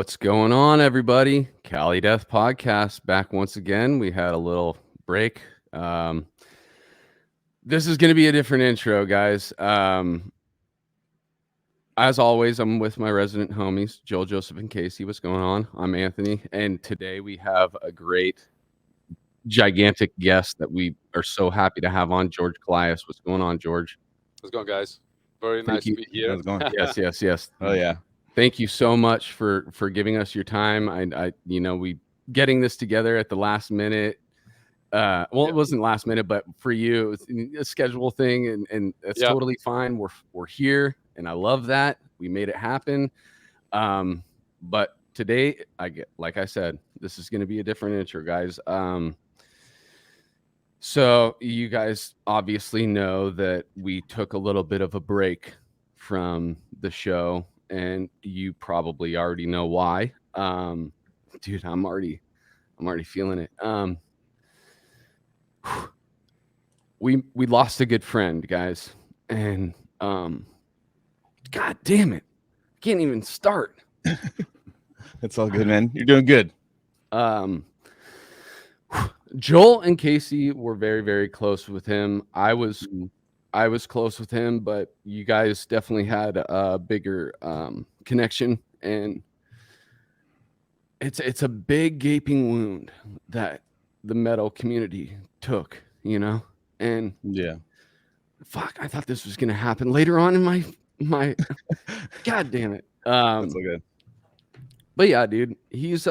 What's going on, everybody? Cali Death Podcast back once again. We had a little break. This is going to be a different intro, guys. As always, I'm with my resident homies, Joel, Joseph, and Casey. What's going on? I'm Anthony, and today we have a great, gigantic guest that we are so happy to have on, George Kollias. What's going on, George? How's it going, guys? Very Thank nice you. to be here. How's it going? Yes. Oh yeah. Thank you so much for giving us your time. We getting this together at the last minute. It wasn't last minute, but for you, it was a schedule thing, and it's totally fine. We're here, and I love that we made it happen. But today, like I said, this is going to be a different intro, guys. So you guys obviously know that we took a little bit of a break from the show, and you probably already know why. Dude, I'm already feeling it. We lost a good friend, guys, and God damn it, can't even start. It's all good, man. You're doing good. Joel and Casey were very, very close with him. I was close with him, but you guys definitely had a bigger connection, and it's a big gaping wound that the metal community took, and Yeah. fuck, I thought this was gonna happen later on in my God damn it. That's all good. But yeah, dude, he's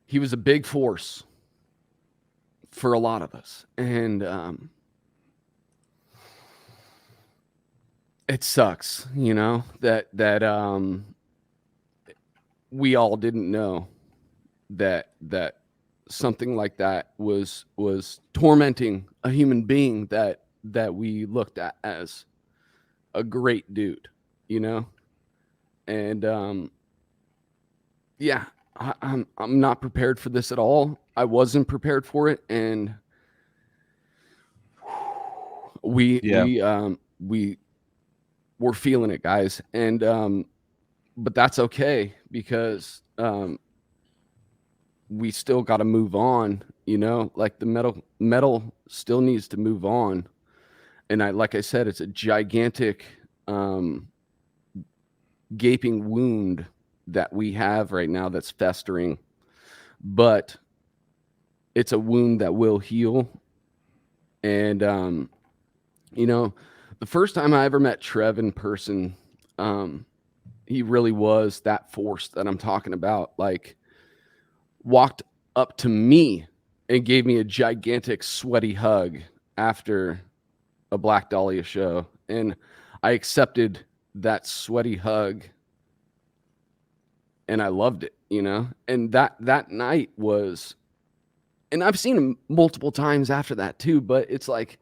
he was a big force for a lot of us, and it sucks, that we all didn't know that something like that was tormenting a human being that we looked at as a great dude, and yeah, I'm not prepared for this at all. I wasn't prepared for it, and we were feeling it, guys, and but that's okay, because we still got to move on, like the metal still needs to move on. And like I said, it's a gigantic gaping wound that we have right now that's festering, but it's a wound that will heal. And the first time I ever met Trev in person, he really was that force that I'm talking about. Like, walked up to me and gave me a gigantic sweaty hug after a Black Dahlia show, and I accepted that sweaty hug, and I loved it, and that night was, and I've seen him multiple times after that too, but it's like,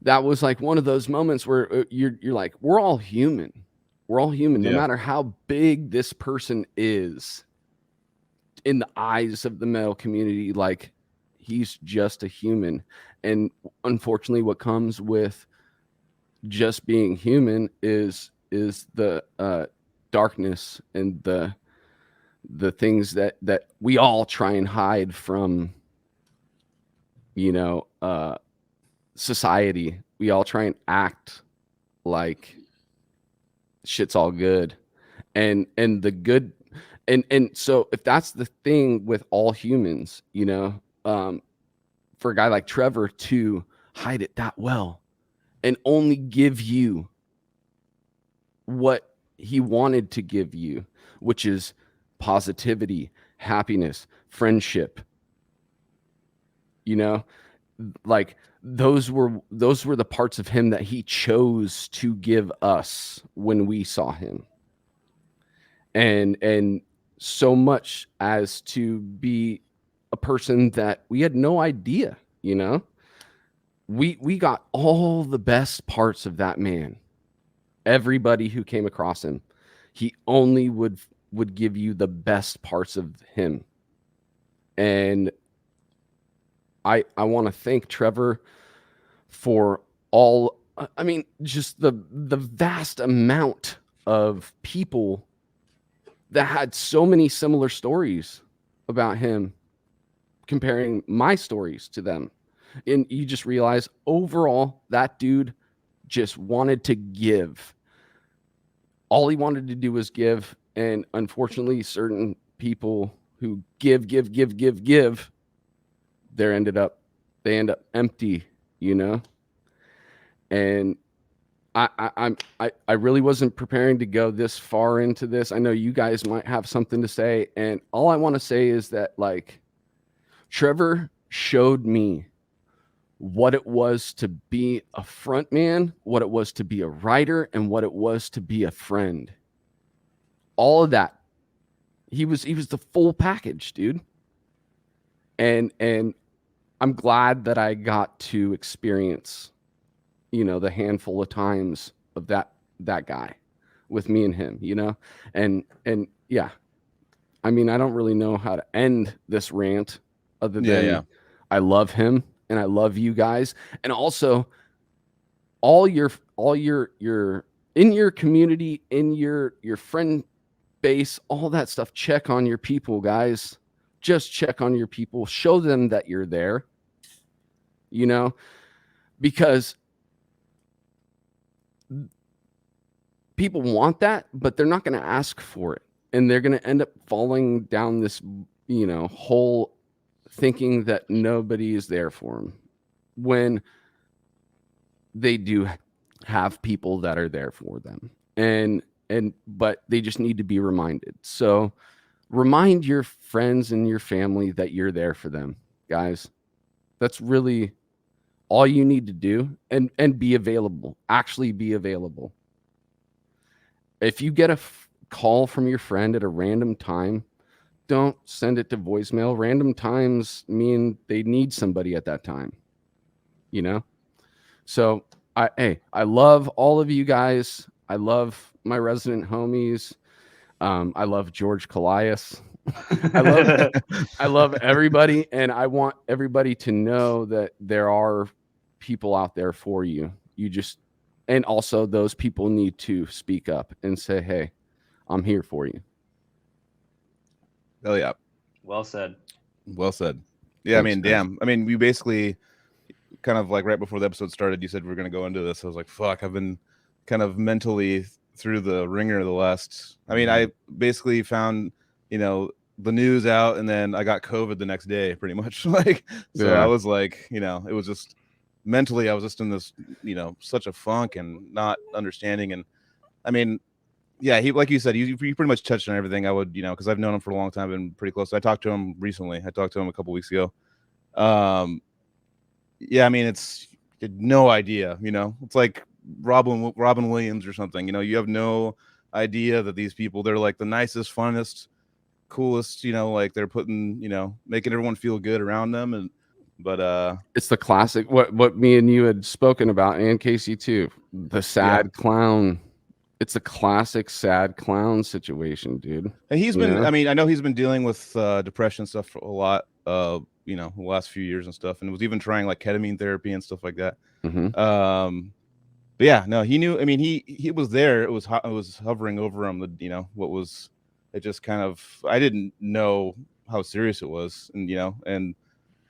that was like one of those moments where you're like, we're all human, no matter how big this person is in the eyes of the metal community. Like, he's just a human. And unfortunately, what comes with just being human is the darkness and the things that we all try and hide from, society. We all try and act like shit's all good, and the good, and so if that's the thing with all humans, for a guy like Trevor to hide it that well and only give you what he wanted to give you, which is positivity, happiness, friendship, like those were the parts of him that he chose to give us when we saw him. And so much as to be a person that we had no idea, we got all the best parts of that man. Everybody who came across him, he only would give you the best parts of him. And I want to thank Trevor for all, just the vast amount of people that had so many similar stories about him, comparing my stories to them. And you just realize overall that dude just wanted to give. All he wanted to do was give. And unfortunately, certain people who give, they end up empty, you know? And I really wasn't preparing to go this far into this. I know you guys might have something to say. And all I want to say is that, like, Trevor showed me what it was to be a front man, what it was to be a writer, and what it was to be a friend. All of that. He was the full package, dude. And I'm glad that I got to experience, you know, the handful of times of that guy with me and him, you know? And yeah. I mean, I don't really know how to end this rant other than I love him and I love you guys. And also all your in your community, in your friend base, all that stuff, check on your people, guys. Just check on your people. Show them that you're there, you know, because people want that, but they're not going to ask for it. And they're going to end up falling down this, you know, hole thinking that nobody is there for them when they do have people that are there for them. But they just need to be reminded. So remind your friends and your family that you're there for them, guys. That's really all you need to do, and be available. Actually be available. If you get a call from your friend at a random time, don't send it to voicemail. Random times mean they need somebody at that time, you know? So I love all of you guys. I love my resident homies. I love George Kollias. I love everybody, and I want everybody to know that there are people out there for you. And also those people need to speak up and say, "Hey, I'm here for you." Oh yeah. Well said. Well said. Yeah, Thanks, I mean, guys. damn. I mean, we basically kind of like right before the episode started, you said we were going to go into this. I was like, fuck, I've been kind of mentally through the ringer the last. I mean, I basically found, you know, the news out, and then I got COVID the next day, pretty much. Like, so Yeah. I was like, you know, it was just mentally, I was just in this, you know, such a funk and not understanding. And I mean, yeah, he, like you said, you pretty much touched on everything. I would, you know, because I've known him for a long time, been pretty close. I talked to him recently. I talked to him a couple weeks ago. Yeah, I mean, it's no idea, you know. It's like Robin Williams or something. You know, you have no idea that these people, they're like the nicest, funnest, coolest, you know, like they're putting, you know, making everyone feel good around them. And but It's the classic what me and you had spoken about, and Casey too. The sad clown. It's a classic sad clown situation, dude. and he's You been, know? I mean, I know he's been dealing with depression stuff for a lot, you know, the last few years and stuff, and was even trying like ketamine therapy and stuff like that. Mhm. But yeah, no, he knew. I mean, he was there. It was hovering over him. The, you know, what was it? Just kind of, I didn't know how serious it was, and you know, and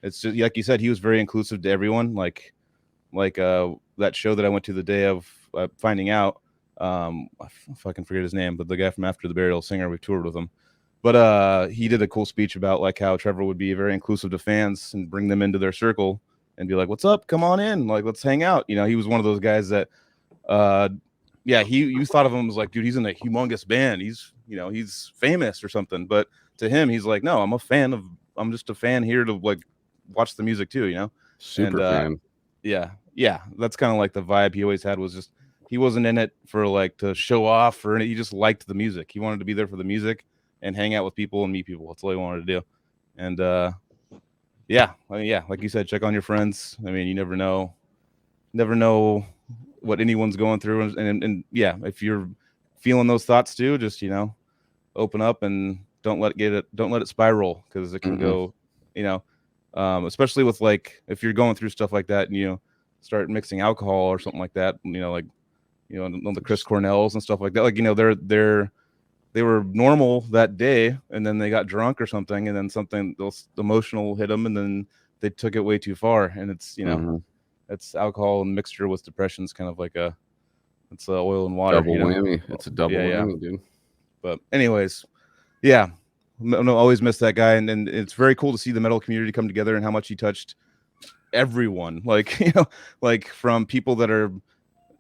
it's just like you said, he was very inclusive to everyone. Like that show that I went to the day of finding out. If I can forget his name, but the guy from After the Burial, singer, we toured with him. But he did a cool speech about like how Trevor would be very inclusive to fans and bring them into their circle and be like, "What's up? Come on in. Like, let's hang out." You know, he was one of those guys that, yeah, you thought of him as like, dude, he's in a humongous band. He's, you know, he's famous or something. But to him, he's like, no, I'm just a fan here to like watch the music too. You know, Super fan. Yeah, that's kind of like the vibe he always had. Was just he wasn't in it for like to show off or he just liked the music. He wanted to be there for the music and hang out with people and meet people. That's all he wanted to do. And yeah, I mean, yeah, like you said, check on your friends. I mean, you never know what anyone's going through, and yeah, if you're feeling those thoughts too, just, you know, open up and don't let it spiral, because it can go, you know, especially with like if you're going through stuff like that and you start mixing alcohol or something like that, you know, like you know, on the Chris Cornells and stuff like that. Like, you know, they were normal that day, and then they got drunk or something, and then something else emotional hit them, and then they took it way too far. And it's, you know, it's alcohol and mixture with depression is kind of like it's oil and water. Double you know? whammy. It's a double whammy, dude. But anyways, yeah, no, always miss that guy, and it's very cool to see the metal community come together and how much he touched everyone. Like, you know, like from people that are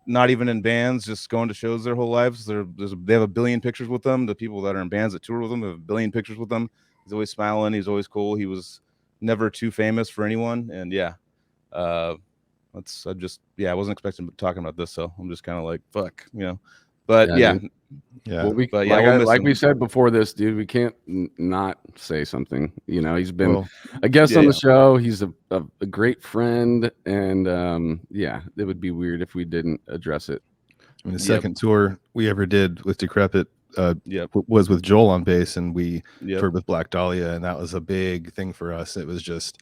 not even in bands, just going to shows their whole lives. They have a billion pictures with them. The people that are in bands that tour with them have a billion pictures with them. He's always smiling. He's always cool. He was never too famous for anyone. And yeah, I wasn't expecting talking about this, so I'm just kind of like, fuck, you know. But yeah. Well, But we said before this, dude, we can't not say something. You know, he's been a guest on the show. He's a great friend, and it would be weird if we didn't address it. I mean, the second tour we ever did with Decrepit was with Joel on bass, and we toured with Black Dahlia, and that was a big thing for us. It was just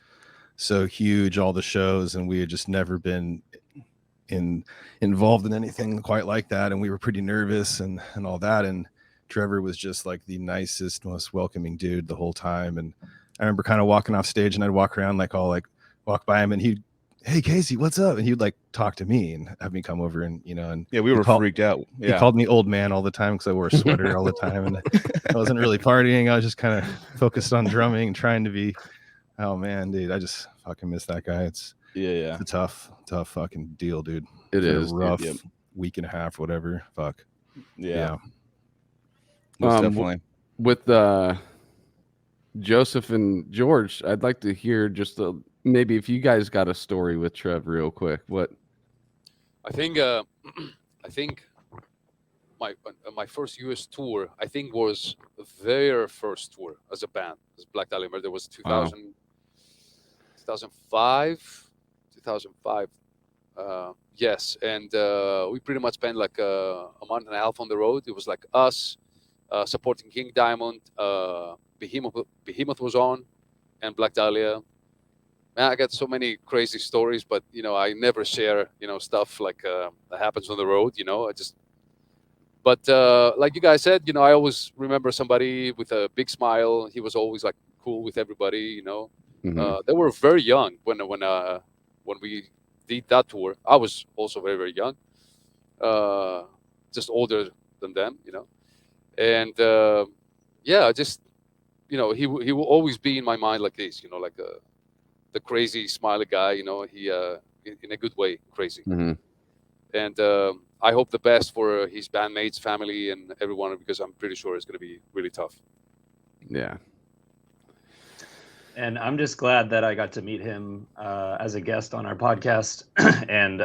so huge, all the shows, and we had just never been involved in anything quite like that, and we were pretty nervous and all that. And Trevor was just like the nicest, most welcoming dude the whole time. And I remember kind of walking off stage, and I'd walk around like walk by him, and he'd, "Hey Casey, what's up?" And he'd like talk to me and have me come over, and you know, and we were freaked out. He called me old man all the time because I wore a sweater all the time, and I wasn't really partying. I was just kind of focused on drumming and trying to be. Oh man, dude, I just fucking miss that guy. It's a tough fucking deal, dude. It is a rough week and a half, whatever. Fuck. Yeah. Most definitely. With Joseph and George, I'd like to hear just maybe if you guys got a story with Trev real quick. What? I think my first US tour, I think, was their first tour as a band, as Black Dahlia Murder. Was 2005. Yes, and we pretty much spent like a month and a half on the road. It was like us supporting King Diamond, Behemoth was on, and Black Dahlia. Man, I got so many crazy stories, but you know, I never share stuff like that happens on the road. You know, But like you guys said, you know, I always remember somebody with a big smile. He was always like cool with everybody. You know, they were very young when we did that tour. I was also very, very young, just older than them, you know. And just, you know, he will always be in my mind like this, you know, like the crazy smiley guy, you know. He in a good way, crazy. And I hope the best for his bandmates, family, and everyone, because I'm pretty sure it's going to be really tough. Yeah. And I'm just glad that I got to meet him as a guest on our podcast. And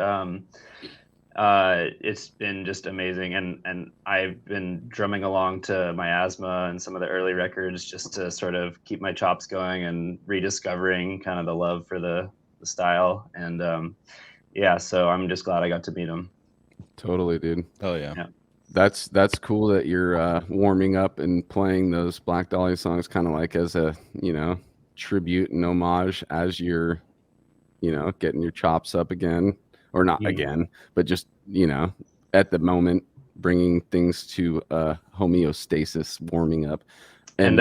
it's been just amazing. And I've been drumming along to Miasma and some of the early records just to sort of keep my chops going and rediscovering kind of the love for the style. And so I'm just glad I got to meet him. Totally, dude. Oh yeah. That's cool that you're warming up and playing those Black Dahlia songs kind of like as a, you know, tribute and homage as you're, you know, getting your chops up again, or not again, but just, you know, at the moment, bringing things to homeostasis, warming up. And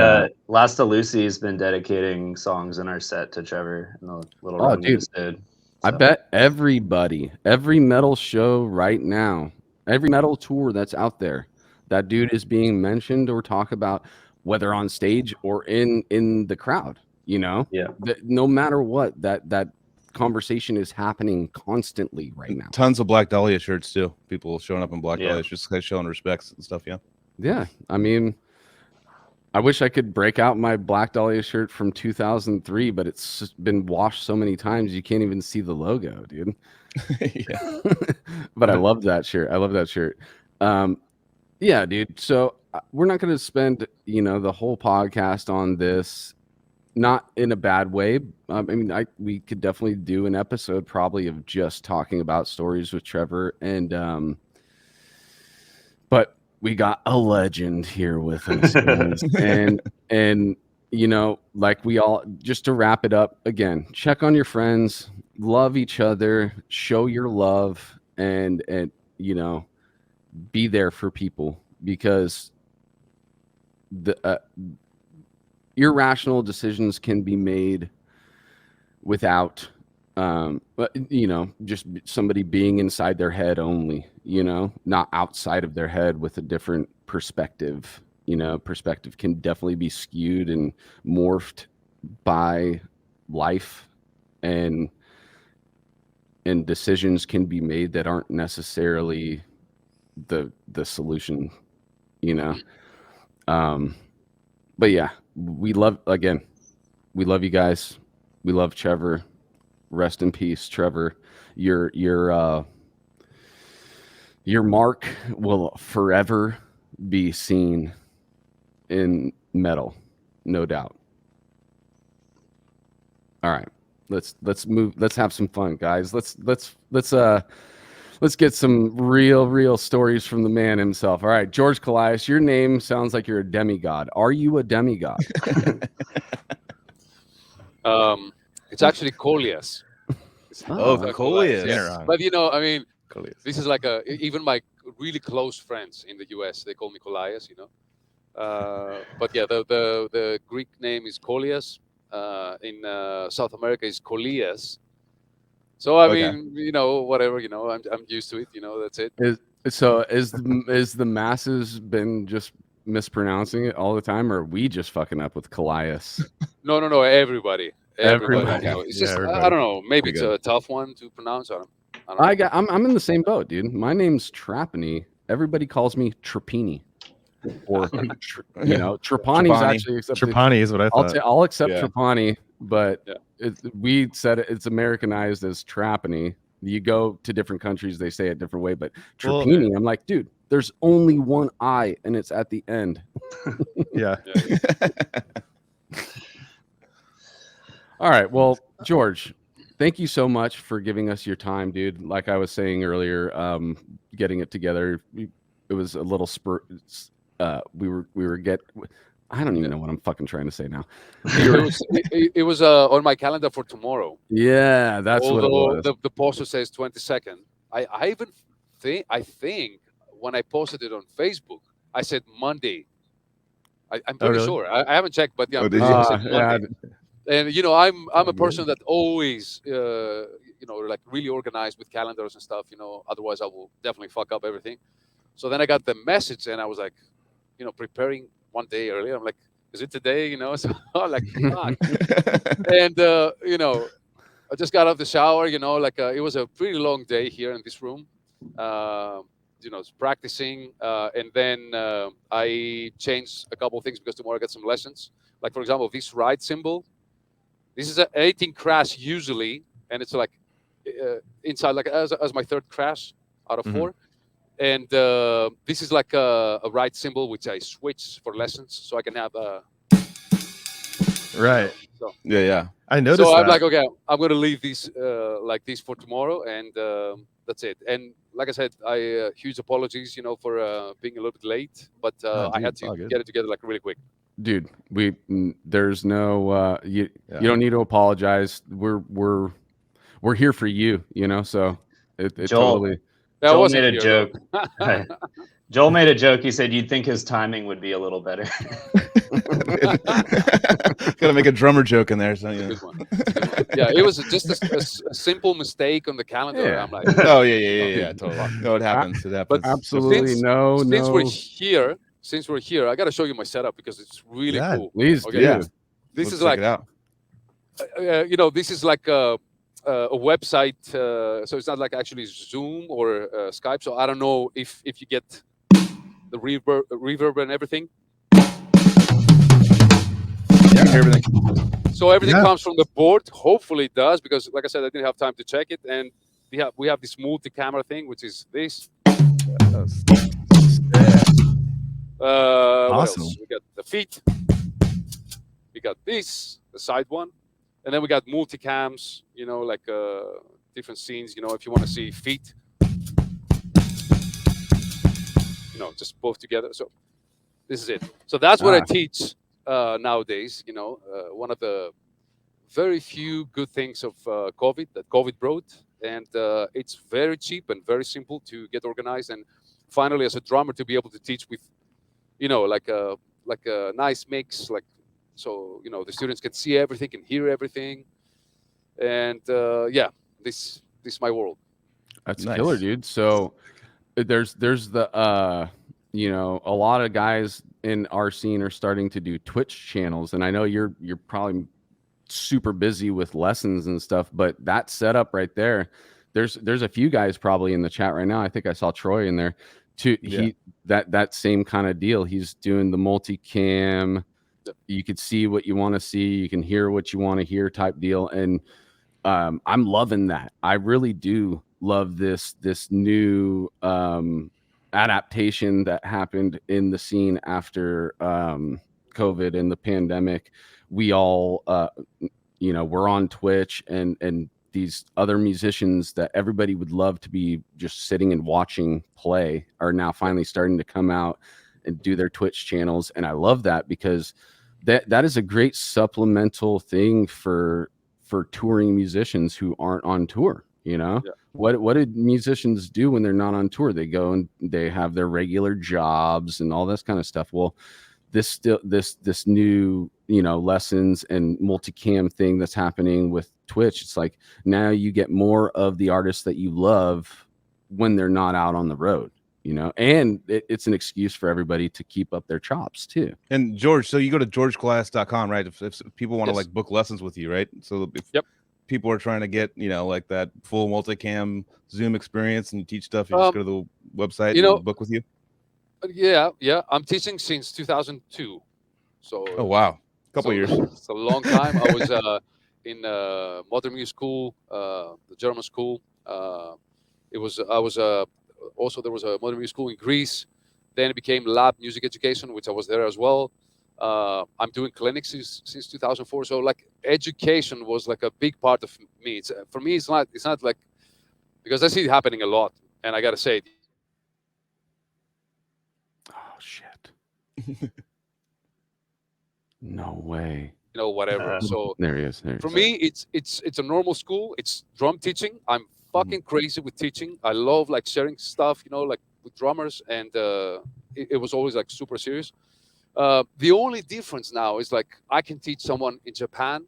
Lasta Lucy's been dedicating songs in our set to Trevor in the little run we just did. So. I bet every metal show right now, every metal tour that's out there, that dude is being mentioned or talk about, whether on stage or in the crowd, you know? Yeah. No matter what, that conversation is happening constantly right now. Tons of Black Dahlia shirts too. People showing up in Black Dahlia, just showing respects and stuff. Yeah. I mean, I wish I could break out my Black Dahlia shirt from 2003, but it's been washed so many times you can't even see the logo, dude. But I love that shirt. Yeah, dude. So we're not going to spend, you know, the whole podcast on this, not in a bad way. I mean, we could definitely do an episode probably of just talking about stories with Trevor, and but we got a legend here with us, guys. and you know, like we all, just to wrap it up again, check on your friends, love each other, show your love, and you know, be there for people, because the irrational decisions can be made without but just somebody being inside their head only, not outside of their head with a different perspective. Perspective can definitely be skewed and morphed by life, and decisions can be made that aren't necessarily the solution, you know. But yeah, we love you guys. We love Trevor. Rest in peace, Trevor. Your mark will forever be seen in metal, no doubt. All right, let's move. Let's have some fun, guys. Let's get some real stories from the man himself. All right, George Kollias, your name sounds like you're a demigod. Are you a demigod? It's actually Kollias. Oh, It's Kollias. yes. Wrong. But I mean, Kollias. this is like even my really close friends in the U.S. they call me Kollias. But yeah, the Greek name is Kollias. In South America is Kollias. So I Okay. mean, whatever. I'm used to it. That's it. Is the masses been just mispronouncing it all the time, or are we just fucking up with Kollias? No. Everybody. Everybody. It's Yeah, just everybody. I don't know. Maybe Pretty it's good. a tough one to pronounce. I don't know. I'm in the same boat, dude. My name's Trapani. Everybody calls me Trapini, or Trapani's Trapani. actually accepted. Trapani is what I thought. I'll accept Yeah. Trapani, but Yeah. we said it's Americanized as Trapani. You go to different countries, they say it a different way, but Well, Trapini, I'm like, dude, there's only one I, and it's at the end. yeah. All right, well, George, thank you so much for giving us your time, dude. Like I was saying earlier, getting it together, it was a little spur. We were I don't even know what I'm fucking trying to say now. It was on my calendar for tomorrow. Yeah, that's what it Although was. the poster says 22nd. I even think when I posted it on Facebook, I said Monday. I'm pretty really? sure. I haven't checked, but yeah, Oh, I'm did pretty you? sure I said Yeah, Monday. And I'm a good. person that always like really organized with calendars and stuff. Otherwise I will definitely fuck up everything. So then I got the message and I was like, preparing one day earlier. I'm like, is it today? So like, fuck. And I just got out of the shower. It was a pretty long day here in this room. Uh, practicing, and then I changed a couple of things because tomorrow I got some lessons. Like for example, this ride symbol. This is an 18 crash usually, and it's like inside like as my third crash out of Mhm. 4. And this is like a right symbol which I switch for lessons, so I can have Right. So Yeah. I noticed so I'm that. like, okay, I'm gonna leave these like this for tomorrow, and that's it. And like I said, I huge apologies, for being a little bit late, but Oh, I dude, had it's all to good. get it together like really quick. dude, there's no you Yeah. you don't need to apologize. We're here for you, so it Joel, totally. Yeah, I Joel wasn't made a here, joke. though. Right. Joel made a joke. He said you'd think his timing would be a little better. Gotta make a drummer joke in there. So, It's a good one. It's a good one. Yeah, it was just a simple mistake on the calendar. Yeah. I'm like, Oh yeah, totally. No, it happens. It But happens. Absolutely since we're no. here, I gotta show you my setup because it's really Yeah, cool. Please Okay. do. Yeah. This Let's is check like it out. this is like a website, so it's not like actually Zoom or Skype. So I don't know if you get the reverb and everything. You can hear everything. So everything Yeah. comes from the board. Hopefully it does, because like I said, I didn't have time to check it. And we have this multi-camera thing, which is this. What Awesome. else? We got the feet. We got this, the side one, and then we got multicams. Like different scenes. If you want to see feet, just both together. So this is it. So that's what I Ah. teach nowadays. One of the very few good things of COVID that COVID brought, and it's very cheap and very simple to get organized. And finally as a drummer to be able to teach with, like a nice mix, like, so the students can see everything, can hear everything, and yeah, this is my world. That's killer, Nice. dude. So there's the a lot of guys in our scene are starting to do Twitch channels, and I know you're probably super busy with lessons and stuff, but that setup right there, there's a few guys probably in the chat right now. I think I saw Troy in there too. Yeah. That same kind of deal. He's doing the multicam. Yep. You could see what you want to see, you can hear what you want to hear type deal. And I'm loving that. I really do love this new adaptation that happened in the scene after COVID and the pandemic. We all we're on Twitch, and these other musicians that everybody would love to be just sitting and watching play are now finally starting to come out and do their Twitch channels. And I love that, because that is a great supplemental thing for touring musicians who aren't on tour. Yeah. What did musicians do when they're not on tour? They go and they have their regular jobs and all this kind of stuff. Well, this new lessons and multicam thing that's happening with Twitch, it's like now you get more of the artists that you love when they're not out on the road, and it's an excuse for everybody to keep up their chops too. And George, so you go to georgeclass.com, right? If people want to Yes. like book lessons with you, right? So if Yep. people are trying to get, like that full multicam Zoom experience and you teach stuff, you just go to the website and book with you. Yeah, I'm teaching since 2002, so Oh wow, couple so years. it's a long time. I was in modern music school, the German school. I was also, there was a modern music school in Greece. Then it became lab music education, which I was there as well. I'm doing clinics since 2004. So like education was like a big part of me. It's for me. It's not like, because I see it happening a lot, and I gotta say it. Oh shit. No way. Whatever. So There he is. for me, it's a normal school. It's drum teaching. I'm fucking crazy with teaching. I love like sharing stuff, like with drummers, and it was always like super serious. The only difference now is like I can teach someone in Japan,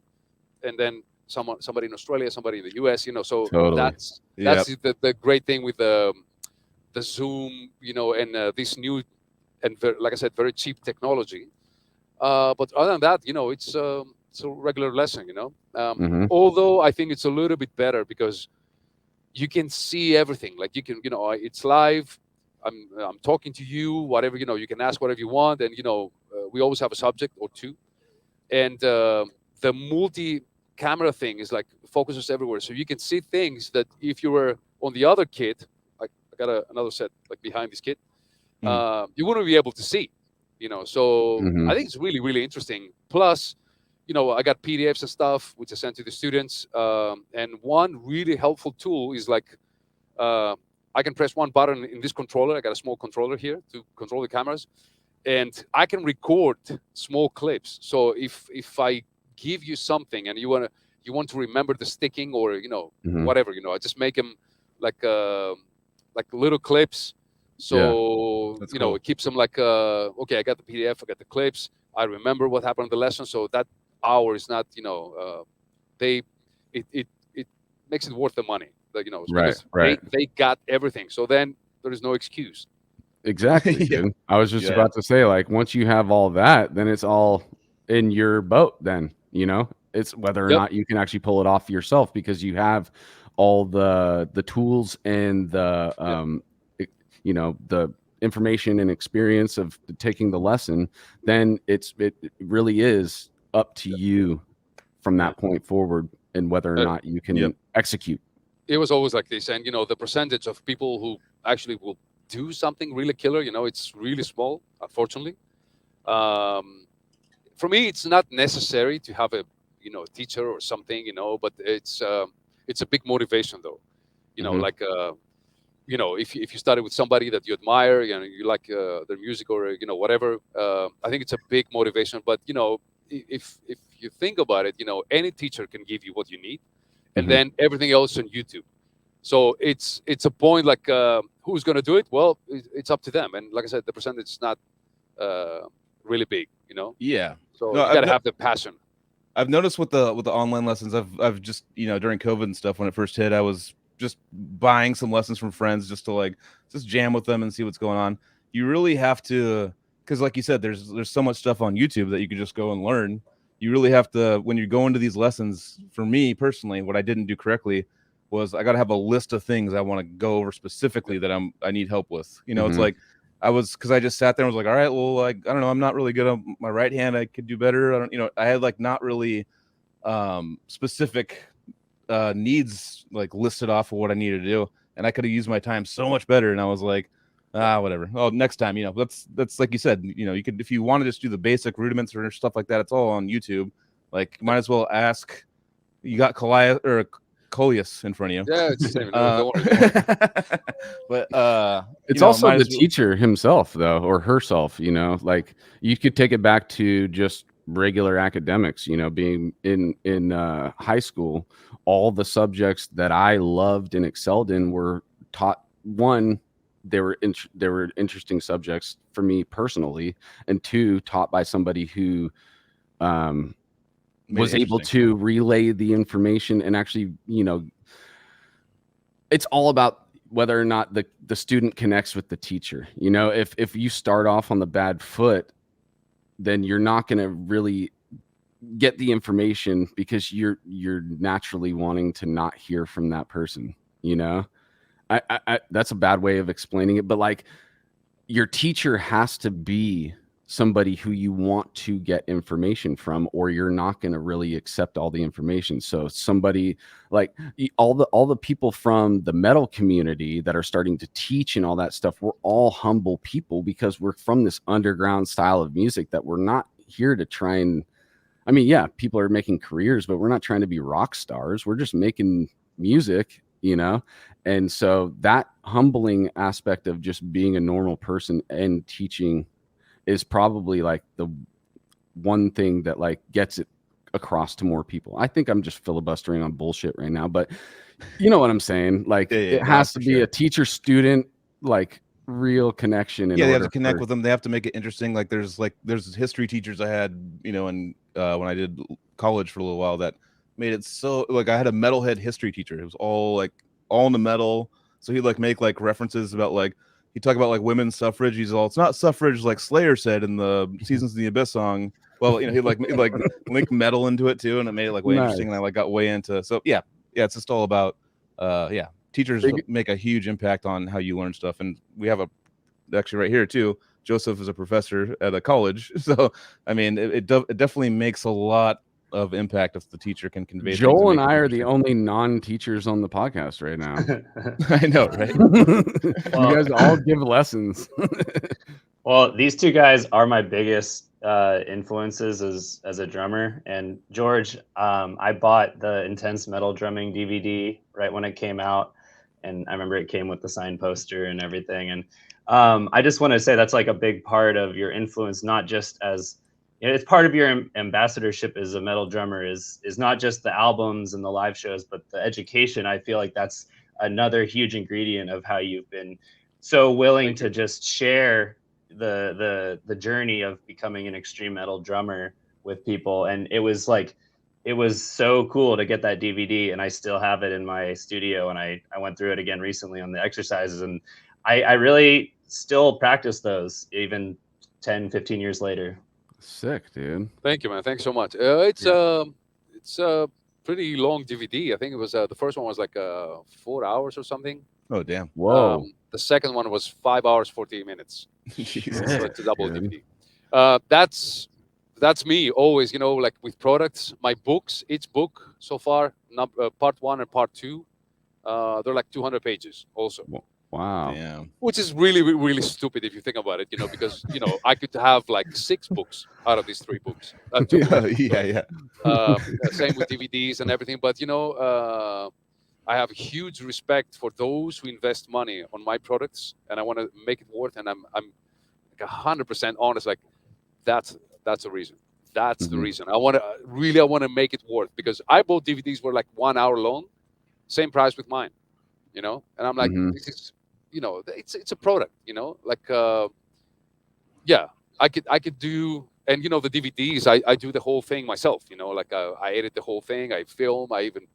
and then somebody in Australia, somebody in the US. So Totally. that's the great thing with the Zoom, and this new and like I said, very cheap technology. But other than that, it's a regular lesson. Mhm. Although I think it's a little bit better because you can see everything. Like you can, it's live. I'm talking to you. Whatever, you can ask whatever you want, and we always have a subject or two. And the multi-camera thing is like focuses everywhere, so you can see things that if you were on the other kit, like I got another set like behind this kit, you wouldn't be able to see. So Mhm. I think it's really, really interesting. Plus, I got PDFs and stuff which I sent to the students. And one really helpful tool is like I can press one button in this controller. I got a small controller here to control the cameras, and I can record small clips. So if I give you something and you want to remember the sticking or Mhm. whatever, I just make them like little clips. So That's cool. it keeps them like okay, I got the PDF, I got the clips, I remember what happened in the lesson. So that hour is not they it makes it worth the money. Like, it's Right, because right. they got everything. So then there is no excuse. Exactly, Yeah. dude. I was just Yeah. about to say, like, once you have all that, then it's all in your boat. Then it's whether or Yep. not you can actually pull it off yourself, because you have all the tools and the the information and experience of taking the lesson. Then it really is up to you from that point forward, and whether or Uh, not you can Yep. execute. It was always like this, and the percentage of people who actually will do something really killer, it's really small, unfortunately. For me, it's not necessary to have a teacher or something, but it's a big motivation though. Mhm. Like if you started with somebody that you admire, you like their music or whatever, I think it's a big motivation. But if you think about it, any teacher can give you what you need, and Mhm. then everything else on YouTube. So it's a point like who's going to do it? Well, it's up to them. And like I said, the percentage is not uh, really big, you know. Yeah. So No, you got to have the passion. I've noticed with the online lessons, I've just, you know, during COVID and stuff when it first hit, I was just buying some lessons from friends just to like just jam with them and see what's going on. You really have to, because like you said, there's so much stuff on YouTube that you could just go and learn. You really have to, when you go into these lessons. For me personally, what I didn't do correctly was I got to have a list of things I want to go over specifically that I need help with. You know, it's Mhm. like because I just sat there and was like, all right, well, like, I don't know, I'm not really good on my right hand. I could do better. I don't, you know, I had like not really specific needs like listed off of what I needed to do, and I could have used my time so much better. And I was like, whatever. Oh, next time, you know, that's like you said, you know, you could, if you want to just do the basic rudiments or stuff like that, it's all on YouTube. Like, might as well ask. You got Kollias or Kollias in front of you. Yeah, it's the same. Don't worry. But It's you know, also might the as well. teacher himself, though, or herself. You know, like you could take it back to just regular academics. You know, being in high school, all the subjects that I loved and excelled in were taught. One, they were interesting subjects for me personally, and two, taught by somebody who um, Made was it able interesting. to relay the information and actually, you know, it's all about whether or not the student connects with the teacher. You know, if you start off on the bad foot, then you're not going to really get the information because you're naturally wanting to not hear from that person. You know, that's a bad way of explaining it, but like your teacher has to be somebody who you want to get information from, or you're not going to really accept all the information. So somebody like all the people from the metal community that are starting to teach and all that stuff, we're all humble people because we're from this underground style of music that we're not here to try and, I mean, yeah, people are making careers, but we're not trying to be rock stars. We're just making music, you know? And so that humbling aspect of just being a normal person and teaching is probably like the one thing that like gets it across to more people. I think I'm just filibustering on bullshit right now, but you know what I'm saying? Like Yeah, it no, has to for be sure. a teacher student like real connection in Yeah, they have order to connect for with them. They have to make it interesting. There's history teachers I had, you know, and when I did college for a little while, that made it so like I had a metalhead history teacher. It was all in the metal. So he'd like make like references about like he'd talk about like women's suffrage. He's all, it's not suffrage like Slayer said in the Seasons of the Abyss song. Well, you know, he'd link metal into it too, and it made it like way interesting. And I nice. like got way into, so yeah, it's just all about yeah. Teachers Big, make a huge impact on how you learn stuff, and we have a actually right here too. Joseph is a professor at a college, so I mean, it definitely makes a lot of impact if the teacher can convey things and Joel and make it I are the interesting. only non-teachers on the podcast right now. I know, right? You Well, guys all give lessons. well, these two guys are my biggest influences as a drummer. And George, I bought the Intense Metal Drumming DVD right when it came out, and I remember it came with the signed poster and everything. And I just want to say that's like a big part of your influence, not just as, you know, it's part of your ambassadorship as a metal drummer is not just the albums and the live shows, but the education. I feel like that's another huge ingredient of how you've been so willing Thank to you. just share the journey of becoming an extreme metal drummer with people. And it was like, it was so cool to get that DVD, and I still have it in my studio, and I went through it again recently on the exercises, and I really still practice those even 10-15 years later. Sick, dude. Thank you, man. Thanks so much. Yeah. It's a pretty long DVD. I think it was the first one was like 4 hours or something. Oh damn. Whoa. The second one was 5 hours 40 minutes. Jesus. So it's a Shit, double dude. DVD. That's me always. You know, like with products, my books. Each book so far, part one and part two, they're like 200 pages also, Wow. Damn. which is really really stupid if you think about it. You know, because you know I could have like 6 books out of these 3 books, 2 books. Yeah, yeah. Same with DVDs and everything. But you know, I have huge respect for those who invest money on my products, and I want to make it worth. And I'm like 100% honest. Like that's the reason. That's the Mhm. reason. I want to make it worth, because I bought DVDs were like 1 hour long, same price with mine. You know, and I'm like, Mhm. this is it's a product, like yeah, I could do. And the DVDs, I do the whole thing myself, like I edit the whole thing, I film, I even,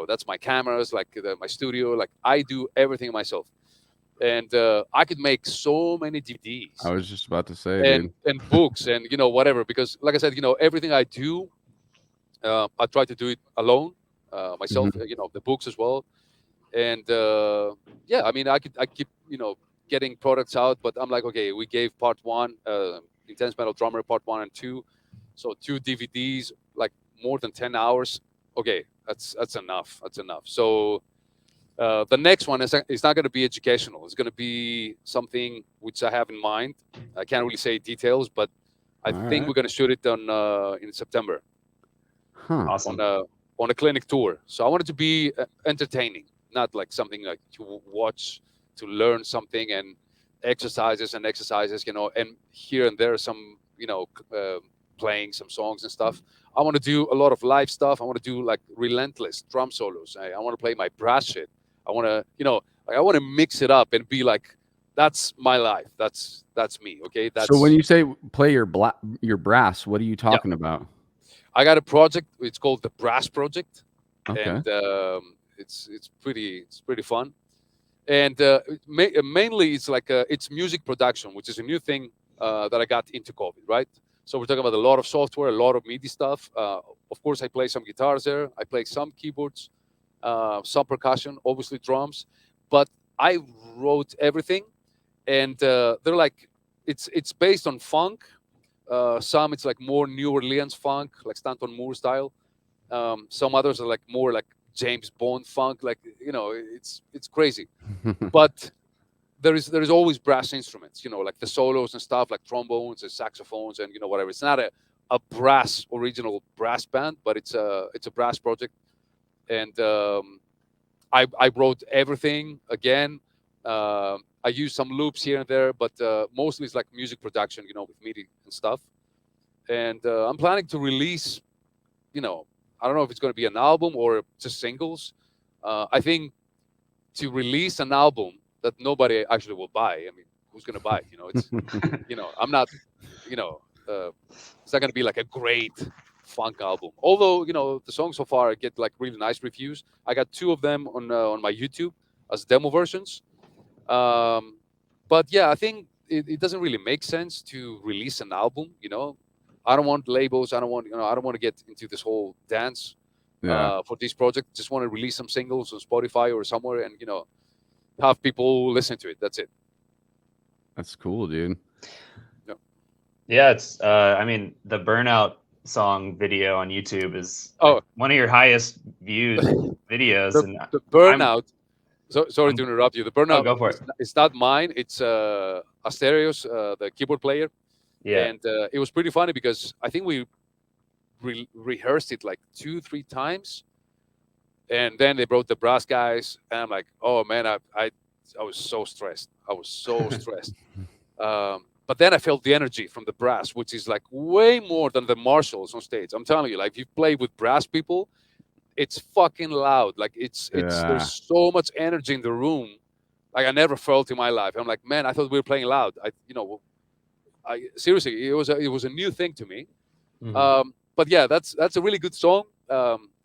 that's my cameras, like my studio, like I do everything myself. And I could make so many I DVDs was just about to say, and dude. books and whatever, because like I said, everything I do, I try to do it alone, myself, Mhm. the books as well. And yeah, I mean, I keep getting products out, but I'm like, okay, we gave part one, Intense Metal Drummer part one and two, so two DVDs, like more than 10 hours. Okay, that's enough. That's enough. So the next one is not going to be educational. It's going to be something which I have in mind. I can't really say details, but I All think right. we're going to shoot it on in September Huh. on Awesome. a clinic tour. So I want it to be entertaining, not like something like to watch, to learn something, and exercises, and here and there some playing some songs and stuff. I want to do a lot of live stuff. I want to do like relentless drum solos. I want to play my brass shit. I want to like I want to mix it up and be like, that's my life. That's me. Okay, So when that's you say play your brass, what are you yeah. talking about? I got a project. It's called the Brass Project, Okay. and it's pretty fun. And mainly it's like it's music production, which is a new thing that I got into COVID, right? So we're talking about a lot of software, a lot of MIDI stuff. Of course, I play some guitars there. I play some keyboards, some percussion, obviously drums. But I wrote everything, and they're like, it's based on funk. Some it's like more New Orleans funk, like Stanton Moore style. Some others are like more like James Bond funk, like it's crazy. But there is always brass instruments, like the solos and stuff, like trombones and saxophones and whatever. It's not a brass original brass band, but it's a brass project. And I wrote everything again. I use some loops here and there, but mostly it's like music production, with MIDI and stuff. And I'm planning to release, I don't know if it's going to be an album or just singles. I think to release an album that nobody actually will buy. I mean, who's going to buy it? I'm not, you know, it's not going to be like a great funk album. Although, the songs so far get like really nice reviews. I got two of them on my YouTube as demo versions. Um, but yeah, I think it doesn't really make sense to release an album. I don't want labels. I don't want to get into this whole dance Yeah, for this project. Just want to release some singles on Spotify or somewhere, and have people listen to it. That's it. that's cool, dude. Yep. Yeah, it's I mean, the Burnout song video on YouTube is Oh, one of your highest viewed videos, the and the I'm burnout. So sorry to I'm interrupt you. The oh, burnout go for is it. it's not mine. It's Asterios, the keyboard player, Yeah. and it was pretty funny because I think we rehearsed it like 2-3 times, and then they brought the brass guys, and I'm like, oh man, I was so stressed. I was so stressed. But then I felt the energy from the brass, which is like way more than the Marshalls on stage. I'm telling you, like if you play with brass people, it's fucking loud. Like it's there's Yeah. so much energy in the room, like I never felt in my life. I'm like, man, I thought we were playing loud. I seriously, it was a new thing to me. Mhm. But yeah, that's a really good song.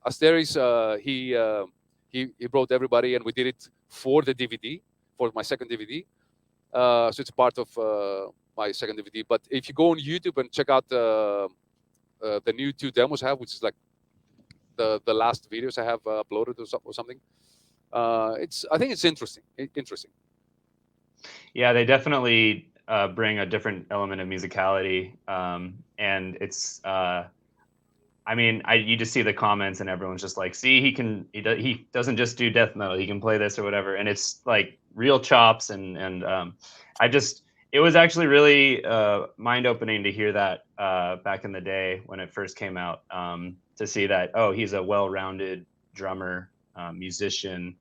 Asteris, he brought everybody, and we did it for the DVD, for my second DVD. So it's part of my second DVD. But if you go on YouTube and check out the new two demos I have, which is like the last videos I have uploaded or something, I think it's interesting. Interesting. Yeah, they definitely bring a different element of musicality, and it's. I mean, you just see the comments, and everyone's just like, "See, he doesn't just do death metal; he can play this or whatever." And it's like real chops, and I just it was actually really mind opening to hear that back in the day when it first came out. To see that, oh, he's a well rounded drummer, musician.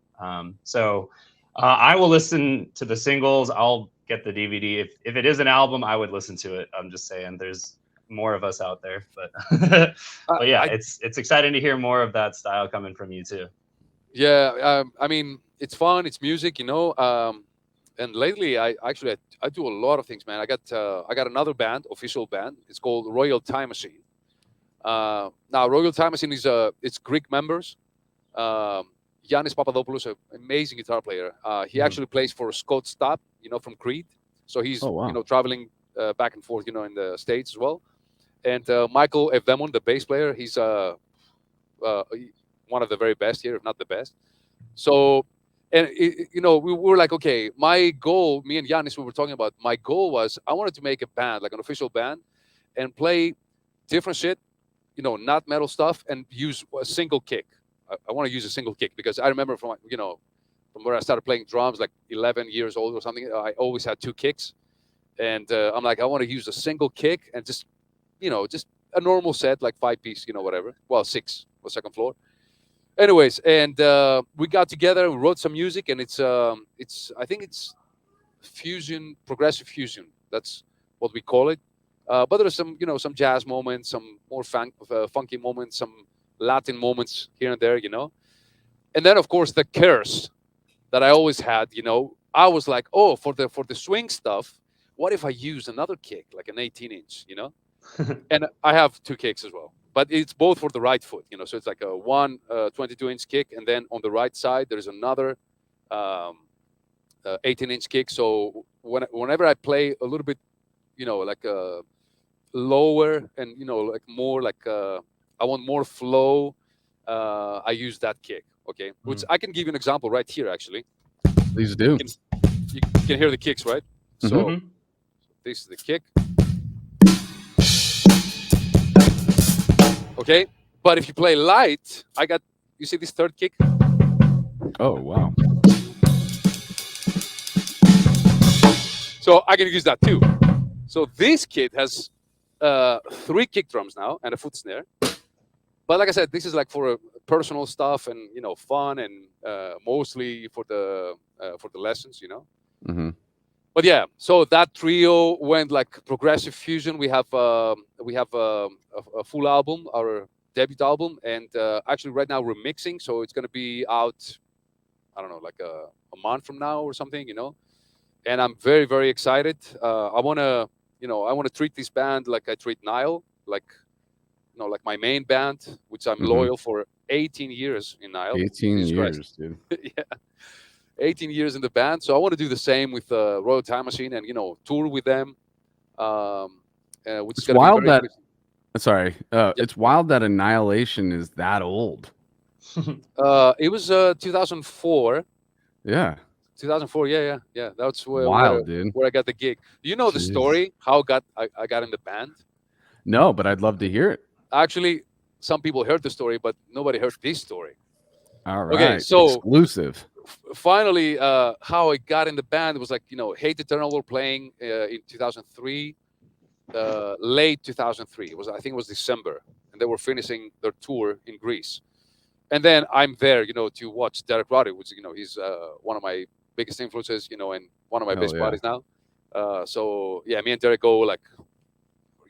So I will listen to the singles. I'll get the DVD. If it is an album, I would listen to it. I'm just saying, there's more of us out there, but I, but yeah, I it's exciting to hear more of that style coming from you too. Yeah, I mean, it's fun. It's music, And lately, I do a lot of things, man. I got another band, official band. It's called Royal Time Machine. Now, Royal Time Machine is it's Greek members. Um, Yannis Papadopoulos, an amazing guitar player. He Mhm. actually plays for Scott Stapp, from Creed. So he's Oh, wow. traveling back and forth, in the States as well. And Michael Evdemon, the bass player, he's uh, one of the very best here, if not the best. So, and we were like, okay, my goal, me and Yanis, we were talking about. My goal was I wanted to make a band, like an official band, and play different shit, not metal stuff, and use a single kick. I want to use a single kick because I remember from where I started playing drums, like 11 years old or something. I always had two kicks, and I'm like, I want to use a single kick and just a normal set, like 5 piece, whatever. Well, six on second floor. Anyways, and we got together, we wrote some music, and it's I think it's fusion, progressive fusion. That's what we call it. But there's some jazz moments, some more funky moments, some Latin moments here and there. And then of course the curse that I always had. I was like, oh, for the swing stuff, what if I use another kick, like an 18 inch. And I have two kicks as well, but it's both for the right foot. So it's like a one 22-inch kick, and then on the right side there's another 18-inch kick. So whenever I play a little bit, like lower and like more like I want more flow, I use that kick. Okay, which I can give you an example right here. Actually, Please you do. can, you can hear the kicks, right? So Mhm. this is the kick. Okay, but if you play light, you see this third kick. Oh, wow. So I can use that too. So this kit has 3 kick drums now and a foot snare. But like I said, this is like for personal stuff and fun, and mostly for the lessons. Hmm. But yeah, so that trio went like progressive fusion. We have a full album, our debut album, and actually right now we're mixing, so it's gonna be out. I don't know, like a month from now or something. And I'm very very excited. I wanna treat this band like I treat Nile, like my main band, which I'm Hmm. loyal for 18 years in Nile. 18 Jesus Christ. years, dude. Yeah, 18 years in the band. So I want to do the same with Royal Time Machine and tour with them, which is It's going to be wild very that, interesting. sorry, Yeah. it's wild that Annihilation is that old. It was 2004. Yeah. 2004. Yeah, yeah, yeah. That's Wild, dude. where I got the gig. Do you know the Jeez. story? How I got in the band? No, but I'd love to hear it. Actually, some people heard the story, but nobody heard this story. All Okay, right. so Exclusive. finally, how I got in the band was like, Hate Eternal were playing in 2003, late 2003. I think it was December, and they were finishing their tour in Greece. And then I'm there, to watch Derek Roddy, which he's one of my biggest influences, and one of my Hell best yeah. buddies now. So yeah, me and Derek go like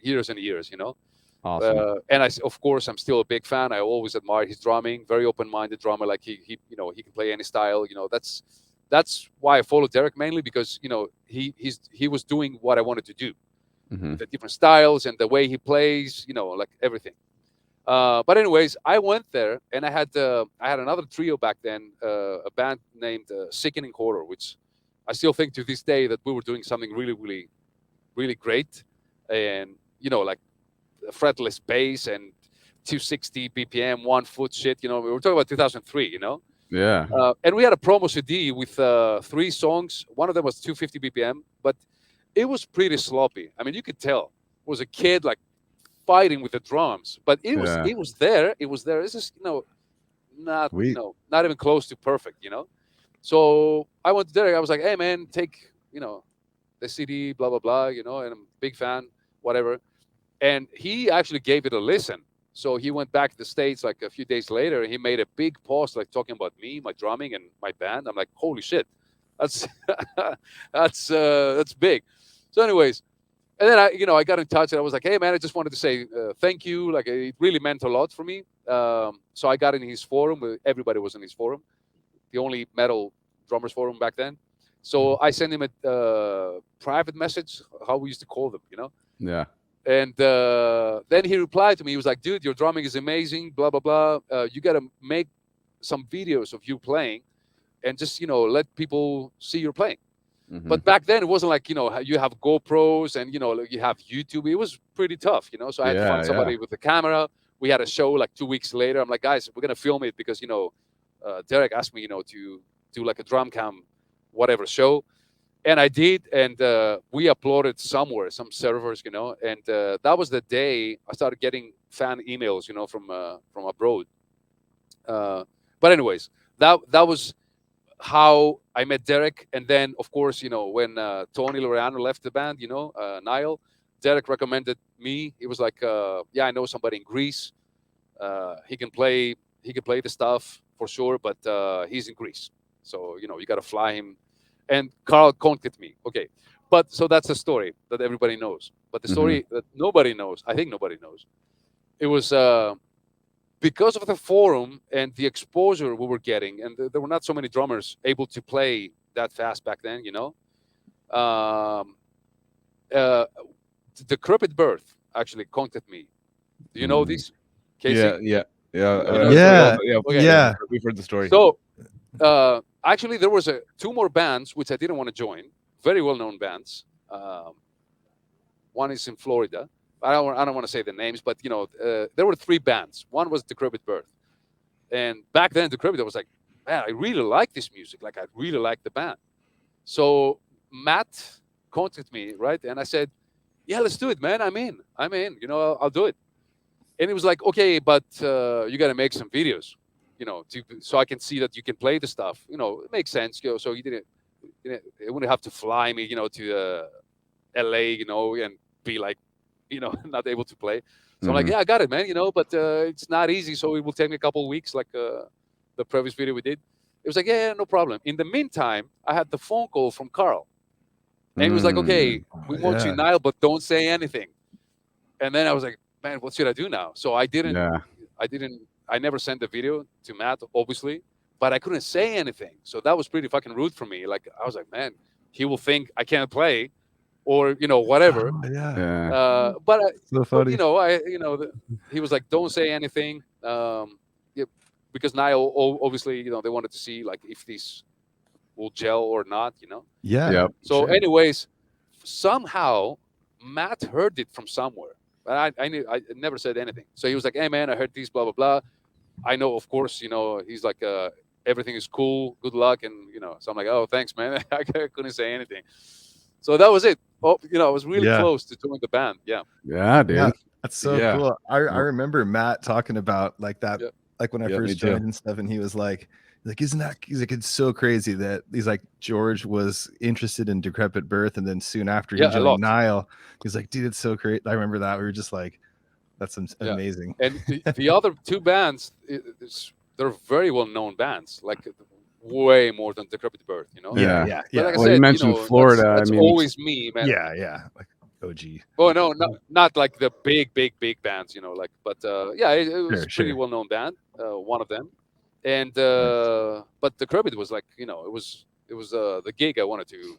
years and years. Awesome. And of course, I'm still a big fan. I always admire his drumming. Very open-minded drummer. Like he can play any style. That's why I follow Derek mainly, because he was doing what I wanted to do, Hmm. the different styles and the way he plays. Like everything. But anyways, I went there and I had another trio back then, a band named Sickening Horror, which I still think to this day that we were doing something really, really, really great, and like fretless bass and 260 BPM, 1 foot shit. We were talking about 2003. Yeah. And we had a promo CD with 3 songs. One of them was 250 BPM, but it was pretty sloppy. I mean, you could tell it was a kid like fighting with the drums, but it was Yeah. it was there. It was there. It's just not We not even close to perfect. So I went to Derek. I was like, hey man, take the CD, blah blah blah. And I'm a big fan, whatever. And he actually gave it a listen. So he went back to the States like a few days later, and he made a big post like talking about me, my drumming, and my band. I'm like, holy shit, that's that's big. So, anyways, and then I got in touch and I was like, hey man, I just wanted to say thank you. Like it really meant a lot for me. So I got in his forum. Everybody was in his forum, the only metal drummers forum back then. So I sent him a private message, how we used to call them, Yeah. And then he replied to me. He was like, "Dude, your drumming is amazing. Blah blah blah. You got to make some videos of you playing, and just let people see you're playing." Mhm. But back then it wasn't like you have GoPros and like, you have YouTube. It was pretty tough, So I had to Yeah, find somebody with a camera. We had a show like 2 weeks later. I'm like, guys, we're gonna film it because Derek asked me to do like a drum cam, whatever show, and I did, and we uploaded somewhere, some servers, and that was the day I started getting fan emails, from abroad. But anyways, that was how I met Derek, and then of course, when Tony Loreano left the band, Nile, Derek recommended me. He was like, "Yeah, I know somebody in Greece. He can play. He can play the stuff for sure, but he's in Greece, so you got to fly him." And Carl contacted me. Okay, but so that's a story that everybody knows. But the story that nobody knows, I think nobody knows, it was because of the forum and the exposure we were getting, and there were not so many drummers able to play that fast back then. Um, uh, Decrepit Birth actually contacted me. Do you know this, Casey? Yeah. Yeah, Okay. yeah. We've heard the story. So actually, there was two more bands which I didn't want to join. Very well-known bands. One is in Florida. I don't want to say the names, but there were three bands. One was Decrepit Birth, and back then Decrepit, I was like, man, I really like this music. Like I really like the band. So Matt contacted me, right, and I said, yeah, let's do it, man. I'm in. I'll do it. And he was like, okay, but you got to make some videos, so I can see that you can play the stuff. It makes sense. So he didn't. It wouldn't have to fly me, to LA, and be like, not able to play. So I'm like, yeah, I got it, man. But it's not easy. So it will take me a couple of weeks, like the previous video we did. It was like, yeah, no problem. In the meantime, I had the phone call from Carl, and he was like, okay, we want you, Yeah. Nile, but don't say anything. And then I was like, man, what should I do now? So I never sent the video to Matt, obviously, but I couldn't say anything. So that was pretty fucking rude for me. Like, I was like, man, he will think I can't play or, whatever. Oh, yeah. Yeah. But, So funny. he was like, don't say anything. Yeah, because Nile, obviously, they wanted to see like if these will gel or not, Yeah. Yep. So sure. anyways, somehow Matt heard it from somewhere. But I never said anything. So he was like, hey man, I heard these, blah blah blah. I know, of course, he's like, everything is cool, good luck, and so I'm like, oh thanks man. I couldn't say anything. So that was it. Oh, I was really Yeah. close to join the band. Yeah. Yeah, dude. Yeah, that's so Yeah. cool. I Yep. remember Matt talking about like that, Yep. like when I Yep, me first too. joined and stuff, and he was like, isn't that? He's like, it's so crazy that he's like, George was interested in Decrepit Birth, and then soon after he Yeah, a lot. joined Nile, he's like, dude, it's so great. I remember that. We were just like, that's Yeah. amazing. And the other two bands, they're very well known bands, like way more than Decrepit Birth, Yeah. Yeah, But like I Well, said, you mentioned that's- Florida. That's, I mean, always me, man. yeah, like OG. Oh no, not like the big bands, like. But yeah, it was a pretty Sure. well known band, one of them, and but the Decrepit was like, it was the gig I wanted to,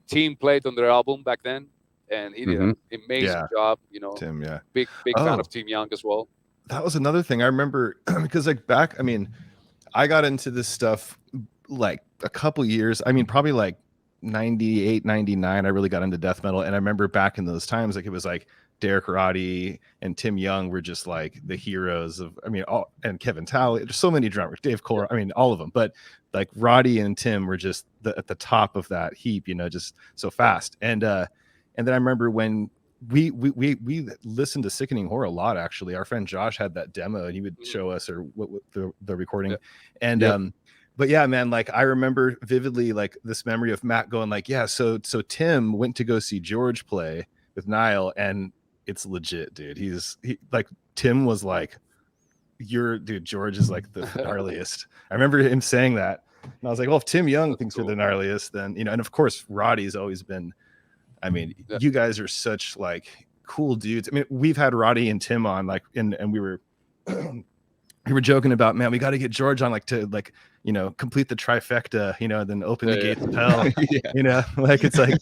Team played on their album back then, and he did an amazing Yeah. job, Tim, yeah. big fan Oh. of Team Young as well. That was another thing I remember because like back, I mean, I got into this stuff like a couple years. I mean, probably like 98, 99. I really got into death metal. And I remember back in those times, like it was like Derek Roddy and Tim Young were just like the heroes of, I mean, all, and Kevin Talley, there's so many drummers, Dave Cole, I mean, all of them, but like Roddy and Tim were just at the top of that heap, just so fast. And then I remember when we listened to Sickening Horror a lot. Actually, our friend Josh had that demo, and he would show us or what the recording. And but yeah, man, like I remember vividly like this memory of Matt going like, yeah, so Tim went to go see George play with Nile, and it's legit, dude. He like Tim was like, dude, George is like the gnarliest. I remember him saying that, and I was like, well, if Tim Young thinks we're the gnarliest, then and of course Roddy's always been. I mean, you guys are such like cool dudes. I mean, we've had Roddy and Tim on like, and we were we were joking about, man, we got to get George on, like, to, like, complete the trifecta, then open the gates of hell. Yeah. Like, it's like,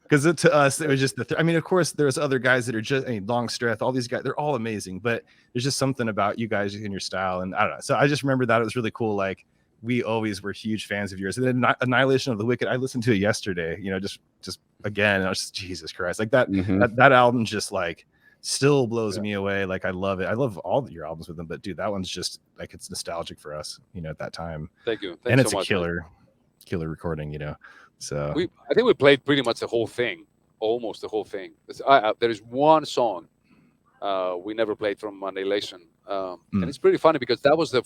because to us it was just I mean, of course there's other guys that are just, Longstreth, all these guys, they're all amazing, but there's just something about you guys and your style, and I don't know. So I just remember that it was really cool. Like, we always were huge fans of yours. And then Annihilation of the Wicked, I listened to it yesterday, just again, and I was just, Jesus Christ, like that, that album just, like, still blows me away. Like, I love it. I love all your albums with them, but dude, that one's just, like, it's nostalgic for us, at that time. Thank you. And it's so a much, killer recording, So I think we played pretty much the whole thing, almost the whole thing. There is one song we never played from Annihilation, and it's pretty funny because that was the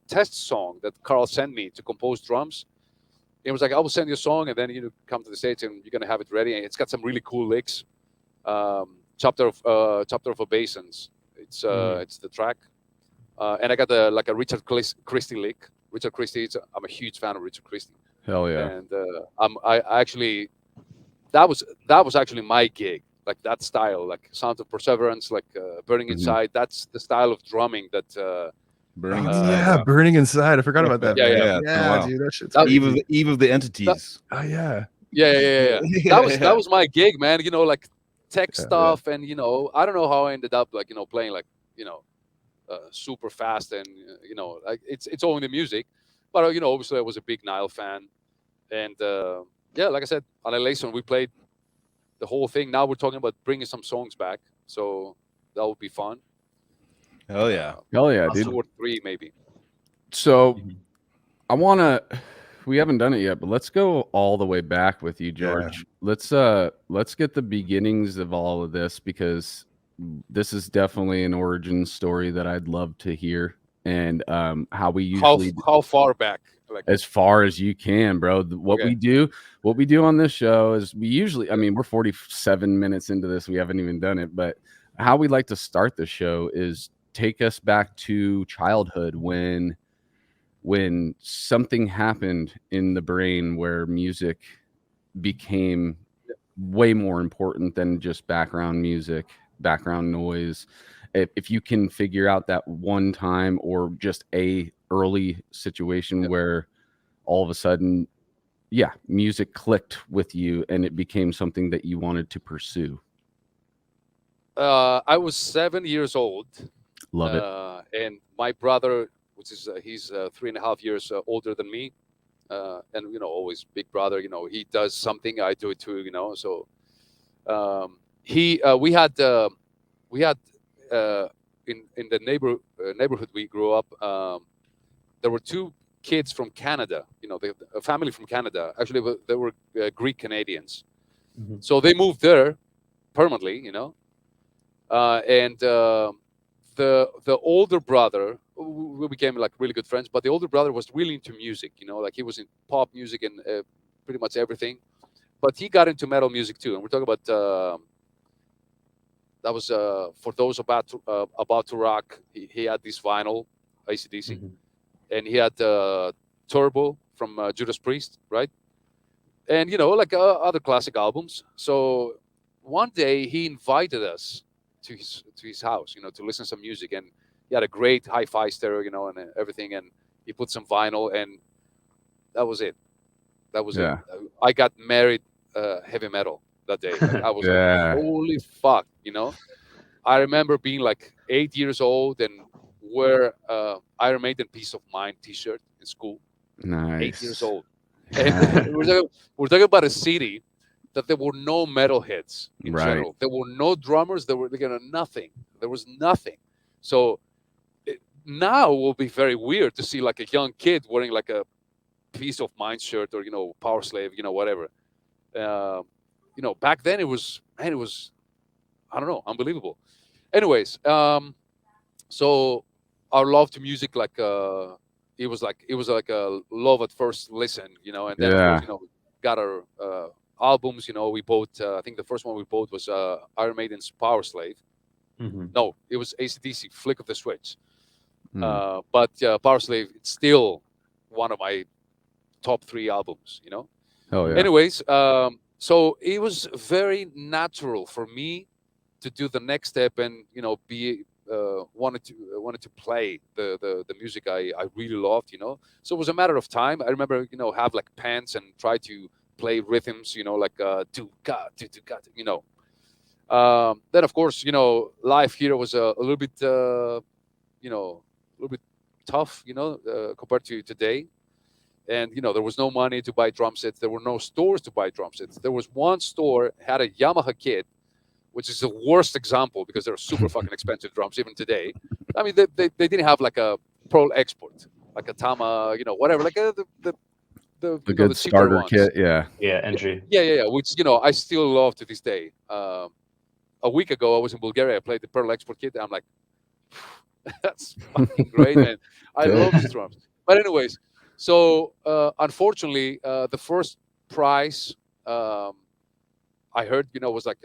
test song that Carl sent me to compose drums. It was like, I will send you a song, and then you come to the stage and you're gonna have it ready. And it's got some really cool licks. Chapter of Obeisance. It's the track, and I got like a Richard Christie lick. Richard Christie, I'm a huge fan of Richard Christie. Hell yeah. And I actually, that was actually my gig, like that style, like Sound of Perseverance, like Burning Inside. That's the style of drumming that. Burning Inside. Yeah, Burning Inside. I forgot about that. Yeah, dude, that shit's Eve of the Entities. Oh yeah. Yeah. That was my gig, man. Like tech stuff, and I don't know how I ended up, like, playing, like, super fast, and like it's all in the music. But obviously I was a big Nile fan, and like I said, Annihilation, we played the whole thing. Now we're talking about bringing some songs back, so that would be fun. Hell yeah. Hell yeah, dude. 2 or 3 maybe. So we haven't done it yet, but let's go all the way back with you, George. Let's get the beginnings of all of this, because this is definitely an origin story that I'd love to hear, and how we usually how far back, like, as far as you can, bro. What we do on this show is we usually, I mean, we're 47 minutes into this, we haven't even done it, but how we like to start the show is take us back to childhood, when something happened in the brain where music became way more important than just background music, background noise. If you can figure out that one time, or just a early situation where all of a sudden, music clicked with you and it became something that you wanted to pursue. I was 7 years old. Love it. And my brother, which is he's 3.5 years older than me, and always big brother. He does something, I do it too. So we had in the neighborhood we grew up. There were 2 kids from Canada. A family from Canada. Actually, they were Greek Canadians. So they moved there permanently. And the older brother, we became like really good friends, but the older brother was really into music, like he was in pop music and pretty much everything, but he got into metal music too. And we're talking about that was for those about to rock. He had this vinyl, AC/DC, and he had Turbo from Judas Priest, right? And like other classic albums. So one day he invited us to his house, to listen to some music, and he had a great hi-fi stereo, and everything, and he put some vinyl, and that was it. It. I got married heavy metal that day. Like, I was like, holy fuck, I remember being like 8 years old and wear Iron Maiden Peace of Mind t-shirt in school. Nice. 8 years old. And we're talking about a city that there were no metalheads in general. There were no drummers. There were nothing. There was nothing. So now it will be very weird to see like a young kid wearing like a Peace of Mind shirt, or Power Slave, whatever. Back then it was I don't know, unbelievable. Anyways, so our love to music, like it was like a love at first listen, and then of course, got our albums. We bought, I think the first one we bought was Iron Maiden's Power Slave. No, it was AC/DC, Flick of the Switch. But Power Slave, it's still one of my top 3 albums. Oh yeah. Anyways, so it was very natural for me to do the next step and be wanted to play the music I really loved, So it was a matter of time. I remember, have like pens and try to play rhythms, like do ga do ga, Then of course, life here was a little bit, a little bit tough, compared to today. And there was no money to buy drum sets. There were no stores to buy drum sets. There was one store had a Yamaha kit, which is the worst example because they're super fucking expensive drums even today. I mean, they didn't have like a Pearl Export, like a Tama, whatever, like A good the cheaper starter ones. kit, yeah. Yeah, entry. Yeah. Which I still love to this day. A week ago, I was in Bulgaria. I played the Pearl Export kit. And I'm like, that's fucking great, man. I Good. love these drums. But anyways, so unfortunately, the first price I heard, was like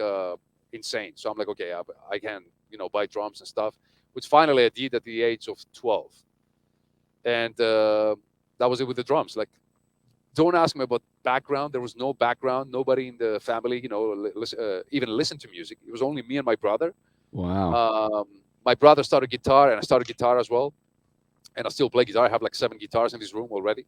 insane. So I'm like, okay, I can, buy drums and stuff, which finally I did at the age of 12. And that was it with the drums. Like, don't ask me about background. There was no background. Nobody in the family, even listened to music. It was only me and my brother. Wow. My brother started guitar, and I started guitar as well. And I still play guitar. I have like 7 guitars in this room already.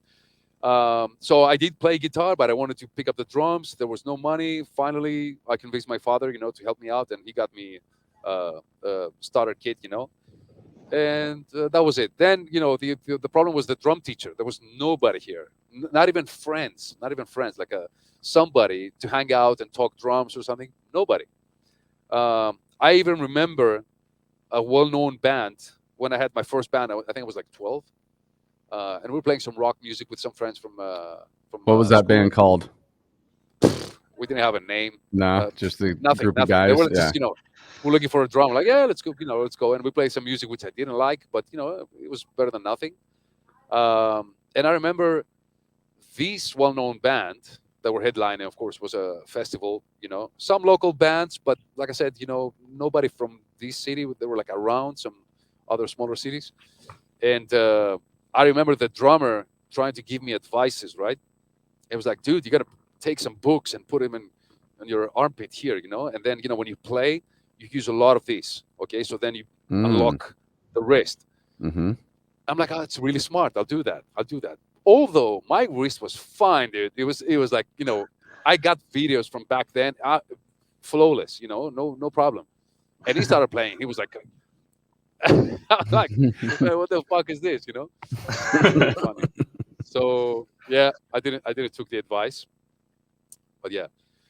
So I did play guitar, but I wanted to pick up the drums. There was no money. Finally, I convinced my father, to help me out, and he got me a starter kit, and that was it. Then, the problem was the drum teacher. There was nobody here, not even friends, like somebody to hang out and talk drums or something. Nobody. I even remember a well-known band when I had my first band. I think I was like 12. And we were playing some rock music with some friends from What was that school. band called? We didn't have a name. No, just the Nothing. group of They guys. were Yeah. just, we're looking for a drum. Like, yeah, let's go. Let's go. And we played some music which I didn't like, but it was better than nothing. And I remember this well-known band that were headlining, of course, was a festival. Some local bands, but like I said, nobody from this city. They were like around some other smaller cities, and I remember the drummer trying to give me advices. Right, it was like, dude, you got to take some books and put them in your armpit here, and then when you play, you use a lot of these. Okay, so then you unlock the wrist. Mm-hmm. I'm like, oh, it's really smart. I'll do that. Although my wrist was fine, dude. It was like, I got videos from back then, flawless, no problem. And he started playing. He was like, I'm like, what the fuck is this? Really funny. So yeah, I didn't took the advice, but yeah,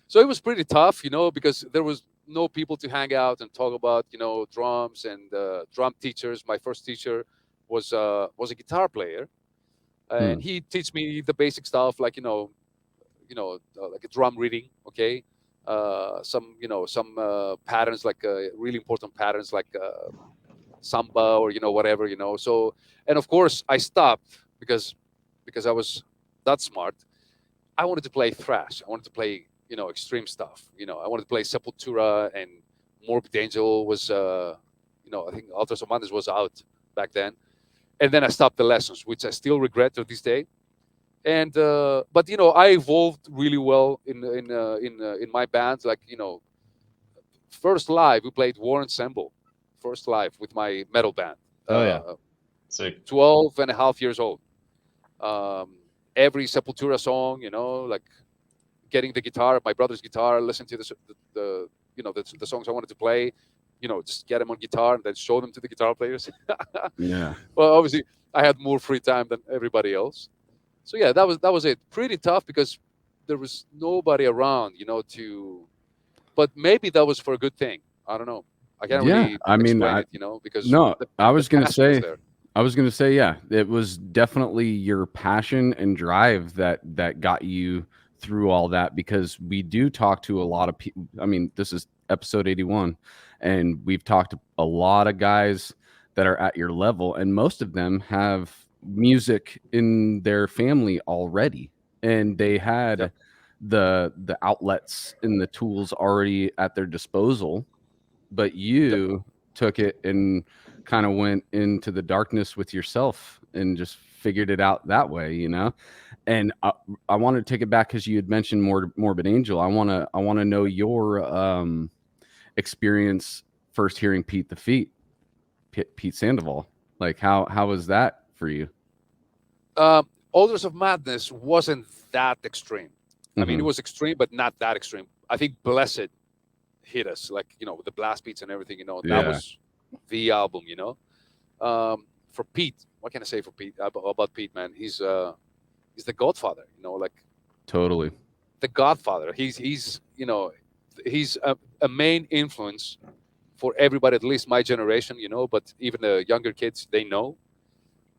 so it was pretty tough, because there was no people to hang out and talk about, drums and drum teachers. My first teacher was a guitar player, and he teach me the basic stuff, like like a drum reading, okay, some some patterns, like really important patterns, like samba or whatever, so. And of course I stopped because I was that smart. I wanted to play thrash. I wanted to play extreme stuff. I wanted to play Sepultura, and Morbid Angel was I think Altars of Madness was out back then. And then I stopped the lessons, which I still regret to this day. And but I evolved really well in my bands. Like first live we played War Ensemble, first live with my metal band. Oh, yeah. 12 and a half years old. Every Sepultura song, like getting the guitar, my brother's guitar, listen to the songs I wanted to play, just get them on guitar and then show them to the guitar players. Yeah. Well, obviously I had more free time than everybody else. So yeah, that was it. Pretty tough because there was nobody around, but maybe that was for a good thing. I don't know. I can't really explain it, because no, I was gonna passion was say, there. yeah, it was definitely your passion and drive that got you through all that, because we do talk to a lot of people. I mean, this is episode 81, and we've talked to a lot of guys that are at your level, and most of them have music in their family already, and they had the outlets and the tools already at their disposal. But you took it and kind of went into the darkness with yourself and just figured it out that way, And I want to take it back because you had mentioned Morbid Angel. I want to know your experience first hearing Pete the Feet. Pete Sandoval. Like how was that for you? Odors of Madness wasn't that extreme. I mean, it Mhm. was extreme, but not that extreme. I think Blessed hit us, like, with the blast beats and everything. That Yeah. was the album. For Pete, what can I say for Pete about Pete, man? He's the Godfather. Like Totally. the Godfather. He's a main influence for everybody, at least my generation. But even the younger kids, they know.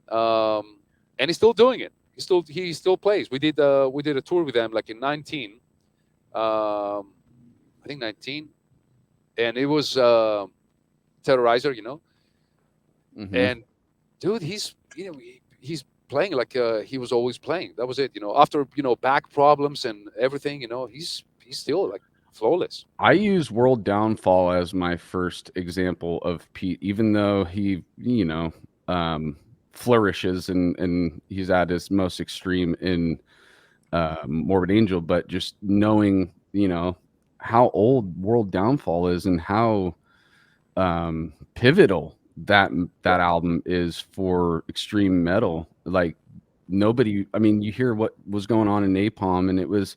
And he's still doing it. He still plays. We did a tour with them like in 19. I think 19, and it was Terrorizer. Mhm. And dude, he's playing like he was always playing. That was it. After back problems and everything. He's still like flawless. I use World Downfall as my first example of Pete, even though he, flourishes and he's at his most extreme in Morbid Angel, but just knowing, how old World Downfall is and how pivotal that album is for extreme metal. Like nobody, I mean, you hear what was going on in Napalm, and it was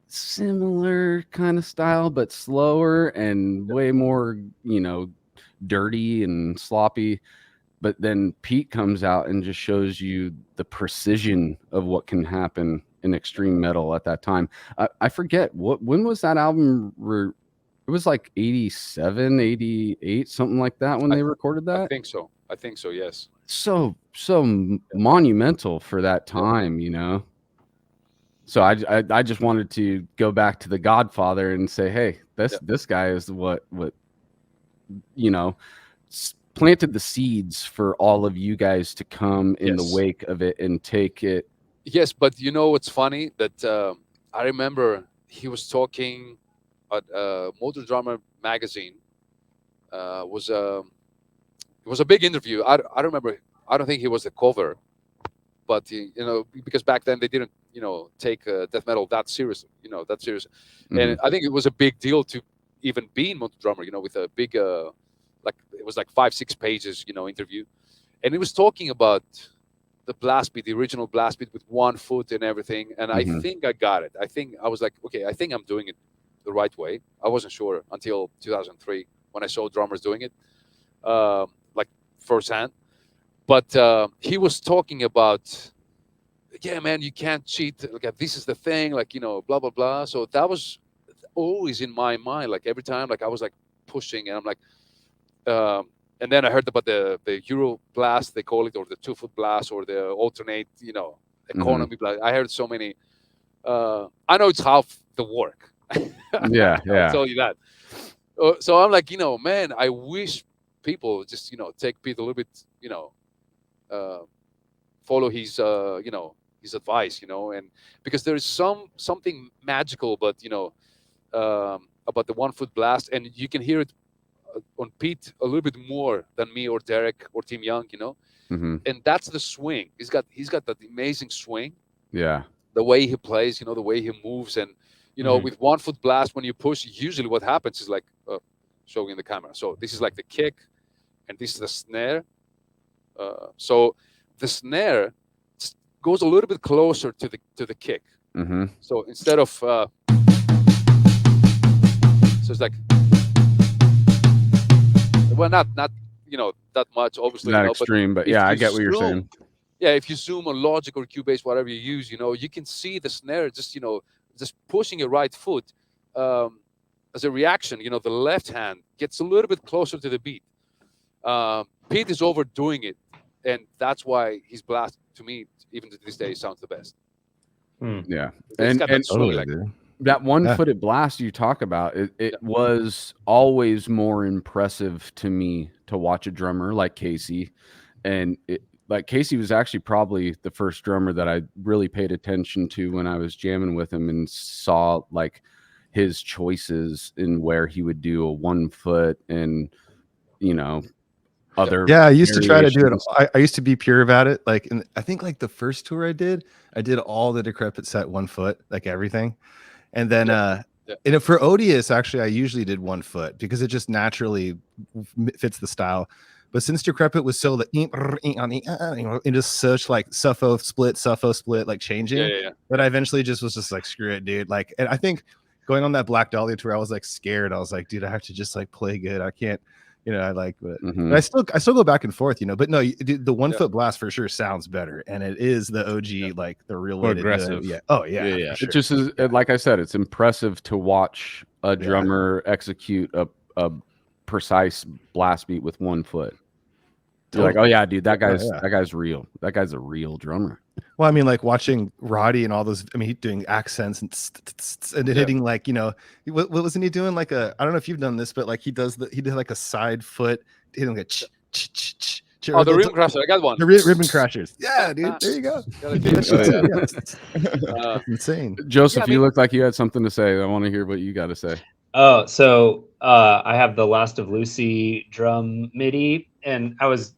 similar kind of style, but slower and way more, dirty and sloppy. But then Pete comes out and just shows you the precision of what can happen in extreme metal at that time. I forget when was that album. It was like 87, 88, something like that when I, they recorded I that. think so. I think so. Yes. So monumental for that time, So I just wanted to go back to the Godfather and say, hey, this guy is what planted the seeds for all of you guys to come in the Yes. wake of it and take it. Yes, but what's funny that I remember he was talking at Motor Drummer magazine. Was It was a big interview. I remember. I don't think he was the cover, but because back then they didn't take death metal that seriously. That serious, and Mhm. I think it was a big deal to even be in Motor Drummer. With a big like it was like 5-6 pages interview, and he was talking about the blast beat, the original blast beat with 1 foot and everything. And I Mhm. think I got it. I think I was like, okay, I think I'm doing it the right way. I wasn't sure until 2003 when I saw drummers doing it, like firsthand. But he was talking about, yeah, man, you can't cheat. Like this is the thing, like blah blah blah. So that was always in my mind. Like every time, like I was like pushing, and I'm like, and then I heard about the Euro blast, they call it, or the 2-foot blast, or the alternate, economy blast. I heard so many. I know it's half the work. Yeah, I'll yeah. tell you that. So I'm like, man, I wish people just, take Pete a little bit, uh, follow his, his advice, and because there is something magical, but about the 1-foot blast, and you can hear it on Pete a little bit more than me or Derek or Tim Young, Hmm. and that's the swing. He's got that amazing swing, Yeah. the way he plays, the way he moves, and Mhm. with 1-foot blast, when you push, usually what happens is like showing the camera. So this is like the kick, and this is the snare. So the snare goes a little bit closer to the kick. Hmm. So instead of so it's like, well, not that much, obviously, Not but extreme, but if yeah, I you get what you're zoom, saying. yeah, if you zoom on Logic or Cubase, whatever you use, you can see the snare just pushing your right foot, as a reaction. The left hand gets a little bit closer to the beat. Pete is overdoing it, and that's why his blast, to me, even to this day, sounds the best. Hmm. Yeah. It's And got that swing, Totally, like, dude. that Yeah. 1-footed blast you talk about, it Yeah. was always more impressive to me to watch a drummer like Casey. And like Casey was actually probably the first drummer that I really paid attention to when I was jamming with him and saw like his choices in where he would do a 1 foot and, other Yeah, I used to try to do it. variations. I used to be pure about it. Like, I think like the first tour I did all the Decrepit set 1 foot, like everything. And then, Yeah. and for Odious, actually, I usually did 1 foot because it just naturally fits the style. But since Decrepit was so and just such like suffo split, like changing, that I eventually just was just like, screw it, dude. Like, and I think going on that Black Dahlia tour, I was like scared. I was like, dude, I have to just like play good. I can't, I like, but I still go back and forth, But no, dude, the 1 foot blast for sure sounds better, and it is the OG, like the real way aggressive. to do it. Yeah. Oh yeah. Sure. It just is, like I said, it's impressive to watch a drummer execute a precise blast beat with 1 foot. You're like, oh yeah, dude, that guy's real. That guy's a real drummer. Well, I mean, like watching Roddy and all those. I mean, he's doing accents and hitting like, what wasn't he doing? Like I don't know if you've done this, but like he did like a side foot hitting like oh, the ribbon crasher. I got one. The ribbon crashers. Yeah, dude. There you go. That's insane. Joseph, you look like you had something to say. I want to hear what you got to say. Oh, so I have the Last of Lucy drum MIDI, and I was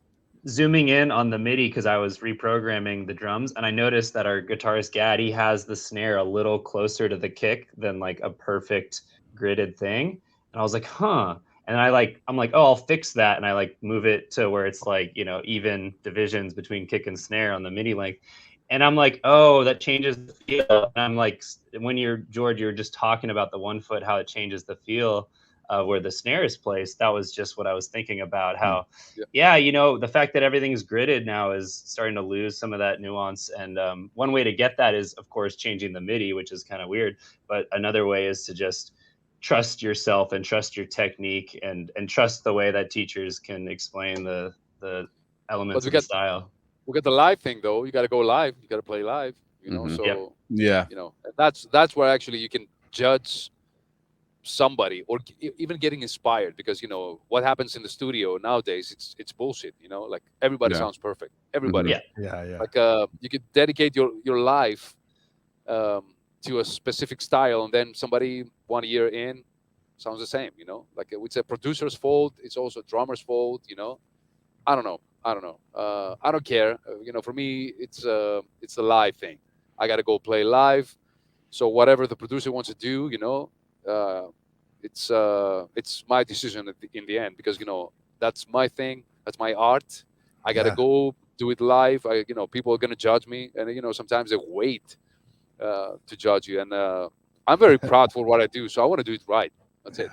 zooming in on the MIDI because I was reprogramming the drums, and I noticed that our guitarist Gaddy has the snare a little closer to the kick than like a perfect gridded thing. And I was like, huh. And I'm like, oh, I'll fix that. And I like move it to where it's like, even divisions between kick and snare on the MIDI length. And I'm like, oh, that changes the feel. And I'm like, when George, you were just talking about the 1 foot, how it changes the feel where the snare is placed. That was just what I was thinking about. How, the fact that everything is gridded now is starting to lose some of that nuance. And one way to get that is, of course, changing the MIDI, which is kind of weird. But another way is to just trust yourself and trust your technique and trust the way that teachers can explain the elements of the style. We got the live thing though. You got to go live. You got to play live. So that's where actually you can judge somebody or even getting inspired, because what happens in the studio nowadays, it's bullshit. Like everybody sounds perfect. Everybody. Like you could dedicate your life to a specific style, and then somebody 1 year in sounds the same. Like it's a producer's fault. It's also a drummer's fault. I don't know. I don't care. For me, it's a live thing. I got to go play live. So whatever the producer wants to do, it's my decision in the end, because that's my thing. That's my art. I got to go do it live. People are gonna judge me, and sometimes they wait to judge you. And I'm very proud for what I do, so I want to do it right. That's it.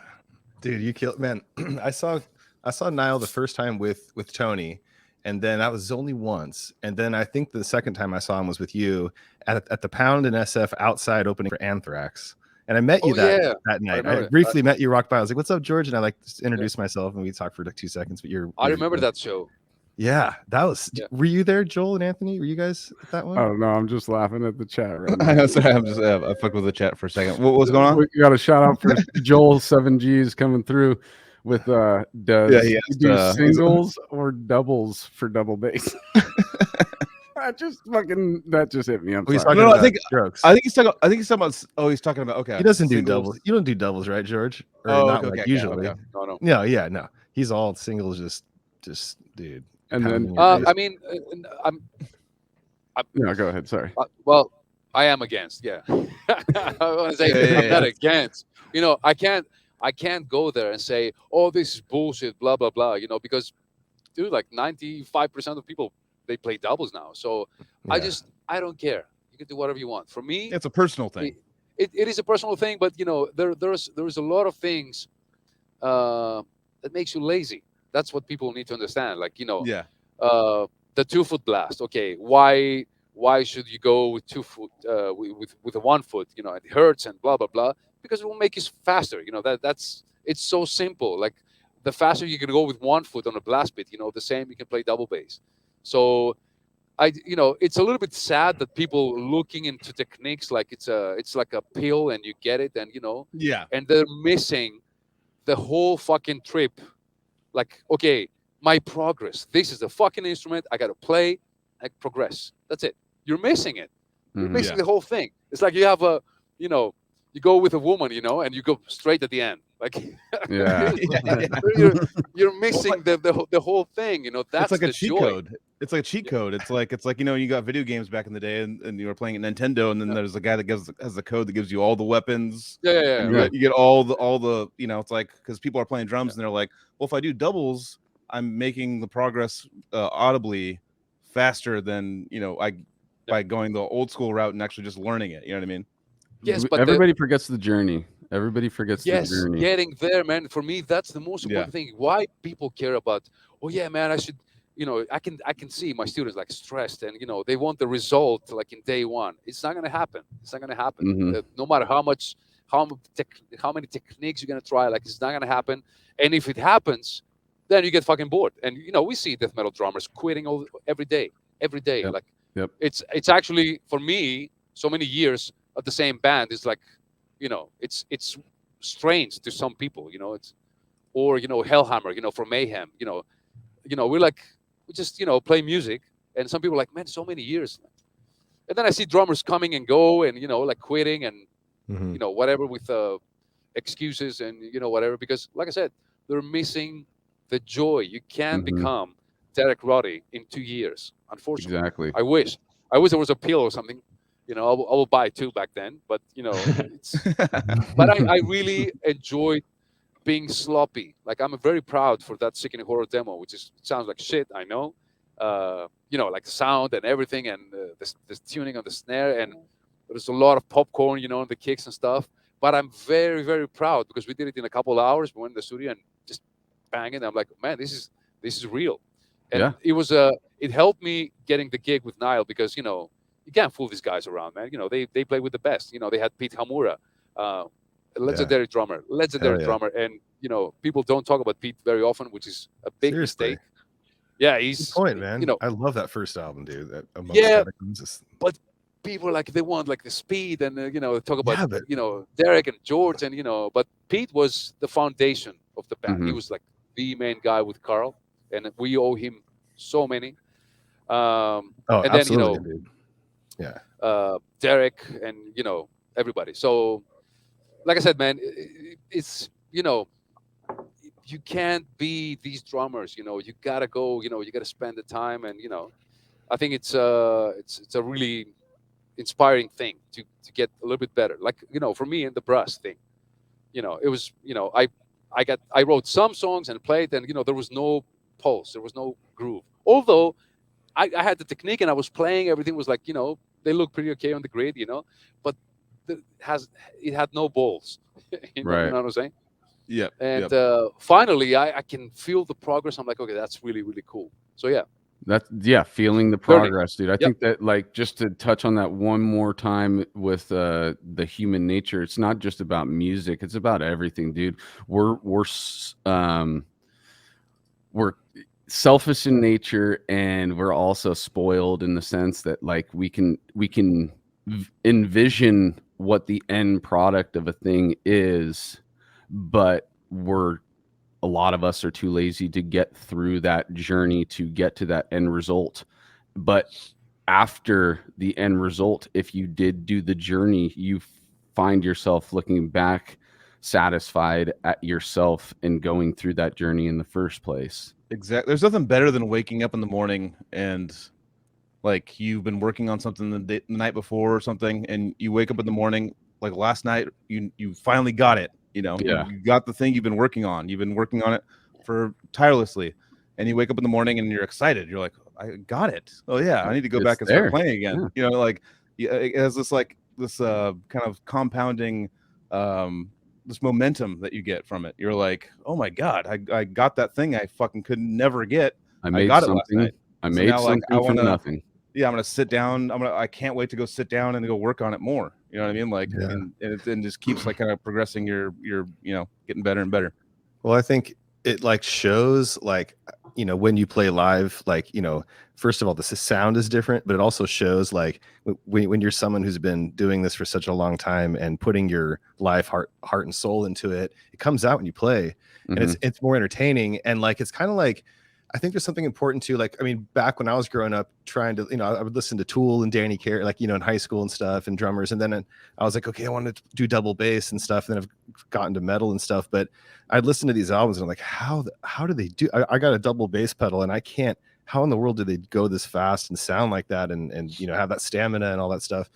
Dude, you killed, man. I saw Nile the first time with Tony. And then that was only once. And then I think the second time I saw him was with you at the Pound in SF outside opening for Anthrax. And I met you that night. I briefly met you, rock by. I was like, "What's up, George?" And I like introduced myself, and we talked for like 2 seconds. But I remember that show. Yeah, that was. Yeah. Were you there, Joel and Anthony? Were you guys at that one? Oh no, I'm just laughing at the chat right now. I fucked with the chat for a second. What's going on? We got a shout out for Joel 7Gs coming through. With does he do singles or doubles for double bass? That just hit me. I think he's talking about. Oh, he's talking about. Okay, he doesn't do doubles. You don't do doubles, right, George? Or not like usually. Okay. No. No. He's all singles. Just dude. And then I mean, no, go ahead. Sorry. Well, I am against. Yeah, I want to say I'm not against. I can't go there and say, "Oh, this is bullshit," blah blah blah. Because, dude, like 95% of people, they play doubles now. So I don't care. You can do whatever you want. For me, it's a personal thing. It is a personal thing, but there's a lot of things that makes you lazy. That's what people need to understand. Like the 2 foot blast. Okay, why should you go with 2 foot with a 1 foot? It hurts and blah blah blah. Because it will make you faster. It's so simple. Like the faster you can go with 1 foot on a blast beat, the same you can play double bass. So it's a little bit sad that people looking into techniques like it's like a pill and you get it, and and they're missing the whole fucking trip. Like, okay, my progress. This is the fucking instrument. I gotta play and progress. That's it. You're missing it. You're missing the whole thing. It's like you have a you go with a woman, and you go straight at the end. Like, you're missing the whole thing. That's it's like a cheat joy. code. It's like a cheat code. It's like you got video games back in the day, and you were playing at Nintendo, and then there's a guy that has the code that gives you all the weapons. Yeah. You get all the. It's like because people are playing drums and they're like, well, if I do doubles, I'm making the progress audibly faster than by going the old school route and actually just learning it. You know what I mean? Yes, but Everybody forgets the journey. Everybody forgets the yes, journey. getting there, man. For me, that's the most Yeah. important thing. Why people care about? Oh yeah, man. I should. I can see my students like stressed, and they want the result like in day one. It's not gonna happen. It's not gonna happen. Mhm. No matter how many techniques you're gonna try, like it's not gonna happen. And if it happens, then you get fucking bored. And we see death metal drummers quitting every day, every day. Yep. Like Yep. it's actually for me so many years of the same band is like, it's strange to some people. It's or Hellhammer, for Mayhem. We're like we just play music, and some people are like, man, so many years. And then I see drummers coming and go, and like quitting and Mhm. whatever with excuses and whatever, because like I said, they're missing the joy. You can't Mhm. become Derek Roddy in 2 years, unfortunately. Exactly. I wish there was a pill or something. I will buy two back then, but it's. But I really enjoyed being sloppy. Like I'm very proud for that Sickening Horror demo, which sounds like shit. I know, like sound and everything, and the tuning on the snare, and there's a lot of popcorn, on the kicks and stuff. But I'm very, very proud because we did it in a couple of hours. We went in the studio and just bang it. I'm like, man, this is real, and Yeah. it helped me getting the gig with Nile because you can't fool these guys around, man. They play with the best. They had Pete Hamura. Legendary drummer, Hell yeah. and people don't talk about Pete very often, which is a big Seriously. mistake. Yeah, Good he's point, man. I love that first album, dude. That Amongst Yeah, Catacombs is- but people are like they want like the speed and talk about Yeah, but Derek and George and but Pete was the foundation of the band. He Mhm. was like the main guy with Carl, and we owe him so many. And then absolutely, dude. Yeah. Derek and everybody. So like I said, man, it's you can't be these drummers. You gotta go. You gotta spend the time, and I think it's a really inspiring thing to get a little bit better. Like for me in the brass thing, it was I wrote some songs and played, and there was no pulse, there was no groove. Although I had the technique and I was playing, everything was like they look pretty okay on the grid, but it had no balls. You Right. know what I'm saying? Yep. And Yep. finally, I can feel the progress. I'm like, okay, that's really, really cool. So yeah, Feeling the learning. progress, dude. I Yep. think that, like, just to touch on that one more time with the human nature, it's not just about music, it's about everything, dude. We're selfish in nature, and we're also spoiled in the sense that, like, we can envision what the end product of a thing is, but a lot of us are too lazy to get through that journey to get to that end result. But after the end result, if you did do the journey, you find yourself looking back satisfied at yourself and going through that journey in the first place. Exactly. There's nothing better than waking up in the morning and like you've been working on something the night before or something, and you wake up in the morning like last night, you finally got it. Yeah. You got the thing you've been working on. You've been working on it for tirelessly, and you wake up in the morning and you're excited. You're like, I got it. Oh yeah, I need to go It's back and there. start playing again. It has this kind of compounding this momentum that you get from it. You're like, oh my god, I got that thing I fucking could never get. I made got it last something. night. I So made now, like, something I from wanna- nothing. Yeah, I'm gonna sit down. I can't wait to go sit down and go work on it more. You know what I mean? Like, Yeah. and it just keeps like kind of progressing. You're getting better and better. Well, I think it like shows like when you play live, like first of all, the sound is different, but it also shows like when you're someone who's been doing this for such a long time and putting your life, heart and soul into it, it comes out when you play, and it's more entertaining. And like it's kind of like, I think there's something important too. Like, I mean, back when I was growing up, trying to, I would listen to Tool and Danny Carey, like, in high school and stuff, and drummers. And then I was like, okay, I wanted to do double bass and stuff. And then I've gotten to metal and stuff. But I'd listen to these albums and I'm like, how do they do? I got a double bass pedal and I can't. How in the world do they go this fast and sound like that and have that stamina and all that stuff?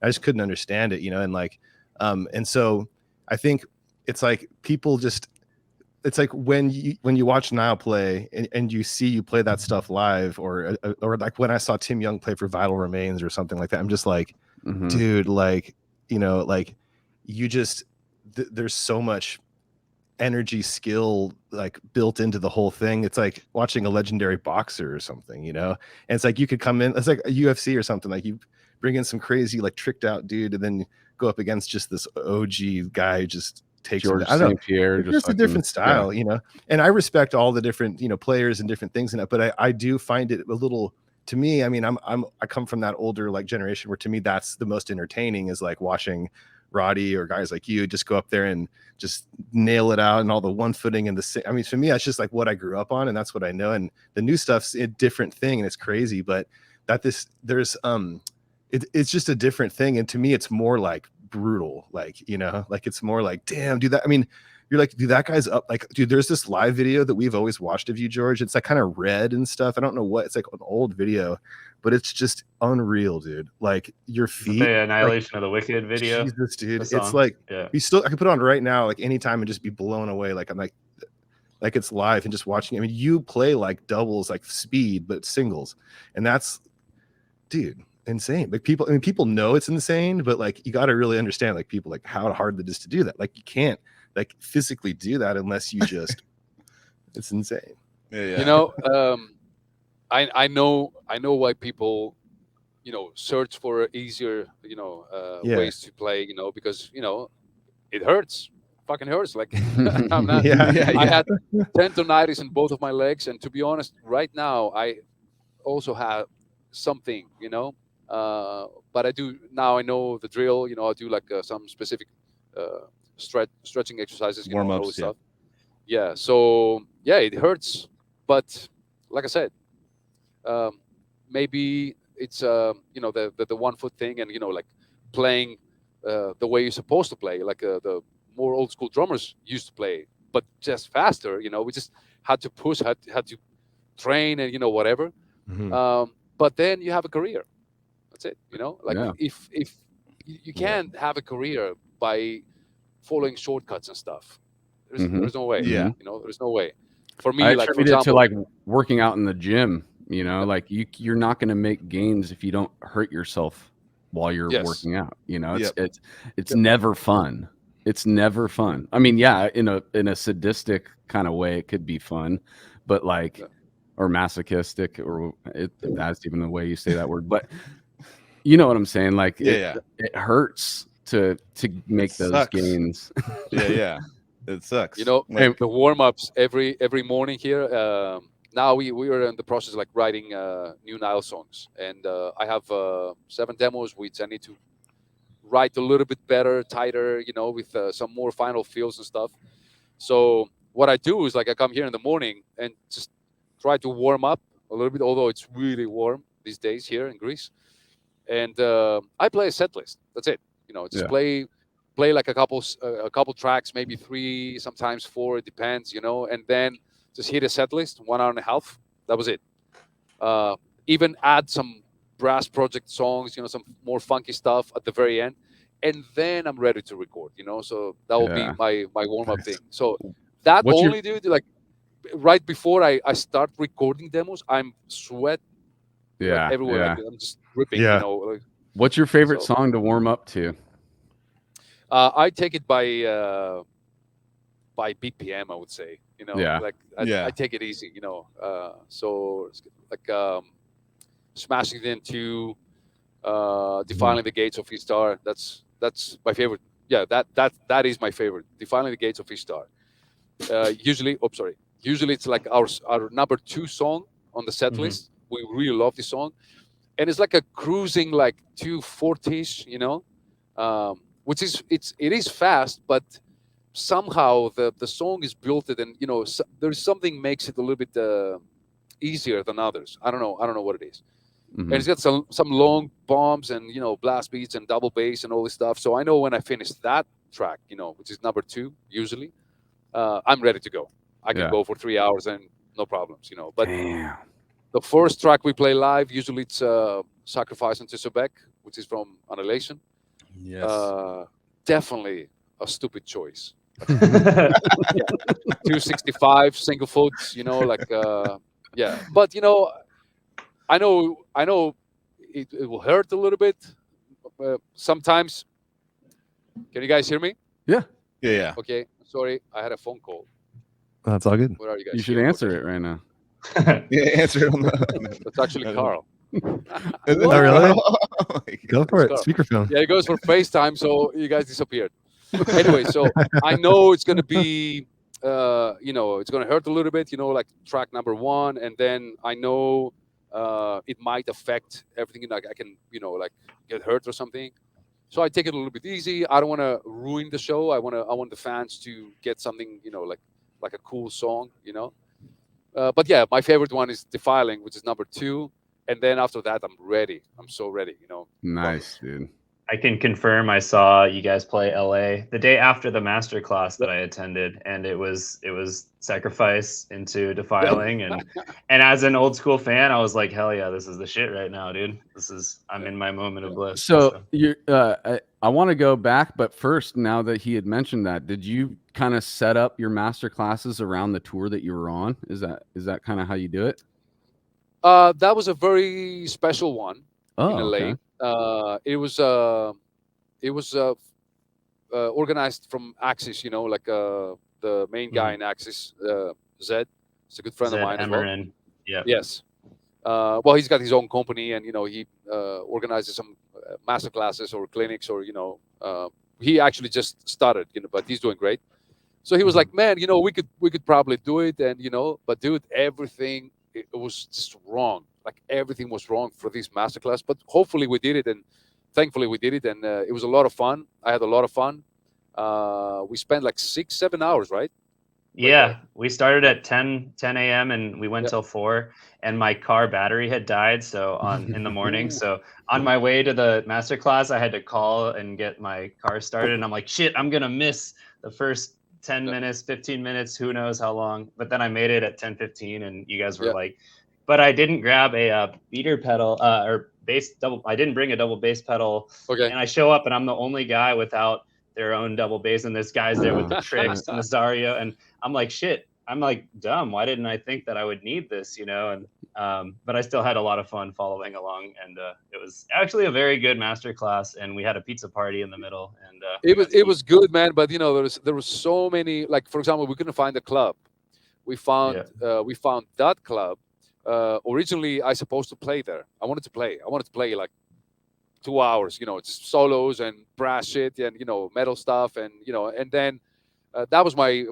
I just couldn't understand it, and like, and so I think it's like people just. it's like when you watch Nile play and you play that stuff live, or like when I saw Tim Young play for Vital Remains or something like that, I'm just like, dude, like, like you just there's so much energy, skill, like built into the whole thing. It's like watching a legendary boxer or something, and it's like you could come in, it's like a UFC or something, like you bring in some crazy like tricked out dude and then go up against just this OG guy who just takes George it. I don't know, St. Pierre, it's just a different style, and I respect all the different players and different things in it, but I do find it a little, to me, I mean, I come from that older like generation where to me that's the most entertaining, is like watching Roddy or guys like you just go up there and just nail it out and all the one footing and I mean, for me, that's just like what I grew up on and that's what I know. And the new stuff's a different thing and it's crazy, but it's just a different thing. And to me, it's more like brutal, like, like it's more like, damn, dude, I mean, you're like, dude, that guy's up. Like, dude, there's this live video that we've always watched of you, George. It's like kind of red and stuff. I don't know what, it's like an old video, but it's just unreal, dude. Like your feet, the Annihilation of the Wicked video. Jesus, dude. It's like, I could put on right now, like anytime and just be blown away. Like I'm like it's live and just watching. I mean, you play like doubles, like speed, but singles. And that's, dude, insane. Like people know it's insane, but like, you got to really understand, like people, like how hard it is to do that. Like you can't like physically do that unless you just it's insane. I know why people search for easier ways to play, because it hurts, fucking hurts. Like I'm not, I had tendonitis in both of my legs, and to be honest, right now I also have something, but I do now, I know the drill. I do like some specific stretching exercises, warm and all ups, this stuff. Yeah, so yeah, it hurts, but like I said, maybe it's the 1 foot thing, and like playing the way you're supposed to play, like the more old school drummers used to play, but just faster. We just had to push, had to train, and whatever. But then you have a career. That's it. Like if you can't have a career by following shortcuts and stuff. There's no way. Yeah. There's no way. For me, I like, for attribute it example, to like working out in the gym. Like you're not going to make gains if you don't hurt yourself while you're working out. It's never fun. It's never fun. I mean, yeah, in a sadistic kind of way, it could be fun, but like, or masochistic, or that's even the way you say that word. But you know what I'm saying? Like, it hurts to make those gains. It sucks. Like, the warm-ups every morning here. Now we are in the process of like writing new Nile songs, and I have 7 demos which I need to write a little bit better, tighter, with some more final feels and stuff. So what I do is like I come here in the morning and just try to warm up a little bit, although it's really warm these days here in Greece. And I play a set list. That's it. Just play like a couple tracks, maybe 3, sometimes 4. It depends, and then just hit a set list, 1 hour and a half. That was it. Even add some brass project songs, some more funky stuff at the very end, and then I'm ready to record. So that will be my warm up thing. So that dude, like right before I start recording demos, I'm sweat like everywhere. Like, I'm just dripping. Like, what's your favorite song to warm up to? I take it by BPM, I would say. Like I take it easy. So like smashing it into defiling the gates of Ishtar. That's my favorite. Yeah, that is my favorite. Defiling the gates of Ishtar. Usually it's like our number 2 song on the set list. We really love this song, and it's like a cruising like 240-ish, which is it is fast, but somehow the song is built it, and there's something makes it a little bit easier than others. I don't know what it is. And it's got some long bombs and blast beats and double bass and all this stuff. So I know when I finish that track, which is number 2 usually, I'm ready to go. I can go for 3 hours and no problems, But the first track we play live, usually it's Sacrifice unto Sobek, which is from Annihilation. Yes. Definitely a stupid choice. 265 single foots, like yeah. But I know it will hurt a little bit sometimes. Can you guys hear me? Yeah, Yeah. Okay, sorry, I had a phone call. That's all good. Where are you you guys should here? answer Okay. it right now. Yeah. Answer it on the. That's actually Carl. Is Oh, really? Oh, my Go God. for it. Scar. Speakerphone. Yeah, it goes for FaceTime, so you guys disappeared. Anyway, so I know it's gonna be, it's gonna hurt a little bit, like track number one, and then I know it might affect everything. Like I can, like get hurt or something. So I take it a little bit easy. I don't want to ruin the show. I want the fans to get something, like a cool song. But yeah, my favorite one is Defiling, which is number two, and then after that, I'm ready. I'm so ready. Nice, dude. I can confirm I saw you guys play LA the day after the master class that I attended, and it was Sacrifice into Defiling, and as an old school fan, I was like, hell yeah, this is the shit right now, dude. I'm in my moment of bliss. So I want to go back, but first, now that he had mentioned that, did you kind of set up your master classes around the tour that you were on? Is that kind of how you do it? That was a very special one in Oh, LA. okay. It was organized from Axis, like the main guy in Axis, Zed. He's a good friend of Zed mine as well. Emeren. Yeah. Yes. Well, he's got his own company, and he organizes some master classes or clinics, or he actually just started, but he's doing great. So he was like, man, we could probably do it, and but dude, everything it was just wrong. Like everything was wrong for this masterclass. But hopefully we did it, and thankfully we did it, and it was a lot of fun. I had a lot of fun. We spent like 6-7 hours, right? Yeah, we started at 10 a.m. and we went Yeah. till 4, and my car battery had died in the morning. So on my way to the master class, I had to call and get my car started, and I'm like, shit, I'm going to miss the first 10 minutes, 15 minutes, who knows how long. But then I made it at 10:15, and you guys were like, but I didn't grab a beater pedal or bass double. I didn't bring a double bass pedal. Okay. And I show up and I'm the only guy without their own double bass, and this guy's there with the tricks and the Zario, and I'm like, shit, I'm like dumb. Why didn't I think that I would need this, And but I still had a lot of fun following along, and it was actually a very good master class, and we had a pizza party in the middle, and it was good, man. But there was so many. Like for example, we couldn't find the club. We found that club. Originally, I supposed to play there. I wanted to play like 2 hours, just solos and brass shit and metal stuff, and and then that was my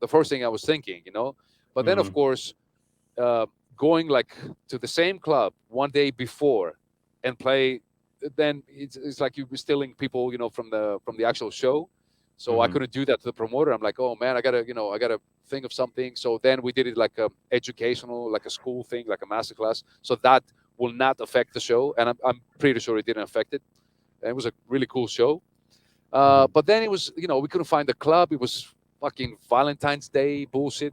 the first thing I was thinking, But then of course, going like to the same club one day before and play, then it's like you were stealing people, from the actual show. So I couldn't do that to the promoter. I'm like, oh man, I gotta think of something. So then we did it like a educational, like a school thing, like a master class. So that will not affect the show, and I'm pretty sure it didn't affect it. And it was a really cool show. But then it was, we couldn't find the club. It was fucking Valentine's Day bullshit,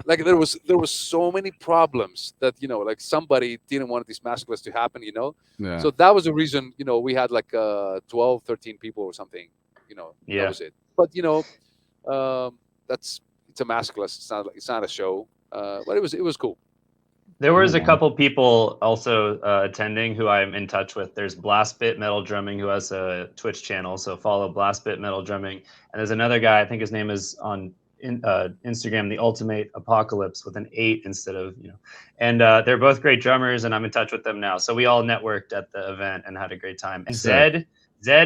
like there was so many problems that like somebody didn't want this masterclass to happen, Yeah. So that was the reason, we had like 12, 13 people or something, that was it. But it's a masterclass. It's not a show. But it was cool. there was a couple people also attending who I'm in touch with. There's Blastbit Metal Drumming, who has a Twitch channel, so follow Blastbit Metal Drumming. And there's another guy, I think his name is on Instagram, The Ultimate Apocalypse, with an 8 instead of, And they're both great drummers, and I'm in touch with them now. So we all networked at the event and had a great time. And Zed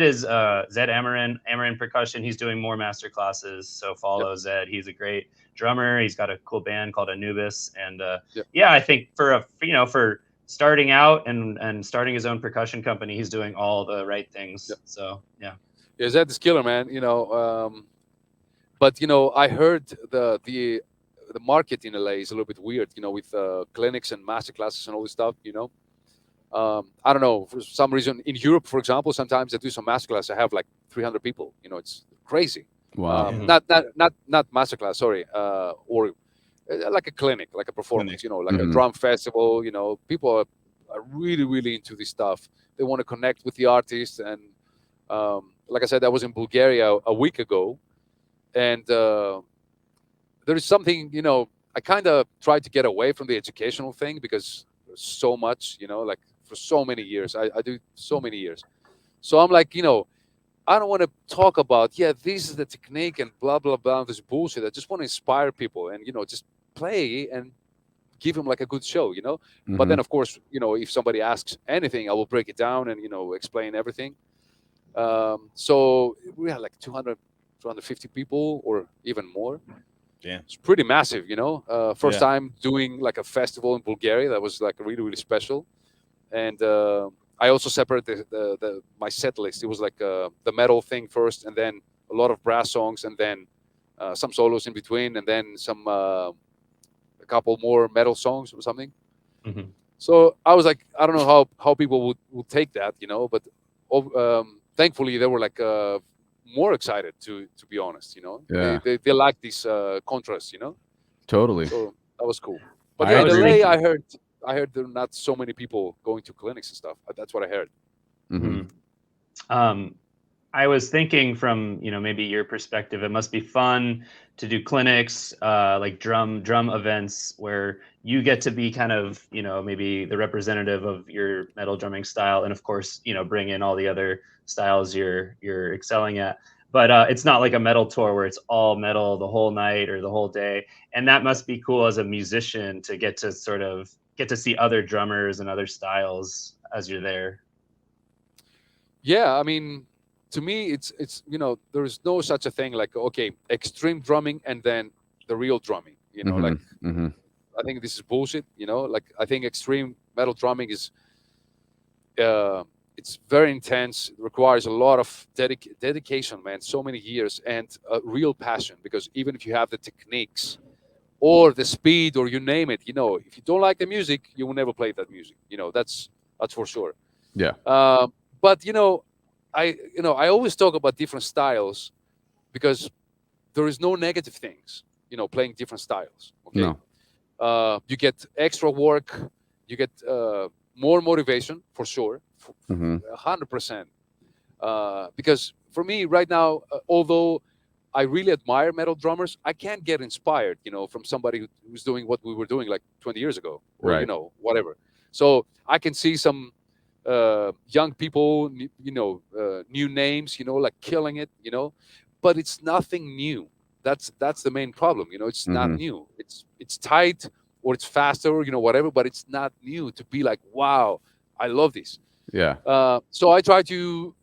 is Zed Emeren Percussion. He's doing more master classes, so follow Zed. He's a great drummer. He's got a cool band called Anubis, and I think for starting out and starting his own percussion company, he's doing all the right things. So yeah, Zed is killer, man. But I heard the market in LA is a little bit weird, with clinics and master classes and all this stuff, I don't know, for some reason in Europe, for example, sometimes I do some masterclass. I have like 300 people. It's crazy. Wow. Not masterclass. Sorry, or like a clinic, like a performance. Like a drum festival. People are really, really into this stuff. They want to connect with the artist, and like I said, I was in Bulgaria a week ago, And there is something, I kind of tried to get away from the educational thing because there's so much, like for so many years. I do so many years. So I'm like, I don't want to talk about, yeah, this is the technique and blah, blah, blah, this bullshit. I just want to inspire people and, just play and give them like a good show. But then, Mhm. of course, if somebody asks anything, I will break it down and, explain everything. So we had like 200, 250 people or even more. Yeah. It's pretty massive, First Yeah. time doing like a festival in Bulgaria. That was like really, really special. And I also separated my set list. It was like the metal thing first, and then a lot of brass songs, and then some solos in between, and then a couple more metal songs or something. Mhm. So I was like, I don't know how people would take that, but thankfully they were like more excited to be honest. Yeah. They like this contrast, Totally. so that was cool. But I yeah, I in was agree. LA, thinking. I heard there are not so many people going to clinics and stuff. That's what I heard. Mhm. Um, I was thinking from maybe your perspective, it must be fun to do clinics, like drum events where you get to be kind of maybe the representative of your metal drumming style, and of course bring in all the other styles you're excelling at. But it's not like a metal tour where it's all metal the whole night or the whole day, and that must be cool as a musician to get to sort of get to see other drummers and other styles as you're there. Yeah, I mean, to me, it's there's no such a thing like okay, extreme drumming and then the real drumming. Like Mhm. Mhm. I think this is bullshit. Like I think extreme metal drumming is uh, it's very intense. It requires a lot of dedication, man. So many years and real passion. Because even if you have the techniques or the speed or you name it, if you don't like the music, you will never play that music. That's for sure. Yeah. But I always talk about different styles because there is no negative things. Playing different styles. Okay, No. you get extra work, you get more motivation for sure, Mhm. 100%. Because for me right now, although I really admire metal drummers, I can't get inspired, from somebody who's doing what we were doing like 20 years ago, or Right. whatever. So I can see some young people, new names, like killing it, but it's nothing new. That's the main problem. It's not Mhm. new. It's tight or it's faster, whatever, but it's not new to be like, wow, I love this. Yeah. So I try to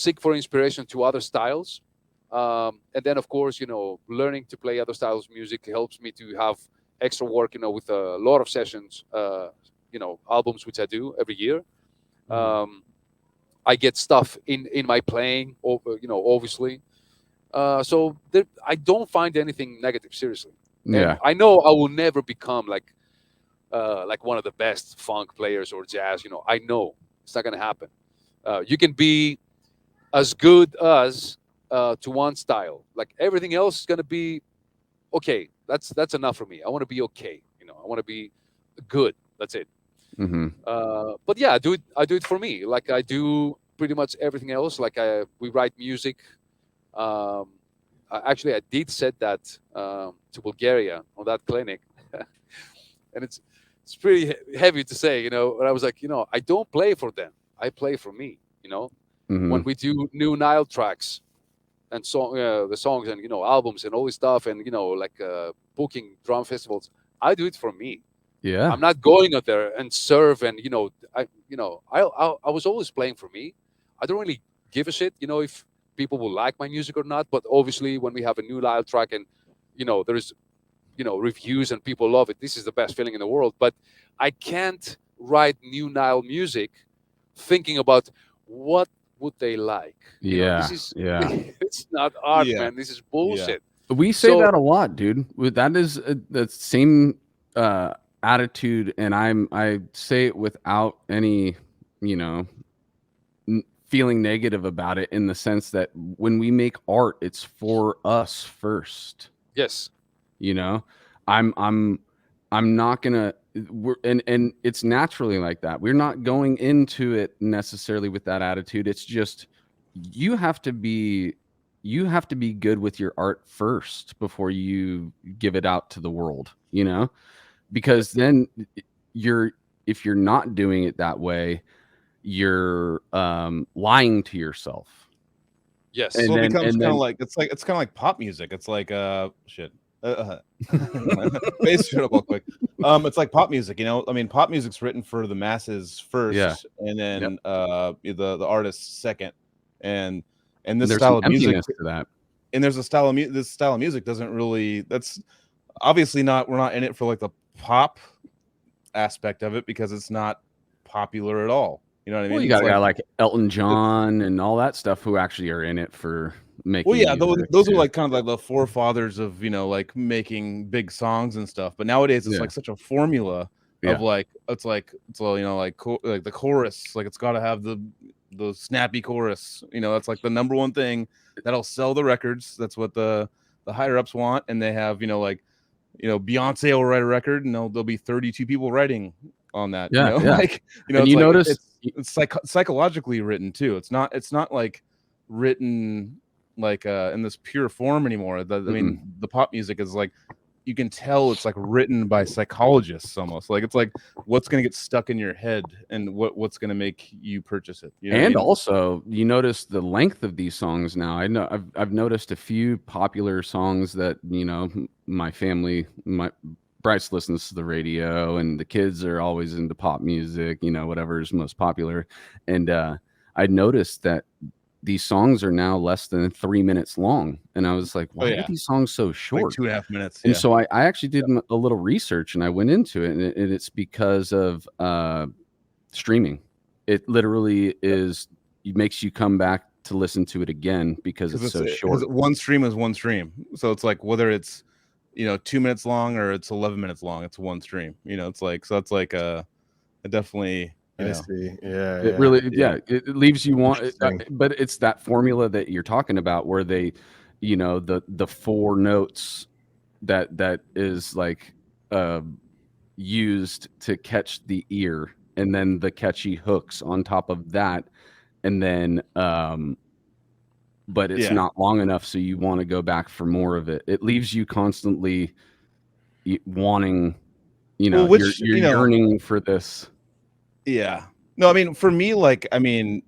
seek for inspiration to other styles, and then of course learning to play other styles of music helps me to have extra work with a lot of sessions, albums which I do every year. Mhm. um, I get stuff in my playing, obviously. So there, I don't find anything negative, seriously. And Yeah. I know I will never become like one of the best funk players or jazz. I know it's not gonna happen. You can be as good as to one style. Like everything else is gonna be okay. That's enough for me. I want to be okay. I want to be good. That's it. Mhm. But yeah, I do it for me. Like I do pretty much everything else. Like we write music. Um, Actually, I did said that to Bulgaria on that clinic, and it's pretty heavy to say, But I was like, I don't play for them. I play for me. When Mhm. we do new Nile tracks and the songs and albums and all this stuff, and like booking drum festivals, I do it for me. Yeah. I'm not going out there and serve and I was always playing for me. I don't really give a shit, if people will like my music or not. But obviously, when we have a new Lyle track and there's reviews and people love it, this is the best feeling in the world. But I can't write new Nile music thinking about what would they like. This Yeah. is Yeah. it's not art, Yeah. man. This is Yeah. bullshit. We say So that a lot, dude. That is the same attitude, and I say it without any, you know, feeling negative about it, in the sense that when we make art, it's for us first. yes, You know, I'm I'm I'm not gonna. And it's naturally like that. We're not going into it necessarily with that attitude. It's just you have to be you have to be good with your art first before you give it out to the world, because then if you're not doing it that way, you're lying to yourself. Yes. So it becomes and kind of then like it's kind of like pop music. It's like shit. Face shut up real quick. It's like pop music, I mean, pop music's written for the masses first, Yeah. and Yep. then the artist second, and And this there's style some of music, emptiness to that. and there's a style of this style of music doesn't really. That's obviously not. We're not in it for like the pop aspect of it because it's not popular at all. You know what I mean? Well, you It's got a guy like like Elton John and all that stuff who actually are in it for making well, yeah, music. those are Yeah. like kind of like the forefathers of like making big songs and stuff. But nowadays, it's Yeah. like such a formula Yeah. of like it's like like like the chorus, like it's got to have the snappy chorus. That's like the number one thing that'll sell the records. That's what the higher ups want, and they have like Beyonce will write a record, and there'll be 32 people writing on that. Yeah, yeah. Like And it's you like notice it's psychologically written too. It's not like written like in this pure form anymore. I mean, the pop music is like you can tell it's like written by psychologists almost. Like it's like what's gonna get stuck in your head and what's gonna make you purchase it. You know what I and mean? also you notice the length of these songs now. I know I've noticed a few popular songs that my family, Bryce listens to the radio, and the kids are always into pop music, whatever is most popular. And I noticed that these songs are now less than 3 minutes long, and I was like, why are these songs so like short? 2.5 minutes. And so I actually did a little research, and I went into it, and it's because of streaming. It literally is. It makes you come back to listen to it again because it's so short. Because one stream is one stream, so it's like whether it's 2 minutes long or it's 11 minutes long, it's one stream. It's like so. It's like it definitely. I see. Yeah. It really, it leaves you Interesting. but it's that formula that you're talking about where they, the four notes that is like used to catch the ear, and then the catchy hooks on top of that, and then but it's not long enough, so you want to go back for more of it. It leaves you constantly wanting, Well, which, you're yearning for this. Yeah. No, I mean, for me, like, I mean,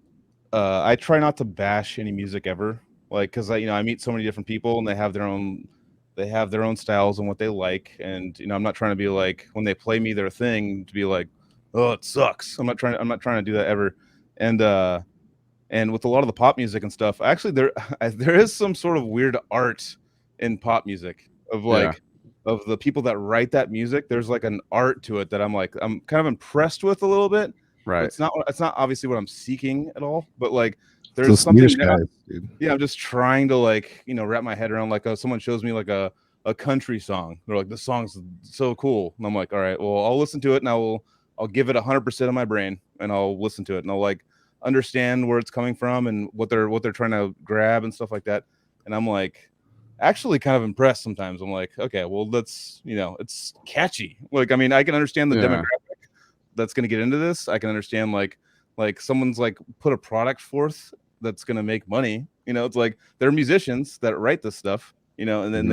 I try not to bash any music ever, like, because I meet so many different people and they have their own styles and what they like, and I'm not trying to be like when they play me their thing to be like, oh, it sucks. I'm not trying to do that ever, and with a lot of the pop music and stuff, actually, there is some sort of weird art in pop music of like. Of the people that write that music, there's like an art to it that I'm kind of impressed with a little bit. Right. It's not obviously what I'm seeking at all, but like there's Those something Swedish guys, dude. yeah, I'm just trying to like, wrap my head around like someone shows me like a country song. They're like, this song's so cool. And I'm like, all right, well, I'll listen to it and I'll give it 100% of my brain and I'll listen to it and I'll like understand where it's coming from and what they're trying to grab and stuff like that. And I'm like actually kind of impressed sometimes. I'm like, okay, well, that's it's catchy. Like, I mean, I can understand the demographic that's going to get into this. I can understand like someone's like put a product forth that's going to make money. It's like they're musicians that write this stuff, and then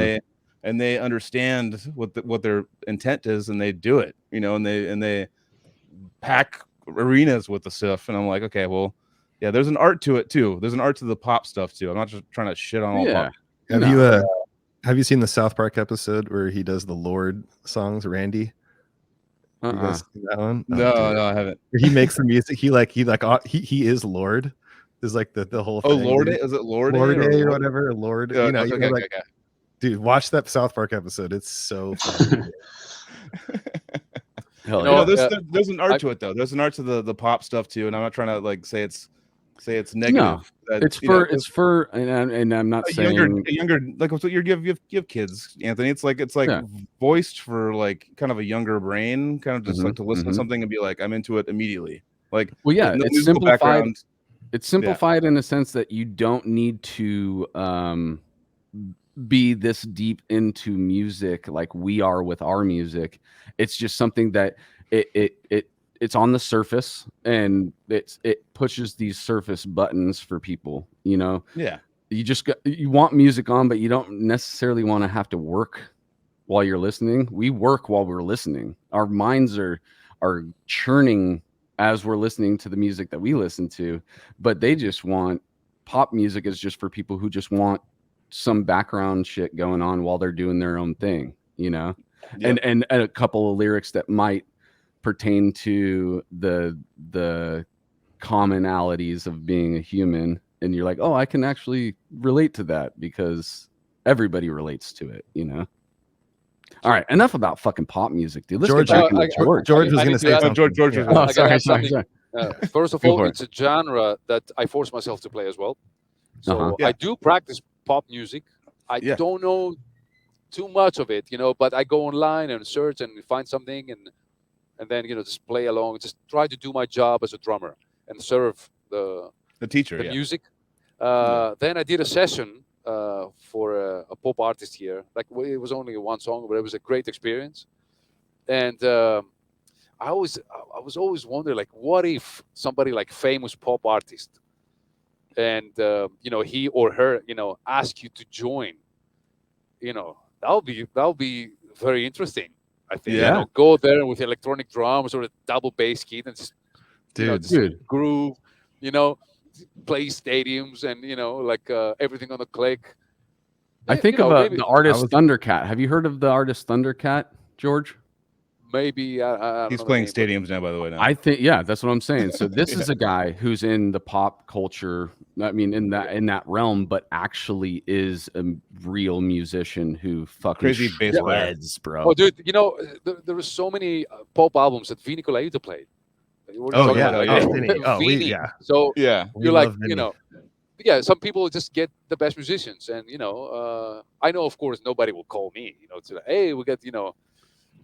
they understand what their intent is and they do it, and they pack arenas with the stuff. And I'm like, okay, well, yeah, there's an art to it too. There's an art to the pop stuff too. I'm not just trying to shit on all pop. Have you seen the South Park episode where he does the Lord songs, Randy? You guys seen that one? No, I haven't. He makes the music. He is Lord. Is like the whole thing. Oh, Lord, is it Lord or whatever? Lord. Okay. Dude, watch that South Park episode. It's so funny. Hell yeah. There's an art to it though. There's an art to the pop stuff too, and I'm not trying to like say it's negative. No, it's for, and I'm not saying younger like what you give kids, Anthony. It's like voiced for like kind of a younger brain, kind of just like to listen to something and be like, I'm into it immediately. Like, well, yeah, no it's simplified. Background. It's simplified in a sense that you don't need to be this deep into music like we are with our music. It's just something that it's on the surface and it pushes these surface buttons for people, Yeah. you want music on, but you don't necessarily want to have to work while you're listening. We work while we're listening. Our minds are churning as we're listening to the music that we listen to, but they just want pop music is just for people who just want some background shit going on while they're doing their own thing, you know? Yep. And a couple of lyrics that might pertain to the commonalities of being a human, and you're like, oh, I can actually relate to that because everybody relates to it, you know? All right, enough about fucking pop music, dude. Let's George, get back into George. George was I going need to to say add- something. George Yeah. was Oh, I gotta add sorry. something. First of Go all, for it. it's a genre that I force myself to play as well. So Uh-huh. Yeah. I do practice pop music. I Yeah. don't know too much of it, but I go online and search and find something and then just play along. Just try to do my job as a drummer and serve the teacher. the Yeah. music. Yeah. Then I did a session for a pop artist here. Like it was only one song, but it was a great experience. And I was always wondering, like, what if somebody like famous pop artist and he or her ask you to join? That'll be very interesting. I think Yeah. go there with electronic drums or a double bass kit and just Dude, groove, you know, play stadiums and like everything on a click. I think You of know, maybe the artist I was- Thundercat. Have you heard of the artist Thundercat, George? maybe I don't He's know the playing name, but- stadiums now, by the way. Now. I think, yeah, that's what I'm saying. So this is a guy who's in the pop culture. I mean, in that realm, but actually is a real musician who fucking Crazy bass player. shreds, bro. Oh, dude, there were so many pop albums that Vini Colaiuta played. We were Oh, talking yeah. about Oh, that. Vinny. Oh, we- Vini. yeah. So Yeah. We you're like, love Vinny. yeah, some people just get the best musicians, and I know, of course, nobody will call me, to like, hey, we got,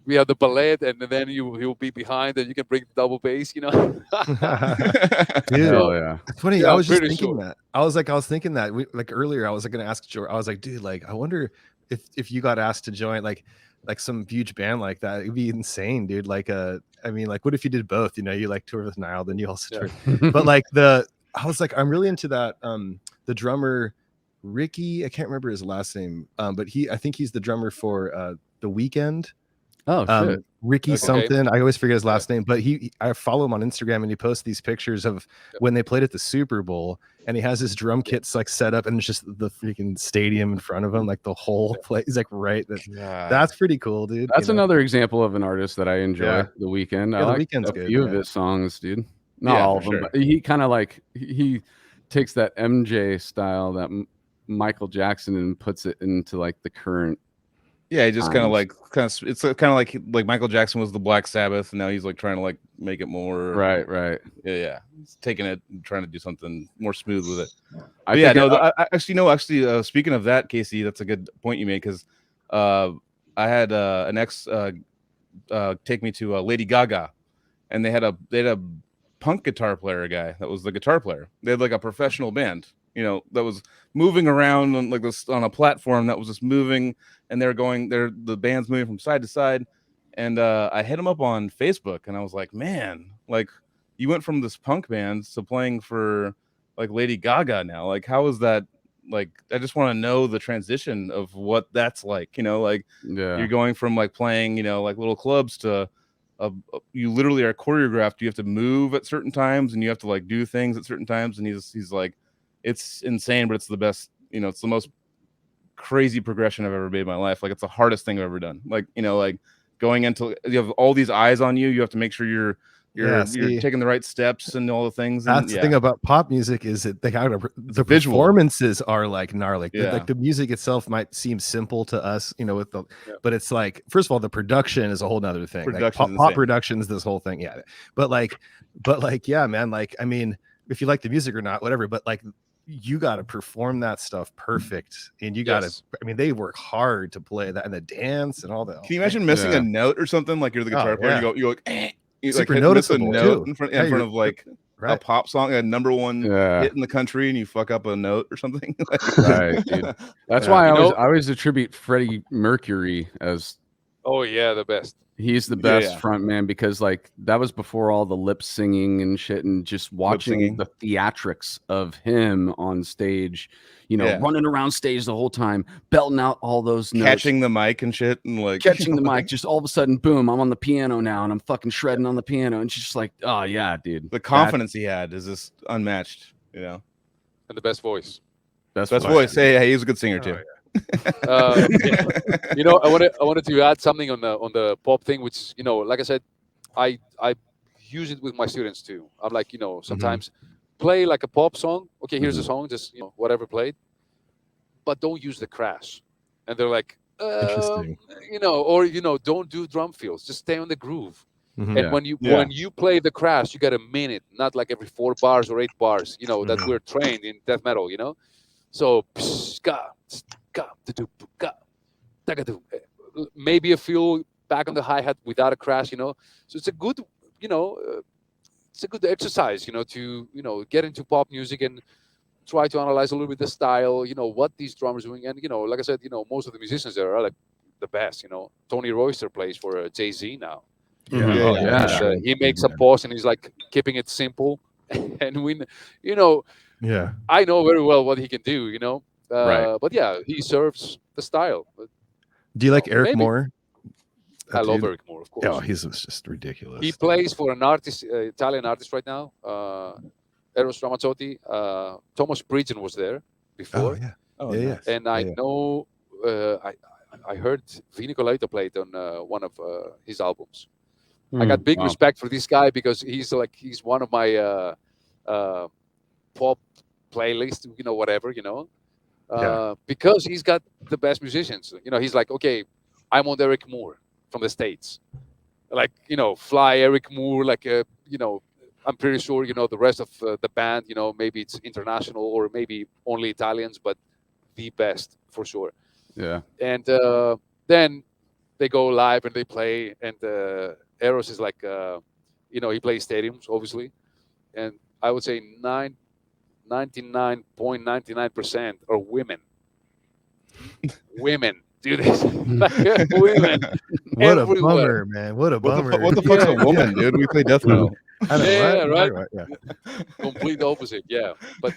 we have the ballet, and then he'll be behind, and you can bring the double bass, Dude, Hell yeah. it's funny. Yeah, I I'm was just pretty thinking sure. that. I was thinking that like earlier. I was going to ask George. I was like, dude, like I wonder if you got asked to join like some huge band like that. It'd be insane, dude. Like I mean, like what if you did both? You like tour with Nile, then you also tour. But like I was like, I'm really into that. The drummer Ricky, I can't remember his last name. But I think he's the drummer for The Weeknd. Oh shit. Ricky Okay. something. I always forget his last name, but I follow him on Instagram and he posts these pictures of when they played at the Super Bowl and he has his drum kits like set up and it's just the freaking stadium in front of him, like the whole place. He's like that's pretty cool, dude. That's another example of an artist that I enjoy. Yeah. The Weeknd. Yeah, I The like Weeknd's a good, few of yeah. his songs, dude. Not Yeah, all for of them, sure. but he kind of like he takes that MJ style, that Michael Jackson, and puts it into like the current. Yeah, he just kind of times. it's kind of like Michael Jackson was the Black Sabbath, and now he's like trying to like make it more Right. Yeah, he's taking it and trying to do something more smooth with it. I But yeah, think no, actually, speaking of that, Casey, that's a good point you made because I had an ex take me to Lady Gaga, and they had a punk guitar player guy that was the guitar player. They had like a professional band, that was moving around on like this on a platform that was just moving, and the band's moving from side to side. And I hit him up on Facebook, and I was like, man, like you went from this punk band to playing for like Lady Gaga now. Like, how is that? Like, I just want to know the transition of what that's like. Like yeah. you're going from like playing, like little clubs to you literally are choreographed. You have to move at certain times, and you have to like do things at certain times. And he's like, it's insane, but it's the best. It's the most crazy progression I've ever made in my life. Like, it's the hardest thing I've ever done. Like, like going into, you have all these eyes on you. You have to make sure you're taking the right steps and all the things. That's the thing about pop music is that the visual. Performances are like gnarly. Yeah. Like the music itself might seem simple to us, but it's like, first of all, the production is a whole nother thing. Like pop productions, this whole thing. Yeah. But like, yeah, man, like, I mean, if you like the music or not, whatever, but like, you got to perform that stuff perfect, and you got to. I mean, they work hard to play that and the dance and all that. Can you imagine missing a note or something? Like you're the guitar player, yeah. you're like, you super like noticeable miss a note too. in front of like a pop song, a number one hit in the country, and you fuck up a note or something. Right, dude. That's why I always attribute Freddie Mercury as. Oh yeah, the best. He's the Yeah, best yeah. front man because like that was before all the lip singing and shit, and just watching singing. the theatrics of him on stage, you know, Yeah. running around stage the whole time, belting out all those notes, Catching the mic and shit, and like catching the mic, just all of a sudden, boom, I'm on the piano now, and I'm fucking shredding on the piano, and she's just like, oh yeah, dude, the confidence he had is just unmatched. You know, And the best voice. Best best voice. voice. Hey, he's a good singer Oh, too. yeah. You know, I wanted to add something on the pop thing, which, you know, like I said, I use it with my students too. I'm like, you know, sometimes play like a pop song. Okay, here's a song, just, you know, whatever played, but don't use the crash. And they're like, Interesting. you know, or, you know, don't do drum fills. Just stay on the groove. Mhm. And Yeah. when you play the crash, you got a minute, not like every 4 bars or 8 bars. You know that Mhm. we're trained in death metal. You know, so maybe a feel back on the hi hat without a crash. You know, so it's a good, you know, it's a good exercise. You know, to, you know, get into pop music and try to analyze a little bit the style. You know what these drummers are doing, and, you know, like I said, you know, most of the musicians there are like the best. You know, Tony Royster plays for Jay-Z now. Mhm. Yeah, Oh yeah, yeah, And sure. he makes a pause and he's like keeping it simple. And you know, Yeah. I know very well what he can do, you know. right. But yeah, he serves the style. But, Do you like well, Eric maybe Moore? I That love dude? Eric Moore, of Oh, course. he's just He ridiculous. plays for an artist, Italian artist right now, Eros Ramazzotti. Thomas Pridgen was there Oh before, yeah. Oh, Yeah, yeah. nice. and I Yeah. know I heard Vinny Colaiuta played on one of his albums. I got big Wow. respect for this guy because he's one of my uh, pop playlist, you know, whatever, you know, Yeah. because he's got the best musicians. You know, he's like, okay, I'm on Eric Moore from the States, like, you know, fly Eric Moore, like, you know, I'm pretty sure, you know, the rest of the band, you know, maybe it's international or maybe only Italians, but the best for sure. Yeah. And then they go live and they play, and Eros is like, you know, he plays stadiums, obviously, and I would say 99.99% are women. Women do this. Like, women What a everywhere. bummer, man. What a bummer. What the fuck's Yeah, a woman, dude? We play death metal. I know, yeah, right? yeah, right. Yeah. Complete opposite, yeah. But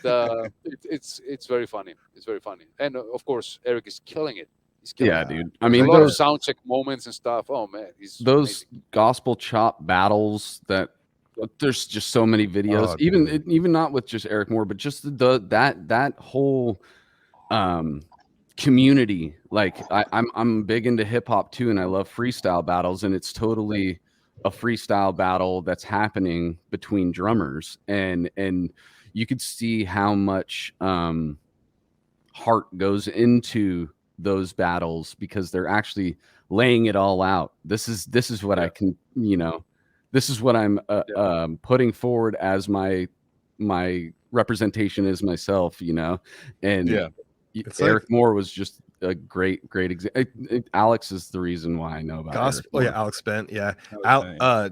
it's very funny. It's very funny, and of course Eric is killing it. He's killing Yeah, it. dude. I There's a mean, lot of Yeah. sound check moments and stuff. Oh man, he's those amazing. gospel chop battles that there's just so many videos, Oh, even dude. even not with just Eric Moore, but just that whole um community. Like I'm big into hip hop too, and I love freestyle battles, and it's totally a freestyle battle that's happening between drummers, and you could see how much heart goes into those battles because they're actually laying it all out. This is what I Yeah, can, you know, this is what I'm yeah, putting forward as my representation as myself, you know. And Yeah. It's like Eric Moore was just a great example. Alex is the reason why I know about Eric gospel. Oh yeah, Moore. Alex Bent. Yeah. That was Out funny, yeah.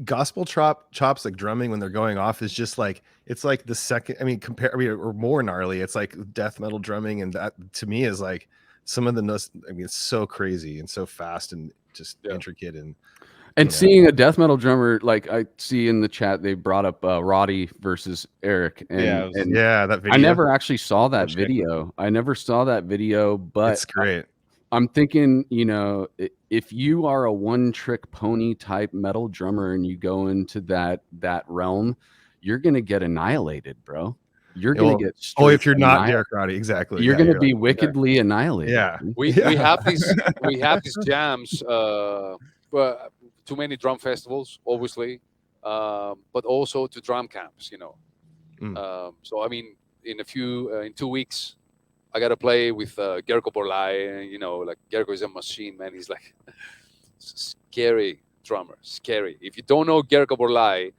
gospel chops like drumming when they're going off is just like it's like the second, I mean, compare, I mean, or more gnarly. It's like death metal drumming, and that to me is like some of the most, I mean, it's so crazy and so fast and just yeah. intricate, and And you know. seeing a death metal drummer, like I see in the chat, they brought up Roddy versus Eric, Yeah, and it was, and Yeah, that I video. never actually saw that check it. video. I never saw that video, but It's great. I'm thinking, you know, if you are a one-trick pony type metal drummer and you go into that realm, you're gonna get annihilated, bro. You're gonna Well, get oh, straight if you're not annihilated. Derek Roddy, exactly. You're Yeah, gonna you're be right. wickedly annihilated. Yeah. Dude. We Yeah. have these jams. But too many drum festivals, obviously, but also to drum camps. You know, Mm. so I mean, in 2 weeks, I gotta play with Gerko Borlai. You know, like Gerko is a machine, man. He's like scary drummer, scary. If you don't know Gerko Borlai,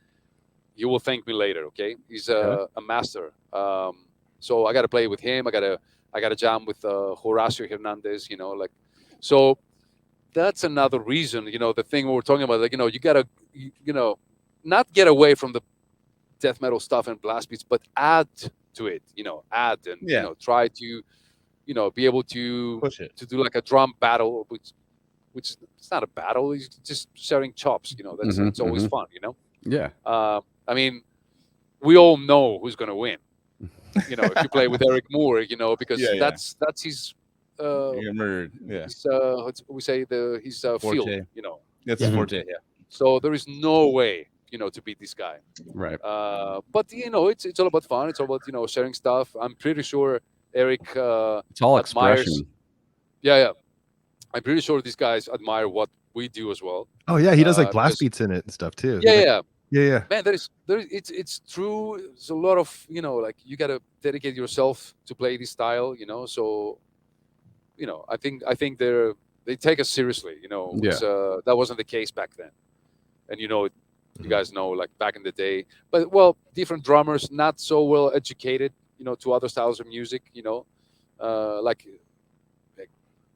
you will thank me later. Okay, he's a master. So I gotta play with him. I gotta jam with Horacio Hernandez. You know, like, so that's another reason. You know, the thing we were talking about, like, you know, you gotta, you know, not get away from the death metal stuff and blast beats, but add to it. You know, add and Yeah. try to, be able to Push it. do like a drum battle, which which it's not a battle. It's just sharing chops. That's Mhm, it's always mhm. fun. Yeah. I mean, we all know who's going to win. If you play with Eric Moore, because Yeah, yeah. that's his. You get murdered. Yeah. We say his field. Forte. That's Yeah. his forte. Yeah. So there is no way to beat this guy. Right. But it's all about fun. It's all about sharing stuff. I'm pretty sure Eric It's all admires. expression. Yeah. I'm pretty sure these guys admire what we do as well. Oh yeah, he does like blast because- beats in it and stuff too. Yeah. Yeah. Man, it's true. There's a lot of like you gotta dedicate yourself to play this style. So I think they take us seriously. Which, that wasn't the case back then, and you guys know, like back in the day. But different drummers, not so well educated, to other styles of music. Like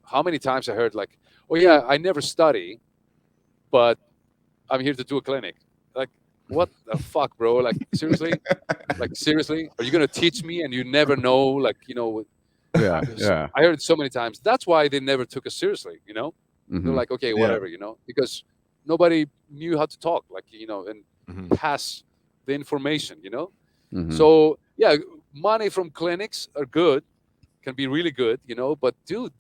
how many times I heard like, oh yeah, I never study, but I'm here to do a clinic. Like, what the fuck, bro? Like seriously, are you gonna teach me and you never know? Like Yeah. Yeah. I heard it so many times. That's why they never took us seriously. They're Mhm. like, okay, whatever, because nobody knew how to talk, like and Mhm. pass the information. Mhm. So yeah, money from clinics are good, can be really good, but dude,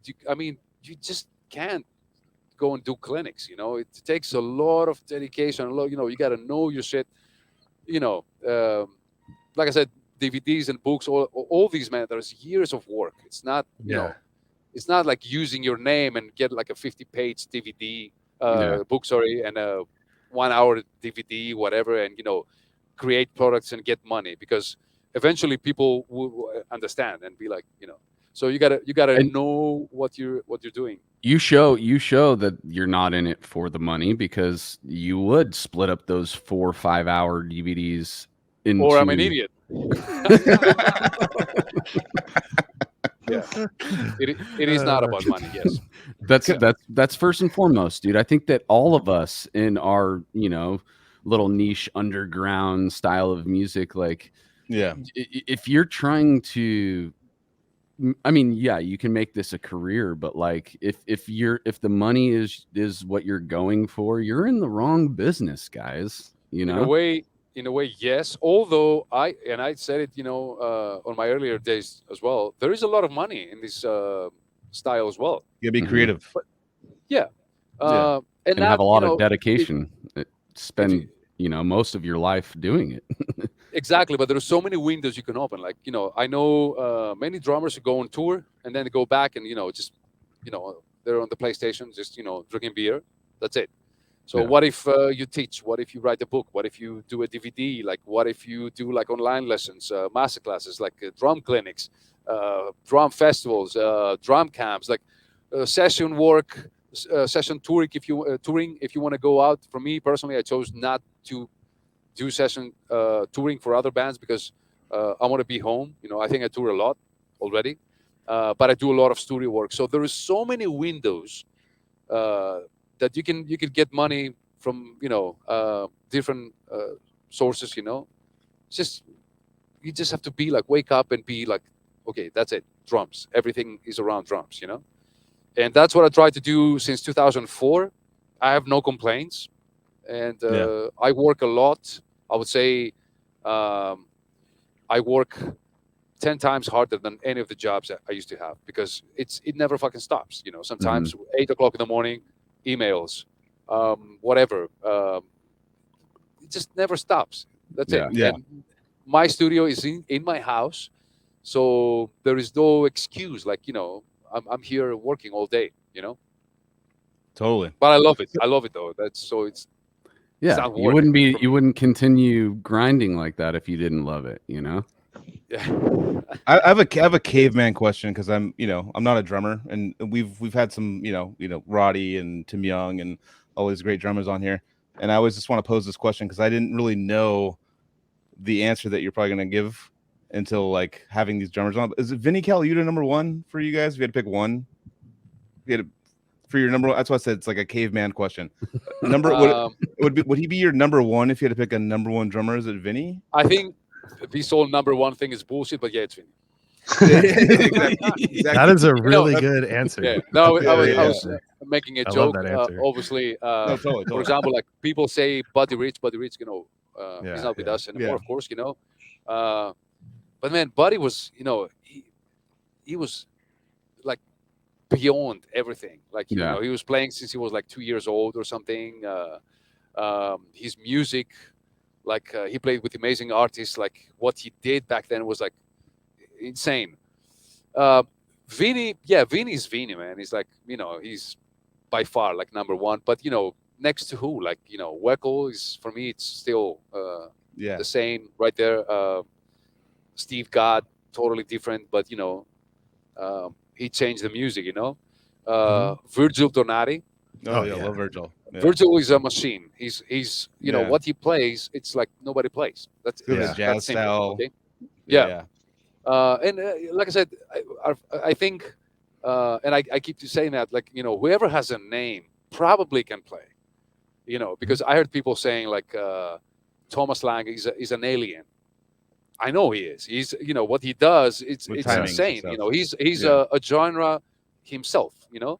you just can't go and do clinics. It takes a lot of dedication. You got to know your shit. Like I said, DVDs and books, all these, man, there's years of work. It's not, it's not like using your name and get like a 50-page DVD book, and a 1-hour DVD, whatever, and create products and get money, because eventually people will understand and be like, So you gotta And- know what you're doing. You show that you're not in it for the money, because you would split up those 4 or 5 hour DVDs into. Or I'm an idiot. Yeah, it is not about money. Yes, That's first and foremost, dude. I think that all of us in our little niche underground style of music, like Yeah. if you're trying to, I mean, yeah, you can make this a career, but like if the money is what you're going for, you're in the wrong business, guys. in a way, yes. Although I said it, on my earlier days as well. There is a lot of money in this style as well. You gotta be Mhm. creative. Yeah, Yeah. And not, have a lot of if- dedication. Spend you- most of your life doing it. Exactly, but there are so many windows you can open. Like I know many drummers who go on tour and then they go back and just they're on the PlayStation, just drinking beer. That's it. So Yeah. what if you teach? What if you write a book? What if you do a DVD? Like what if you do like online lessons, master classes, like drum clinics, drum festivals, drum camps, like session work, session touring. If you want to go out. For me personally, I chose not to do session touring for other bands because I want to be home. I think I tour a lot already, but I do a lot of studio work. So there is so many windows that you can get money from different sources. You just have to be like, wake up and be like, okay, that's it, drums. Everything is around drums. And that's what I tried to do since 2004. I have no complaints, and I work a lot. I would say I work 10 times harder than any of the jobs that I used to have, because it never fucking stops. Sometimes 8 o'clock in the morning, emails, whatever. It just never stops. That's it. Yeah. And my studio is in my house, so there is no excuse. Like I'm here working all day. Totally. But I love it. I love it though. It's Yeah, not you work wouldn't for me. you wouldn't continue grinding like that if you didn't love it. Yeah. I have a caveman question, because I'm not a drummer, and we've had some Roddy and Tim Young and all these great drummers on here, and I always just want to pose this question because I didn't really know the answer that you're probably gonna give until like having these drummers on. Is it Vinny Colaiuta number one for you guys? If you had to pick one, if you had to, for your number one, that's why I said it's like a caveman question. Would he be your number one if you had to pick a number one drummer? Is it Vinny? I think this whole number one thing is bullshit, but yeah, it's Vinny. Exactly. That is a really good answer. Yeah. No, Yeah, I was making a I love joke. that answer. Obviously, No, totally, for totally. example, like people say Buddy Rich, he's Yeah, not with yeah. us anymore, Yeah. of course, but man, Buddy was, he was like beyond everything. Like, Yeah. he was playing since he was like 2 years old or something. His music, like he played with amazing artists. Like what he did back then was like insane. Uh, Vinny's Vinny, man. He's like, he's by far like number one. But next to who? Like, Weckl is, for me, it's still Yeah. the same right there. Steve Gadd, totally different, but he changed the music. Virgil Donati. Oh, Oh, yeah, yeah. love Virgil. Yeah. Virgil is a machine. He's Yeah. what he plays. It's like nobody plays. That's Good it's with that jazz simple. style. Okay. Yeah. Yeah. And like I said, I think, and I keep saying that, like, whoever has a name probably can play. Because I heard people saying like Thomas Lang is an alien. I know he is. He's what he does. It's With it's timings and insane. stuff. He's Yeah. a genre himself. Yeah.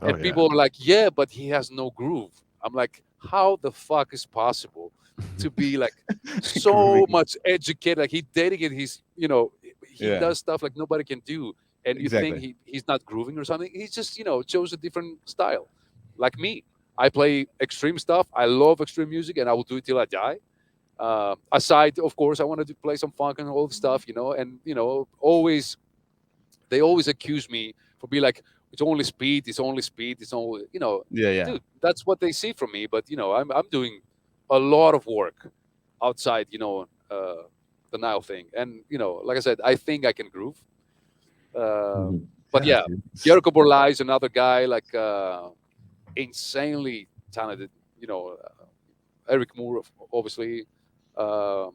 Oh, And yeah. people are like, yeah, but he has no groove. I'm like, how the fuck is possible to be like so Groovy. much educated? Like he dedicated he Yeah. does stuff like nobody can do. And you think Exactly. he's not grooving or something. He just, chose a different style. Like me. I play extreme stuff. I love extreme music and I will do it till I die. Aside, of course, I wanted to play some funk and all the stuff, and they always accuse me for being like, it's only speed, it's only speed, it's only, Yeah. Yeah. dude, that's what they see from me. But I'm doing a lot of work outside, the Nile thing, and like I said, I think I can groove. But yeah, dude. Jericho Borlai is another guy, like insanely talented. Eric Moore, obviously, uh,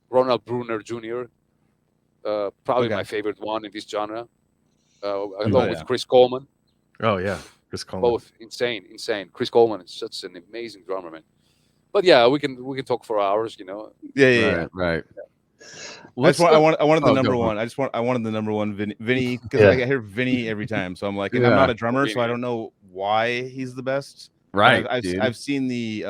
Ronald Bruner Jr. Probably Okay. my favorite one in this genre, Oh, along with yeah. Chris Coleman. Oh, yeah. Chris Coleman. Both insane. Chris Coleman is such an amazing drummer, man. But yeah, we can talk for hours. Yeah. Yeah. Right. Right. I wanted the Oh, number go on. one. I wanted the number one Vinny because Yeah. I hear Vinny every time. So I'm like, and I'm Yeah. not a drummer, so Vinny. I don't know why he's the best. But Right. I've seen the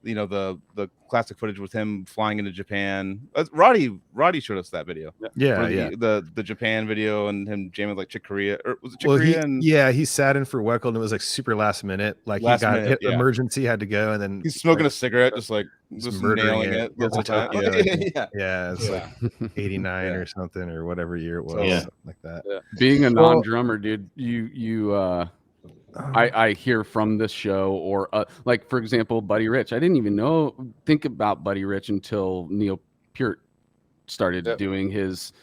the classic footage with him flying into Japan. Roddy showed us that video. Yeah, Or the, yeah. the Japan video and him jamming with like Chick Corea, or was it Chick Well, Corea? And he sat in for Weckl and it was like super last minute. Like Last he got minute, yeah. emergency, had to go, and then he's smoking a cigarette, just like he's just murdering nailing it. it the Goes whole to time. Tokyo, I think. Yeah. Yeah, it's Yeah. like 89 Yeah. or something, or whatever year it was, Yeah. something like that. Being a Well- non-drummer, dude, I hear from this show, or like for example, Buddy Rich. I didn't even think about Buddy Rich until Neil Peart started Yep. doing his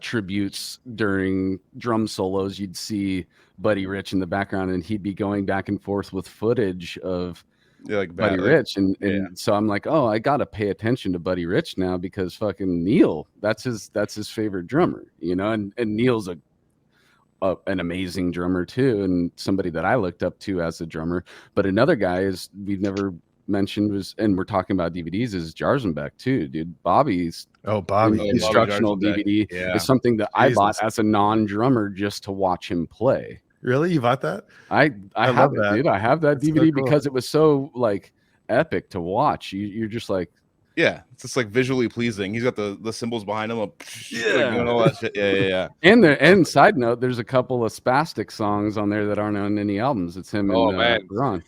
tributes during drum solos. You'd see Buddy Rich in the background, and he'd be going back and forth with footage of Yeah, like Buddy like- Rich, and yeah. so I'm like, oh, I gotta pay attention to Buddy Rich now because fucking Neil, that's his favorite drummer, and Neil's an amazing drummer too, and somebody that I looked up to as a drummer. But another guy is we've never mentioned was, and we're talking about DVDs, is Jarzenbeck too, dude. Bobby's Oh, Bobby. Bobby instructional Jarzenbeck. DVD Yeah. is something that I bought Jesus. as a non-drummer just to watch him play. Really? You bought that? I love have it, that. dude. I have that That's so DVD cool. because it was so like epic to watch. You're just like, Yeah, it's just like visually pleasing. He's got the symbols behind him, like, Yeah. doing all that shit. Yeah. and side note, there's a couple of Spastic songs on there that aren't on any albums. It's him Oh, and man. Ron.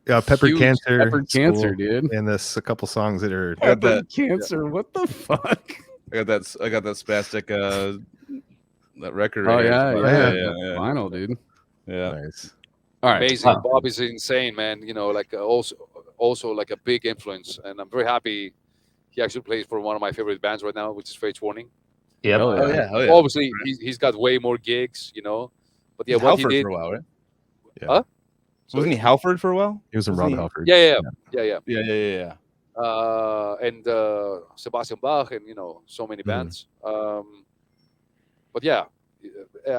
Peppered Huge Cancer. Peppered School, Cancer, dude. And this a couple songs that are. I got that. Peppered Cancer. What the fuck? I got that spastic that record. Oh Right yeah, here. yeah. Vinyl, dude. Yeah. Nice. All right. Amazing. Bob is insane, man. Like also like a big influence, and I'm very happy he actually plays for one of my favorite bands right now, which is Fates Warning. Yep. Hell Oh yeah. yeah. Obviously, he's got way more gigs, But yeah, He's what Halford he did. for a while, right? Huh? Wasn't he Halford for a while? He was in Wasn't Rob he- Halford. Yeah. Yeah. And Sebastian Bach, and so many Mhm. bands. But yeah,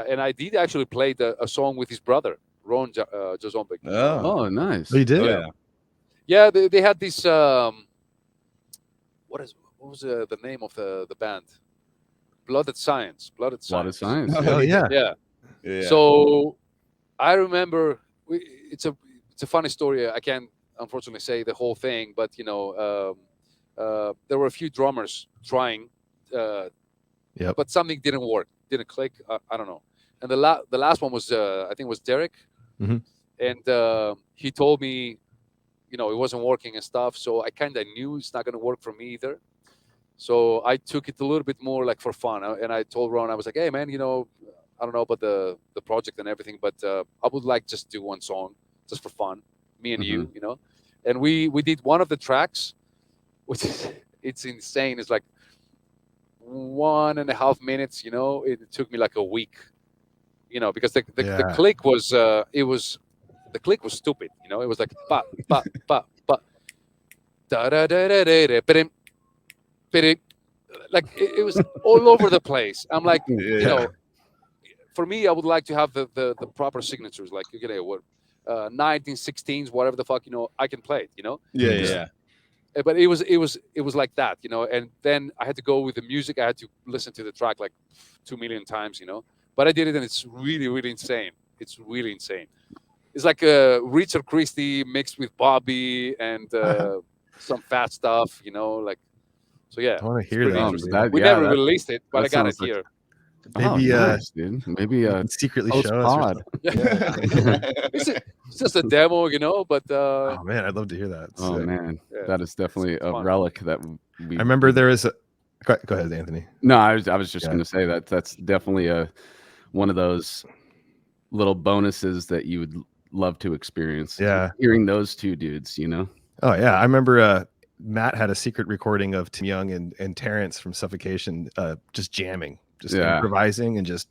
and I did actually play a song with his brother Ron Jazombek. Oh. Oh, nice. Oh, you did? Oh, yeah. Yeah, they had this. What was the name of the band? Blooded Science. A lot of science. Oh, Oh, yeah. Yeah. Yeah. So I remember it's a funny story. I can't unfortunately say the whole thing, but there were a few drummers trying, uh, Yep. but something didn't work, didn't click. I don't know. And the last one was I think it was Derek, Mhm. and he told me, it wasn't working and stuff. So I kind of knew it's not going to work for me either. So I took it a little bit more like for fun, and I told Ron, I was like, "Hey, man, I don't know about the project and everything, but I would like just do one song just for fun, me and Mhm. you." And we did one of the tracks, which is it's insane. It's like 1.5 minutes. It took me like a week, because the Yeah. click was the click was stupid. It was like pa pa pa pa da da da da da da ba-dim, ba-dim. Like it was all over the place. I'm like, Yeah. for me, I would like to have the proper signatures, like what 1916s, whatever the fuck, I can play it. Yeah, Mhm. yeah. But it was like that, and then I had to go with the music. I had to listen to the track like 2 million times, but I did it, and it's really, really insane. It's really insane. It's like Richard Christie mixed with Bobby and some fat stuff, like. So yeah, I want to it's hear pretty that, interesting. dude. We Yeah, never released it, but I that got it sounds like here. oh, Maybe nice, dude. Maybe you can secretly post show us or pod. something. Yeah. It's just a demo, but Oh man, I'd love to hear that. Oh Sick. man, yeah, that is definitely it's a fun. relic that I remember there was a. Go ahead, Anthony. No, I was just Yeah. going to say that's definitely one of those little bonuses that you would love to experience. Yeah. Hearing those two dudes, Oh yeah, I remember Matt had a secret recording of Tim Young and Terrence from Suffocation just jamming, just Yeah. improvising, and just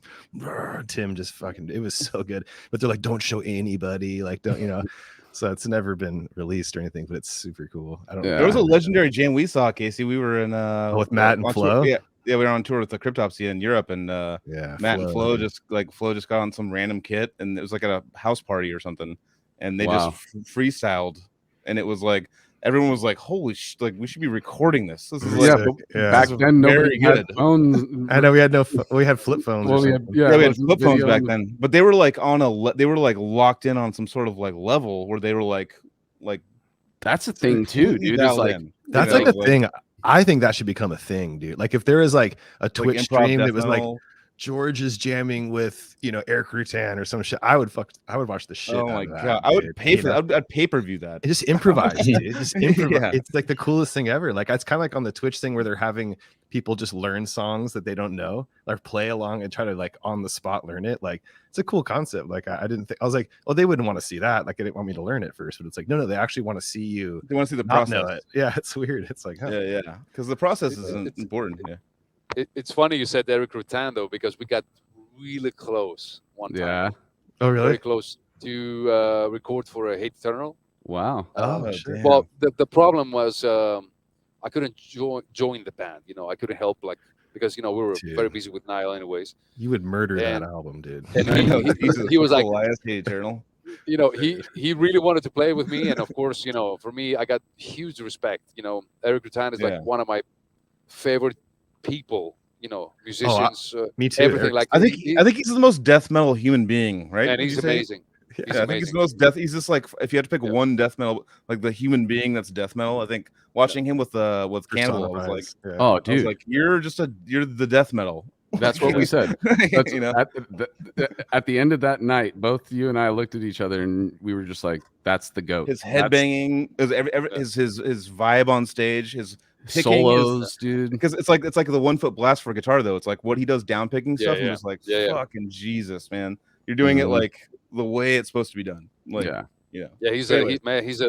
Tim just fucking. It was so good. But they're like, don't show anybody, like don't. So it's never been released or anything, but it's super cool. I don't. Yeah. There was a legendary jam we saw, Casey. We were in with Matt and on Flo? tour, yeah, we were on tour with the Cryptopsy in Europe, and Yeah, Matt and Flo dude. just got on some random kit, and it was like at a house party or something, and they Wow. just freestyled, and it was like everyone was like, "Holy sh! Like we should be recording this. This is Yeah, like Yeah, but yeah. back this is then nobody very had good." phones. I know we had flip phones. Well, or we had, something. yeah, Yeah, it we had wasn't flip phones video back and- then, but they were like they were like locked in on some sort of like level where they were like That's a thing too, completely dude. It's dialed like in. That's You like know, a thing. I think that should become a thing, dude. Like if there is like a Twitch improv stream death that was like metal. George is jamming with Eric Rutan or some shit, I would watch the shit. Oh out my of that, god, I would dude. pay for that. I'd pay per view that. And just improvise, dude. Just improvise. Yeah. It's like the coolest thing ever. Like it's kind of like on the Twitch thing where they're having people just learn songs that they don't know, like play along and try to like on the spot learn it. Like it's a cool concept. Like I didn't think I was like, oh, they wouldn't want to see that. Like they didn't want me to learn it first, but it's like no, they actually want to see you. They want to see the Not know process. it. Yeah, it's weird. It's like, huh. Yeah, because the process is It's- important. Yeah. it's funny you said Eric Rutan though, because we got really close one time. yeah. Oh Very really? close to record for a Hate Eternal. Wow. Oh shit. damn. Well, the problem was I couldn't join the band. I couldn't help because we were Dude. very busy with Nile anyways. You would murder that And- album, dude. and I know, he was like, Kollias, the Eternal. he really wanted to play with me, and of course, for me, I got huge respect. Eric Rutan is Yeah. like one of my favorite people. Musicians, Me too. everything. Eric. Like I think he's the most death metal human being, right? and Would he's you say? amazing. Yeah, He's Yeah, I think he's amazing. the most death. He's just like if you had to pick Yeah. one death metal, like the human being that's death metal. I think watching him with Cannibal, I was like, personifies. Yeah. Oh, I was dude, like, you're the death metal. that's what we said. That's, You know? at the end of that night, both you and I looked at each other and we were just like, "That's the goat." His That's headbanging, his vibe on stage, his picking solos, dude. because it's like the 1 foot blast for guitar though. It's like what he does down picking stuff. Yeah. I'm just like, Yeah. fucking Jesus, man, you're doing it Mhm. like the way it's supposed to be done. Like, Yeah. yeah, Yeah, he's Anyway.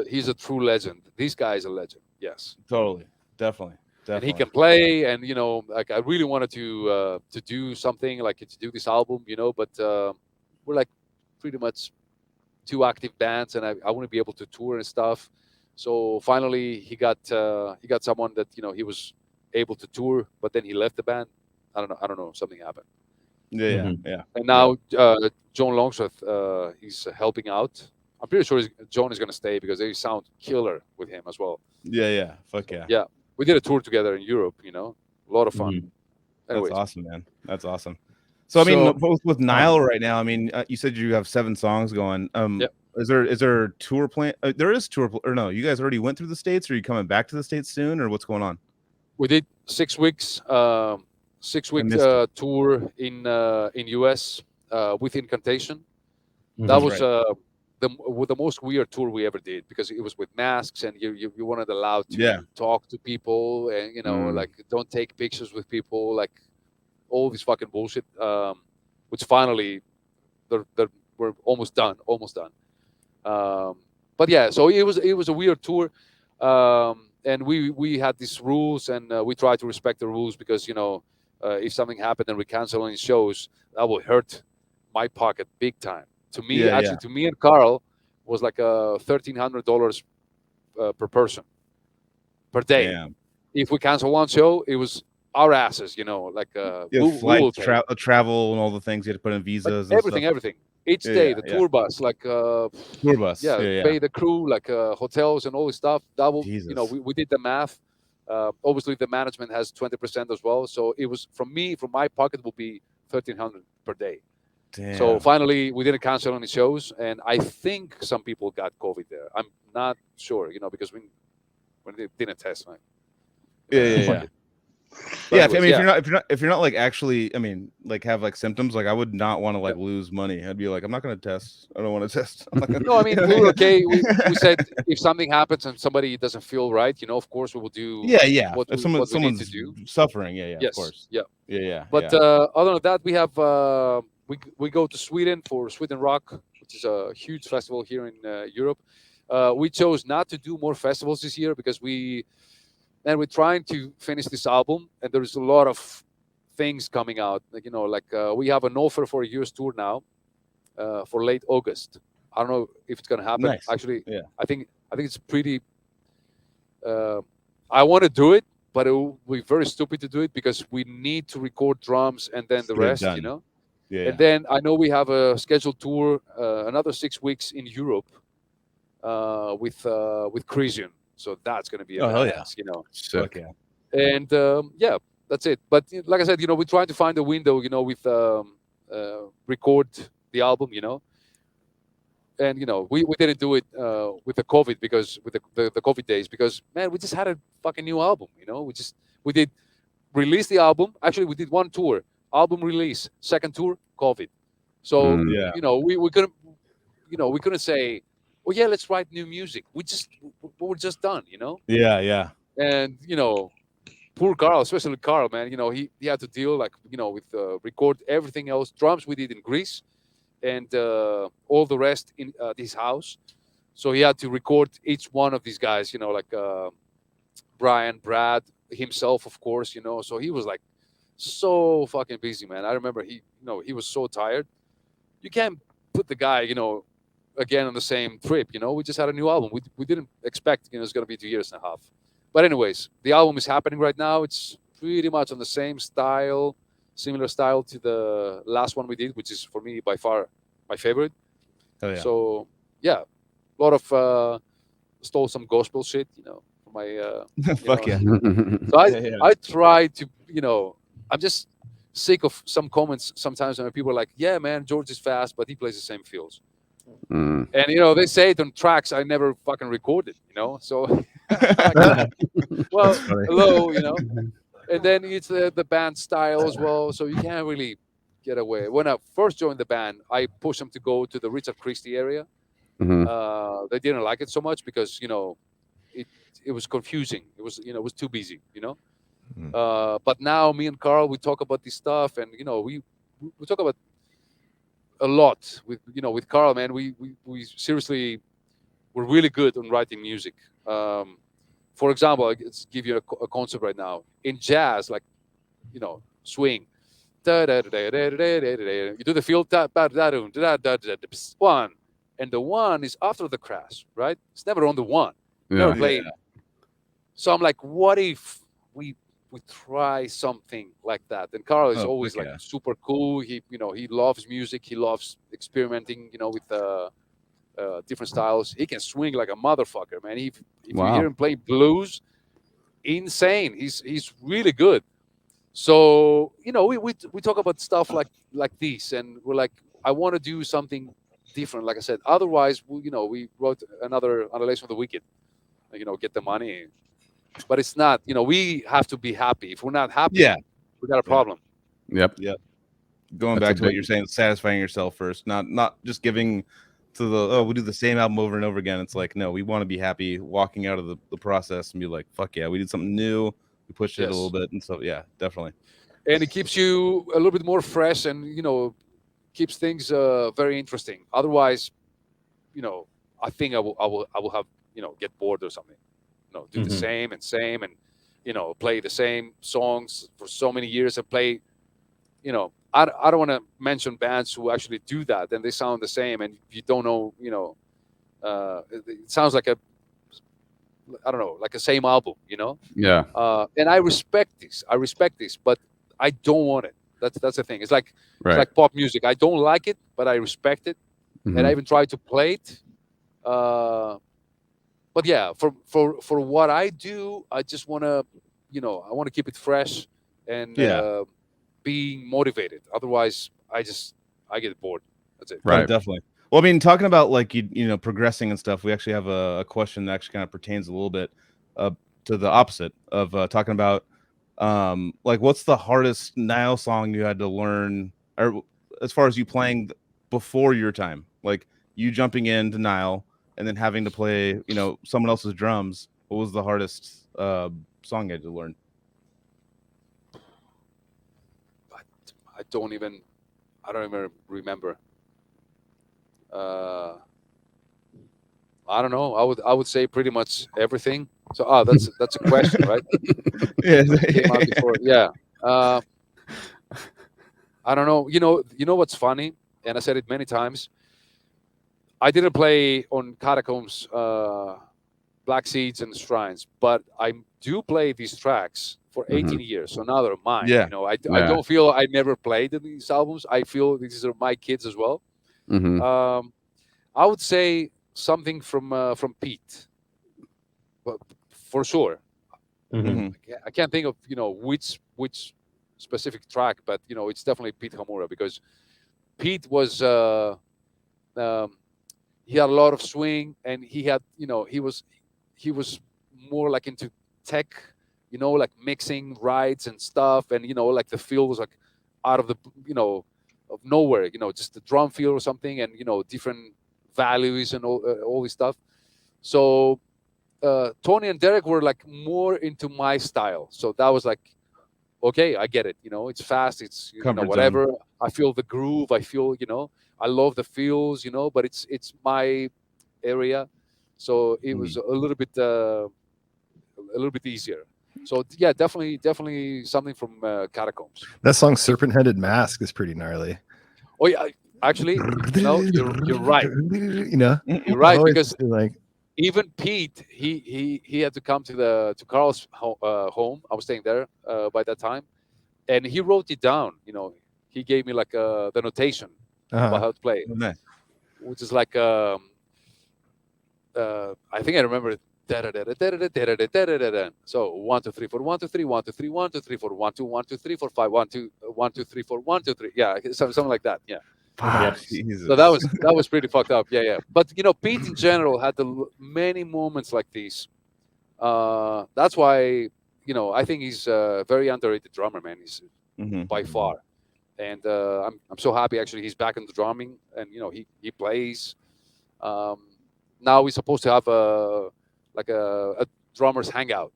he's a true legend. This guy is a legend. Yes. totally, definitely. And he can play, and like I really wanted to do something like to do this album, but we're like pretty much two active bands, and I wouldn't be able to tour and stuff. So finally, he got someone that he was able to tour, but then he left the band. I don't know, something happened, Yeah. and now John Longsworth he's helping out. I'm pretty sure John is going to stay because they sound killer with him as well. Yeah. Fuck yeah. Yeah. We did a tour together in Europe, a lot of fun. Mhm. Anyways, That's awesome, man. That's awesome. So I mean, So both with Nile right now. I mean, you said you have 7 songs going. Yep. Is there a tour plan? There is tour, or no? You guys already went through the states, or are you coming back to the states soon, or what's going on? We did 6 weeks, six I week missed it. tour in US with Incantation. That That's was right. the most weird tour we ever did because it was with masks and you weren't allowed to Yeah. talk to people and Mm. like don't take pictures with people, like all this fucking bullshit. Which finally we're almost done. Um, but yeah, so it was a weird tour, and we had these rules, and we tried to respect the rules because if something happened and we cancel any shows, that will hurt my pocket big time. To me, Yeah. Yeah. actually, to me and Carl was like $1,300 per person per day. Damn. If we cancel one show, it was our asses, like Yeah. we will Flights, pay travel, and all the things you had to put in like visas and stuff. everything. Each Yeah. day, Yeah. the Yeah. tour bus, like Tour bus. yeah, Yeah. pay the crew, like hotels and all this stuff. That will, Jesus. we did the math. Obviously, the management has 20% as well. So it was from my pocket will be 1,300 per day. Damn. So finally, we didn't cancel any shows, and I think some people got COVID there. I'm not sure, because when they didn't test, right? Yeah. Fuck Yeah. it. But Yeah, anyways, if you're not like actually, I mean, like have like symptoms, like I would not want to like lose money. I'd be like, I'm not going to test. I don't want to test. I'm not gonna, No, I mean you know we what were I okay. We said if something happens and somebody doesn't feel right, of course we will do Yeah, yeah. what If we need to someone's do. suffering, yeah, of Yes, course. yeah. Yeah. But other than that, we have we go to Sweden for Sweden Rock, which is a huge festival here in Europe. We chose not to do more festivals this year because we're trying to finish this album, and there's a lot of things coming out. Like we have an offer for a US tour now for late August. I don't know if it's gonna happen. Nice. Actually, Yeah. I think it's pretty. Uh, I want to do it, but it will be very stupid to do it because we need to record drums and then the Get it rest, done. Yeah. And then I know we have a scheduled tour, another 6 weeks in Europe with Crisian. So that's going to be a Oh, hell yeah. badass, Fuck Sick. yeah. And yeah, that's it. But like I said, we're trying to find a window, with record the album, and we didn't do it with the COVID because with the COVID days because man, we just had a fucking new album, we did release the album. Actually, we did one tour, album release, second tour, COVID. So Mm. Yeah. we couldn't we couldn't say, well, yeah, let's write new music. We're just done, Yeah. and poor Carl, especially Carl, man. He had to deal with record everything else. Drums we did in Greece, and all the rest in his house. So he had to record each one of these guys. Like Brian, Brad, himself, of course. So he was like so fucking busy, man. I remember he was so tired. You can't put the guy, again on the same trip. We just had a new album. We didn't expect it's going to be 2 years and a half. But anyways, the album is happening right now. It's pretty much on the same style, similar style to the last one we did, which is for me by far my favorite. Hell yeah. So yeah, a lot of stole some gospel shit, from my. Fuck yeah. So Yeah. I try to I'm just sick of some comments sometimes when people are like, yeah, man, George is fast, but he plays the same fills. Mm. And they say it on tracks I never fucking recorded, so like, well, That's funny. hello, and then it's the band style as well, so you can't really get away. When I first joined the band, I pushed them to go to the Richard Christie area. Mhm. They didn't like it so much because it was confusing. It was too busy. But now me and Carl, we talk about this stuff, and we talk about a lot with Carl, man. We seriously, we're really good on writing music. For example, let's give you a concept right now in jazz, like swing. You do the field one, and the one is after the crash, right? It's never on the one. Never Yeah. playing. So I'm like, what if we try something like that? And Carl is Oh, always fuck like yeah. super cool. He loves music. He loves experimenting. With different styles. He can swing like a motherfucker, man. If you Wow. hear him play blues, insane. He's really good. So we talk about stuff like this, and we're like, I want to do something different. Like I said, otherwise, we wrote another Annihilation of the Wicked, get the money, but it's not. We have to be happy. If we're not Yeah. happy, we got a Yeah. problem. Yep. Yep. Going That's a back to what big you're saying, satisfying yourself first, not just giving to the we do the same album over and over again. It's like, no, we want to be happy walking out of the process and be like, fuck yeah, we did something new, we pushed it a little Yes, bit, and so yeah, definitely. and it keeps you a little bit more fresh, and keeps things very interesting. Otherwise, you know, I think I will have get bored or something. Do the Mhm. same and play the same songs for so many years and play. I don't want to mention bands who actually do that and they sound the same and you don't know. It sounds like a I don't know like a same album. Yeah. And I respect this. But I don't want it. That's the thing. It's Right. like pop music. I don't like it, but I respect it, and I Mhm. even try to play it. Uh, but yeah, for what I do, I just want to, I want to keep it fresh and Yeah. being motivated. Otherwise, I get bored. That's it. No, Right. definitely. Well, I mean, talking about like progressing and stuff, we actually have a question that actually kind of pertains a little bit uh, to the opposite of talking about like what's the hardest Nile song you had to learn, or as far as you playing before your time, like you jumping into Nile and then having to play someone else's drums. What was the hardest song you had to learn? I, I don't even I don't even remember. Uh, I don't know. I would say pretty much everything. So that's a question, right? Yeah. That came out before. Yeah. Uh, I don't know. You know what's funny, and I said it many times. I didn't play on Catacombs, Black Seeds, and Shrines, but I do play these tracks for Mhm. 18 years, so now they're mine. Yeah. I Yeah. don't feel I never played these albums. I feel these are my kids as well. Mhm. Um, I would say something from Pete, but for sure. Mhm. Hmm. I can't think of which specific track, but it's definitely Pete Hamura because Pete was um, he had a lot of swing and he had he was more like into tech, like mixing rides and stuff, and like the feel was like out of the of nowhere, just the drum feel or something, and different values and all this stuff. So Tony and Derek were like more into my style, so that was like okay, I get it. It's fast. It's Comfort zone. whatever. I feel the groove. I feel I love the feels. But it's my area, so it was Mhm. a little bit easier. So yeah, definitely something from Catacombs. That song "Serpent Headed Mask" is pretty gnarly. Oh yeah, actually, you're right. You know, You're I've right always because been like, even Pete, he had to come to Carl's home. I was staying there by that time, and he wrote it down. He gave me like the notation about uh, how to play, Oh, nice. which is like I think I remember. So 1 2 3 4 1 2 3 1 2 3 1 2 3 4 1 2 1 2 3 4 5 1 2 1 2 3 4 1 2 3. Yeah, something like that. Yeah. Fuck, Yep. So that Jesus. was that was pretty fucked up. Yeah, yeah. But Pete in general had many moments like these. That's why I think he's a very underrated drummer, man. He's Hmm. by far, and I'm so happy actually he's back in the drumming, and he plays. Um, Now we're supposed to have like a drummers hangout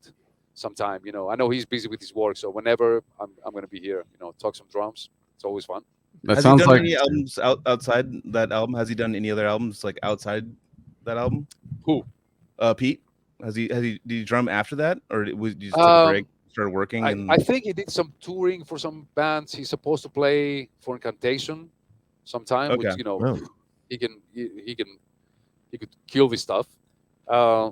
sometime. I know he's busy with his work, so whenever I'm gonna be here, talk some drums. It's always fun. That Has he sounds done like any albums outside that album? Has he done any other albums like outside that album? Who? Pete, has he did he drum after that, or was you just took a break, Um, started working, I and think he did some touring for some bands. He's supposed to play for Incantation sometime, okay, which oh, he could kill this stuff. Uh,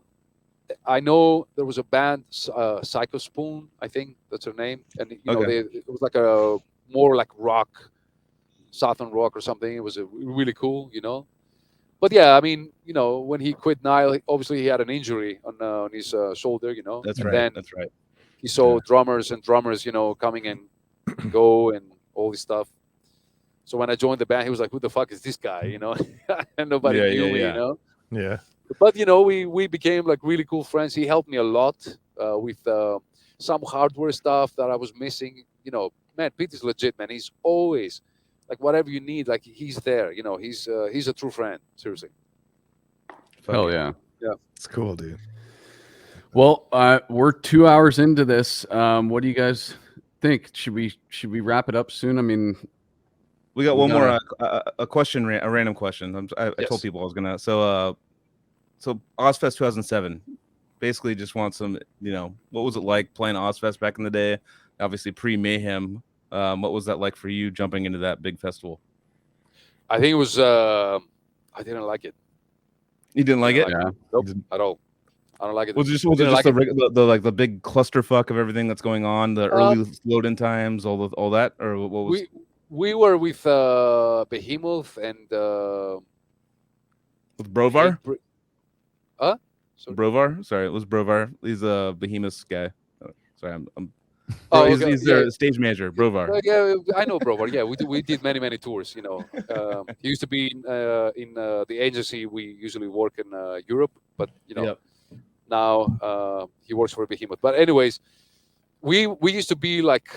I know there was a band, Psycho Spoon, I think that's her name, and okay, it was like a more like rock, southern rock or something. It was really cool. But yeah, I mean, when he quit Nile, obviously he had an injury on his shoulder, that's and right, then that's right. he saw yeah. drummers and drummers, coming and go and all this stuff. So when I joined the band, he was like, "Who the fuck is this guy?" And nobody Yeah, knew yeah, me, yeah. Yeah. But we became like really cool friends. He helped me a lot with some hardware stuff that I was missing. Man, Pete is legit, man. He's always like whatever you need, like he's there. He's a true friend. Seriously. Fuck Hell yeah. It's cool, dude. Well, we're 2 hours into this. What do you guys think? Should we wrap it up soon? I mean, We got We one more gotta- a question, a random question. I Yes. told people I was gonna. So Ozfest 2007. Basically, just want some. What was it like playing Ozfest back in the day? Obviously, pre Mayhem. What was that like for you jumping into that big festival? I think it was. I didn't like it. You didn't like it? yeah. Nope, at all. I don't like it. Was it I didn't just like it. the big clusterfuck of everything that's going on, the early load-in times, all that, or what was? We were with Behemoth and With Brovar? Sorry? Brovar? Sorry, it was Brovar. He's a Behemoth guy. Sorry, I'm Oh, he's, okay, he's their yeah. stage manager, Brovar. Yeah, I know Brovar. Yeah, we did many tours. He used to be in the agency. We usually work in Europe, but Yep. now he works for Behemoth. But anyways, we used to be like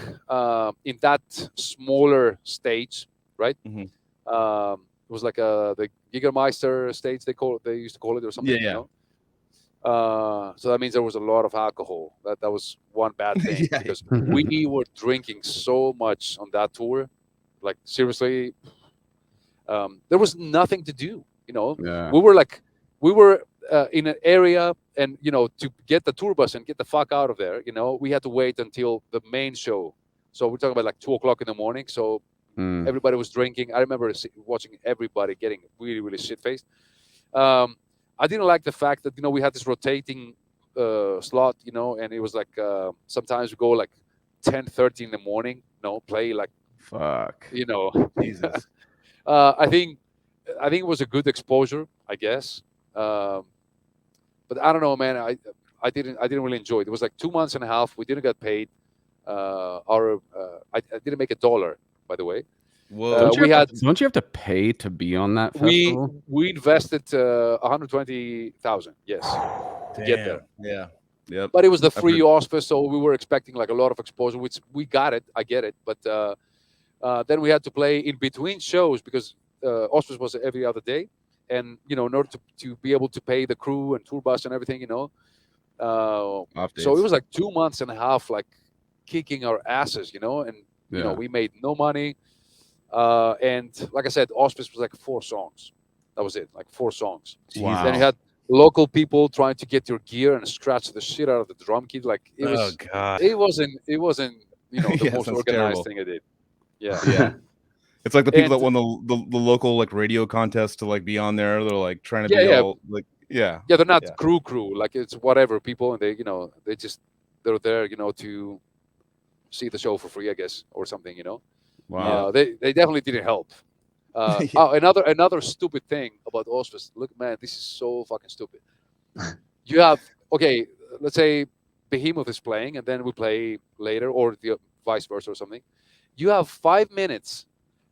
in that smaller stage, right? Mhm. It was like the Gigermeister stage. They used to call it or something. Yeah. So that means there was a lot of alcohol. That was one bad thing Yeah. because we were drinking so much on that tour. Like seriously, there was nothing to do. Yeah. We were in an area, and to get the tour bus and get the fuck out of there, we had to wait until the main show. So we're talking about like 2 o'clock in the morning. So Mm. everybody was drinking. I remember watching everybody getting really shit faced. I didn't like the fact that we had this rotating slot, and it was like sometimes we go like 10:30 in the morning, play like Fuck. Jesus. I think it was a good exposure, I guess. But I don't know, man. I didn't really enjoy it. It was like 2 months and a half. We didn't get paid. I didn't make $1, by the way. Whoa. Don't you have to pay to be on that festival? We invested 120,000. Yes, to get there. Yeah. Yep. But it was the I've free heard- auspice, so we were expecting like a lot of exposure, which we got it. I get it, but then we had to play in between shows because auspice was every other day, and in order to be able to pay the crew and tour bus and everything, Off days. so it was like 2 months and a half, like kicking our asses, and Yeah. we made no money. And like I said, auspice was like 4 songs. That was it, like 4 songs. Wow. Then you had local people trying to get your gear and scratch the shit out of the drum kit. Like it Oh was, god. it wasn't the Yeah, most sounds organized terrible. thing I did. Yeah. Yeah. It's like the people And- that won the local like radio contest to like be on there. They're like trying to Yeah, be yeah. all like yeah. Yeah, they're not Yeah. crew. Like it's whatever people, and they're there, to see the show for free, I guess, or something, Wow. They definitely didn't help. Yeah. Oh, another stupid thing about Auspice. Look, man, this is so fucking stupid. You have let's say Behemoth is playing, and then we play later, or the vice versa, or something. You have 5 minutes.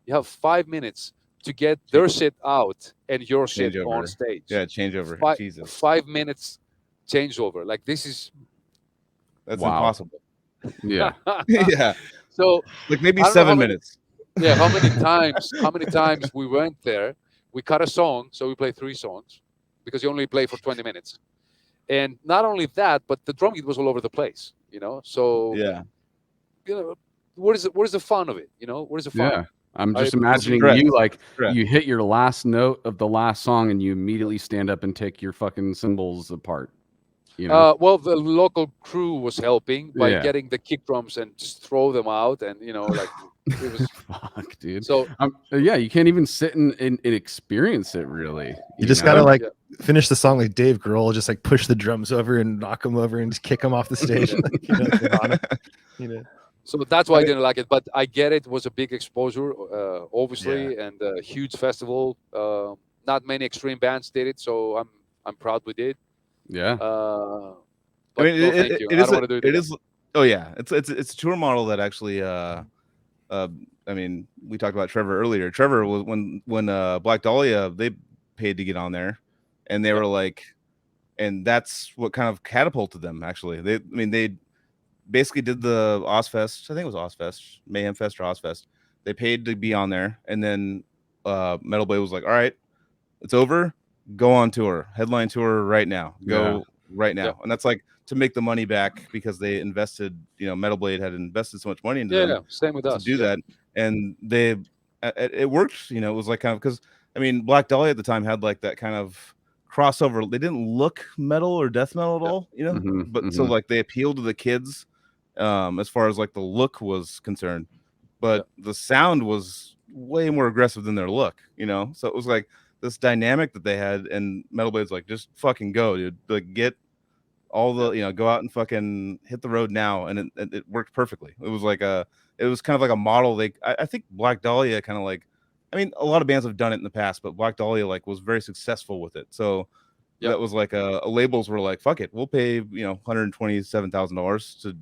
You have 5 minutes to get their shit out and your shit Changeover. on stage. Yeah, changeover. Fi- Jesus. 5 minutes changeover. Like this is That's Wow. impossible. Yeah. Yeah. so. Like maybe I don't know how 7 many- minutes. Yeah, how many times we went there? We cut a song, so we play 3 songs because you only play for 20 minutes. And not only that, but the drum kit was all over the place. So Yeah. what is the fun of it? What is the fun? Yeah. I'm just I- imagining Correct. you like Correct. you hit your last note of the last song and you immediately stand up and take your fucking cymbals apart. Well, the local crew was helping by Yeah. getting the kick drums and just throw them out, and like it was. Fuck, dude. So Yeah, you can't even sit and experience it really. You just know? gotta like Yeah. finish the song like Dave Grohl, just like push the drums over and knock them over and just kick them off the stage. Like, So that's why I didn't like it, but I get it. Was a big exposure, obviously, and a huge festival. Not many extreme bands did it, so I'm proud we did. Yeah. But no, thank you. I don't want to do it. It is. Oh yeah, it's a tour model that actually I mean, we talked about Trevor earlier. Trevor was when Black Dahlia, they paid to get on there, and they were like, and that's what kind of catapulted them. Actually, they basically did the Ozfest. I think it was Ozfest, Mayhem Fest or Ozfest. They paid to be on there, and then Metal Blade was like, "All right, it's over. Go on tour, headline tour right now. Go right now." And that's like to make the money back because they invested. Metal Blade had invested so much money into them. Same with to us. do that, and it worked. It was like kind of because Black Dahlia at the time had like that kind of crossover. They didn't look metal or death metal at all, but so like they appealed to the kids as far as like the look was concerned, but the sound was way more aggressive than their look, so it was like this dynamic that they had, and Metal Blade's like, just fucking go, dude, like get all the go out and fucking hit the road now, and it worked perfectly. It was like it was kind of like a model. I think Black Dahlia kind of like, a lot of bands have done it in the past, but Black Dahlia like was very successful with it. So that was like labels were like, fuck it, we'll pay $127,000 to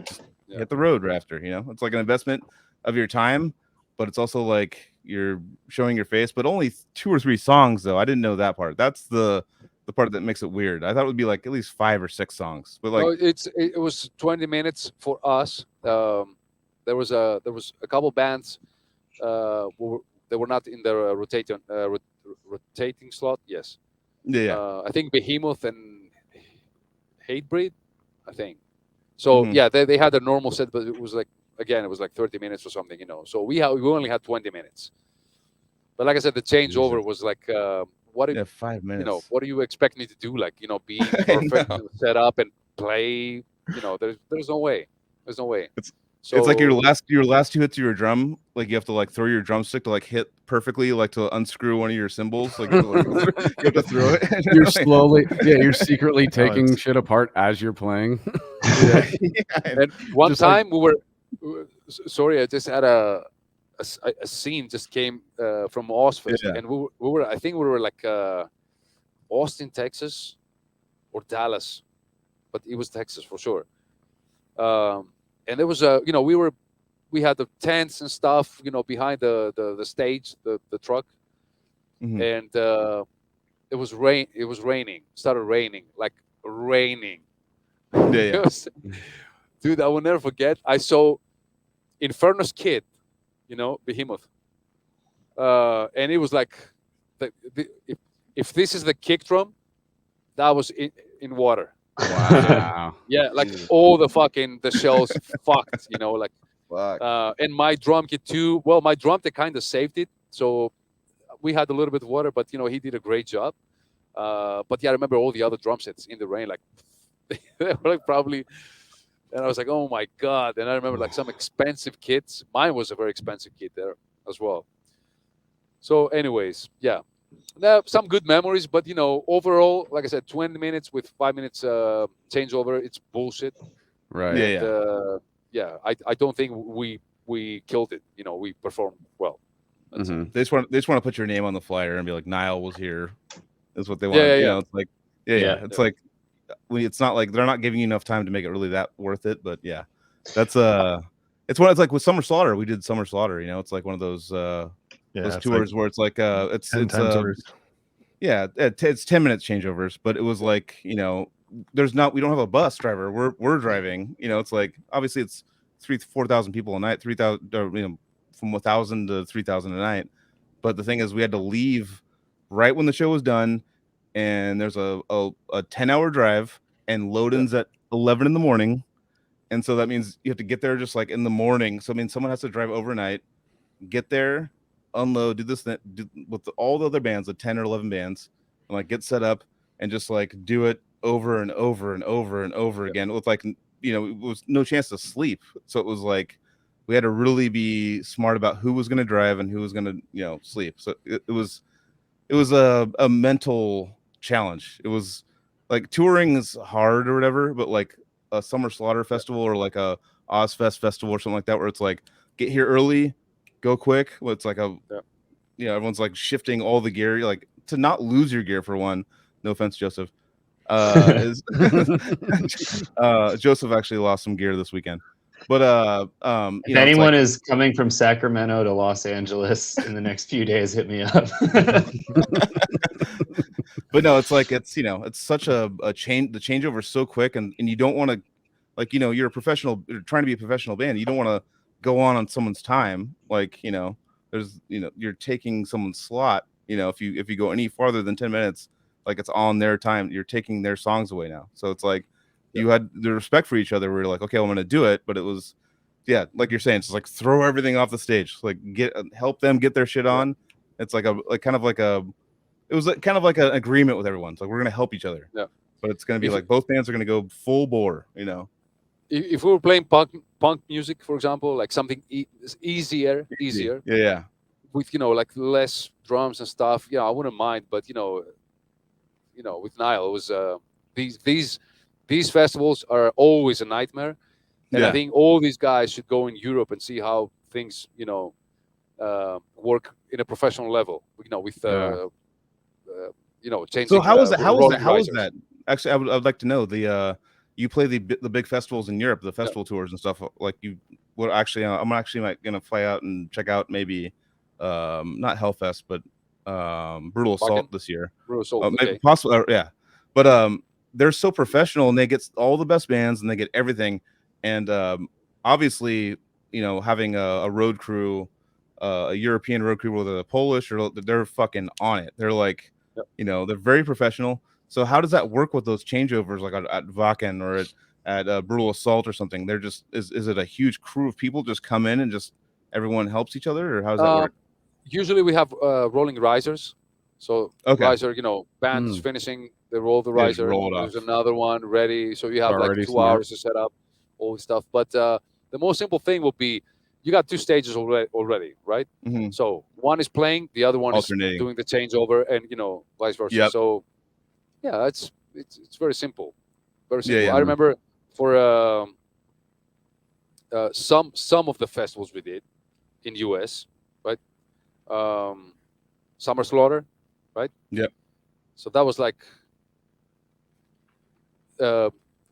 just hit the road after. It's like an investment of your time, but it's also like you're showing your face. But only 2 or 3 songs though. I didn't know that part. That's the part that makes it weird. I thought it would be like at least 5 or 6 songs, but like it was 20 minutes for us. There was a couple bands they were not in the rotating slot. Yes. I think Behemoth and Hatebreed, I think. So they had a normal set, but it was like, again, it was like 30 minutes or something, So we only had 20 minutes. But like I said, the changeover was like, what if 5 minutes? What do you expect me to do? Like, be perfect, set up and play. There's no way. There's no way. It's like your last 2 hits of your drum. Like you have to like throw your drumstick to like hit perfectly, like to unscrew one of your cymbals. Like you have to throw it. You're slowly, you're secretly taking shit apart as you're playing. And one time we were, sorry, I just had a scene just came from Ozfest, and we were, I think we were like Austin, Texas, or Dallas, but it was Texas for sure. And there was we had the tents and stuff, behind the stage, the truck, and it was raining. It started raining, like raining. Dude, I will never forget. I saw Inferno's Kid, Behemoth, and it was like, if this is the kick drum, that was in water. Wow. Yeah, like all the shells fucked, like. Fuck. And my drum kit too. Well, my drum kit kind of saved it, so we had a little bit of water, but he did a great job. But yeah, I remember all the other drum sets in the rain, like they were like probably. And I was like, oh my god! And I remember like some expensive kits. Mine was a very expensive kit there as well. So, anyways, yeah. Some good memories, but overall, like I said, 20 minutes with 5 minutes changeover, it's bullshit. Right. And, I don't think we killed it. We performed well. They just want to put your name on the flyer and be like, Nile was here. That's what they want. It's like, it's like, it's not like they're not giving you enough time to make it really that worth it. But yeah, that's it's like with Summer Slaughter. We did Summer Slaughter. It's like one of those tours where it's like it's tours. It's 10 minutes changeovers, but it was like we don't have a bus driver. We're driving. It's like obviously it's 4,000 people a night, 3,000 from 1,000 to 3,000 a night. But the thing is, we had to leave right when the show was done, and there's a 10-hour drive, and load-ins at 11 in the morning, and so that means you have to get there just like in the morning. So someone has to drive overnight, get there, unload, do this with all the other bands, the 10 or 11 bands, and like get set up and just like do it over and over and over and over again with like it was no chance to sleep. So it was like we had to really be smart about who was going to drive and who was going to sleep. So it was a mental challenge. It was like touring is hard or whatever, but like a Summer Slaughter festival or like a Ozfest festival or something like that, where it's like get here early, go quick. Well, it's like everyone's like shifting all the gear, like to not lose your gear for one. No offense, Joseph. Joseph actually lost some gear this weekend. But If it's anyone like, is coming from Sacramento to Los Angeles in the next few days, hit me up. but no, it's like it's such a change. The changeover is so quick, and you don't want to, like, you're a professional, you're trying to be a professional band. You don't want to go on someone's time. Like, there's you're taking someone's slot. If you go any farther than 10 minutes, like, it's on their time. You're taking their songs away now. So it's like you had the respect for each other. Where you're like, okay, I'm going to do it, but it was, yeah, like you're saying, it's like throw everything off the stage, like help them get their shit on. It's like it was like kind of like an agreement with everyone. It's like we're gonna help each other. Yeah. But it's gonna be If- like both bands are gonna go full bore. If we were playing punk music, for example, like something easier, Yeah. with like less drums and stuff, I wouldn't mind. But with Nile, it was these festivals are always a nightmare, and I Yeah. think all these guys should go in Europe and see how things work in a professional level. With changing. So how is that? How is rolling that? How is risers. that? Actually, I would like to know the you play the big festivals in Europe, the festival tours and stuff. Like you, what actually? I'm actually gonna fly out and check out maybe, not Hellfest, but Brutal Assault Wacken? this year. Brutal Assault, Maybe okay. possibly, yeah. But they're so professional and they get all the best bands and they get everything. And obviously, having a road crew, a European road crew, whether they're Polish or they're fucking on it. They're like, Yep. they're very professional. So how does that work with those changeovers, like at Wacken or at Brutal Assault or something? They're just is it a huge crew of people just come in and just everyone helps each other, or how does that work? Usually we have rolling risers. So Okay. riser, band is finishing, they roll the Yeah, just riser. roll it There's off. another one ready. So you have like Already 2 smart. hours to set up all this stuff. But the most simple thing will be you got 2 stages already, right? Mhm. So one is playing, the other one Alternating. is doing the changeover, and vice versa. Yep. So yeah, it's very simple, very simple. Yeah. I remember for some of the festivals we did in US, right? Summer Slaughter, right? Yep. So that was like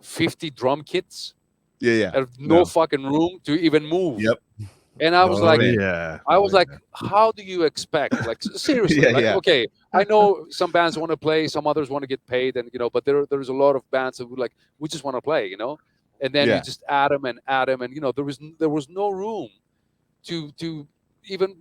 50 drum kits Yeah. and no fucking room to even move. Yep. And I was Oh, like, yeah. I was Oh, like, yeah. how do you expect? Like, seriously, Yeah, like, yeah. okay, I know some bands want to play, some others want to get paid, and but there's a lot of bands that would like, we just want to play, and then you Yeah. just add them, and there was no room to even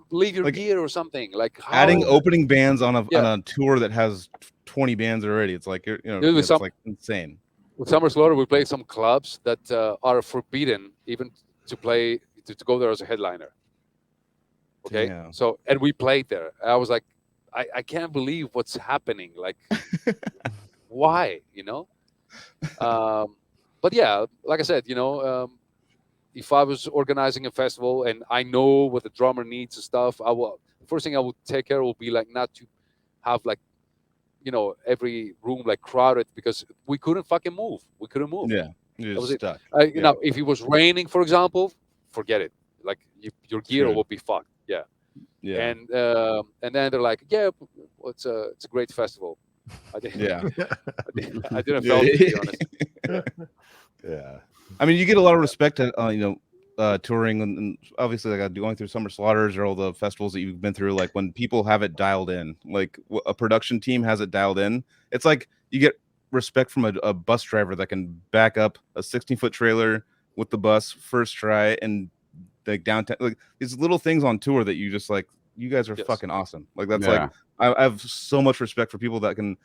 leave your Like, gear or something. Like adding how opening bands on Yeah. a tour that has 20 bands already. It's like Dude, with it's like insane. with Summer Slaughter, we played some clubs that are forbidden even to play to go there as a headliner. Okay, Damn. so and we played there. I was like, I can't believe what's happening. Like, why? But yeah, like I said, if I was organizing a festival and I know what the drummer needs and stuff, first thing I would take care will be like not to have like every room like crowded, because we couldn't fucking move. We couldn't move. Yeah. You're That was just it. stuck. If it was raining, for example, forget it. Like your gear Screwed. will be fucked. Yeah. Yeah. And then they're like, yeah, well, it's a great festival. I didn't. Yeah. I didn't Yeah. feel it, to be honest. Yeah. I mean, you get a lot of respect at touring and obviously like going through Summer Slaughters or all the festivals that you've been through. Like when people have it dialed in, like a production team has it dialed in, it's like you get respect from a bus driver that can back up a 16-foot trailer with the bus first try and like downtown, like these little things on tour that you just like. You guys are Yes. fucking awesome. Like that's Yeah. like I have so much respect for people that can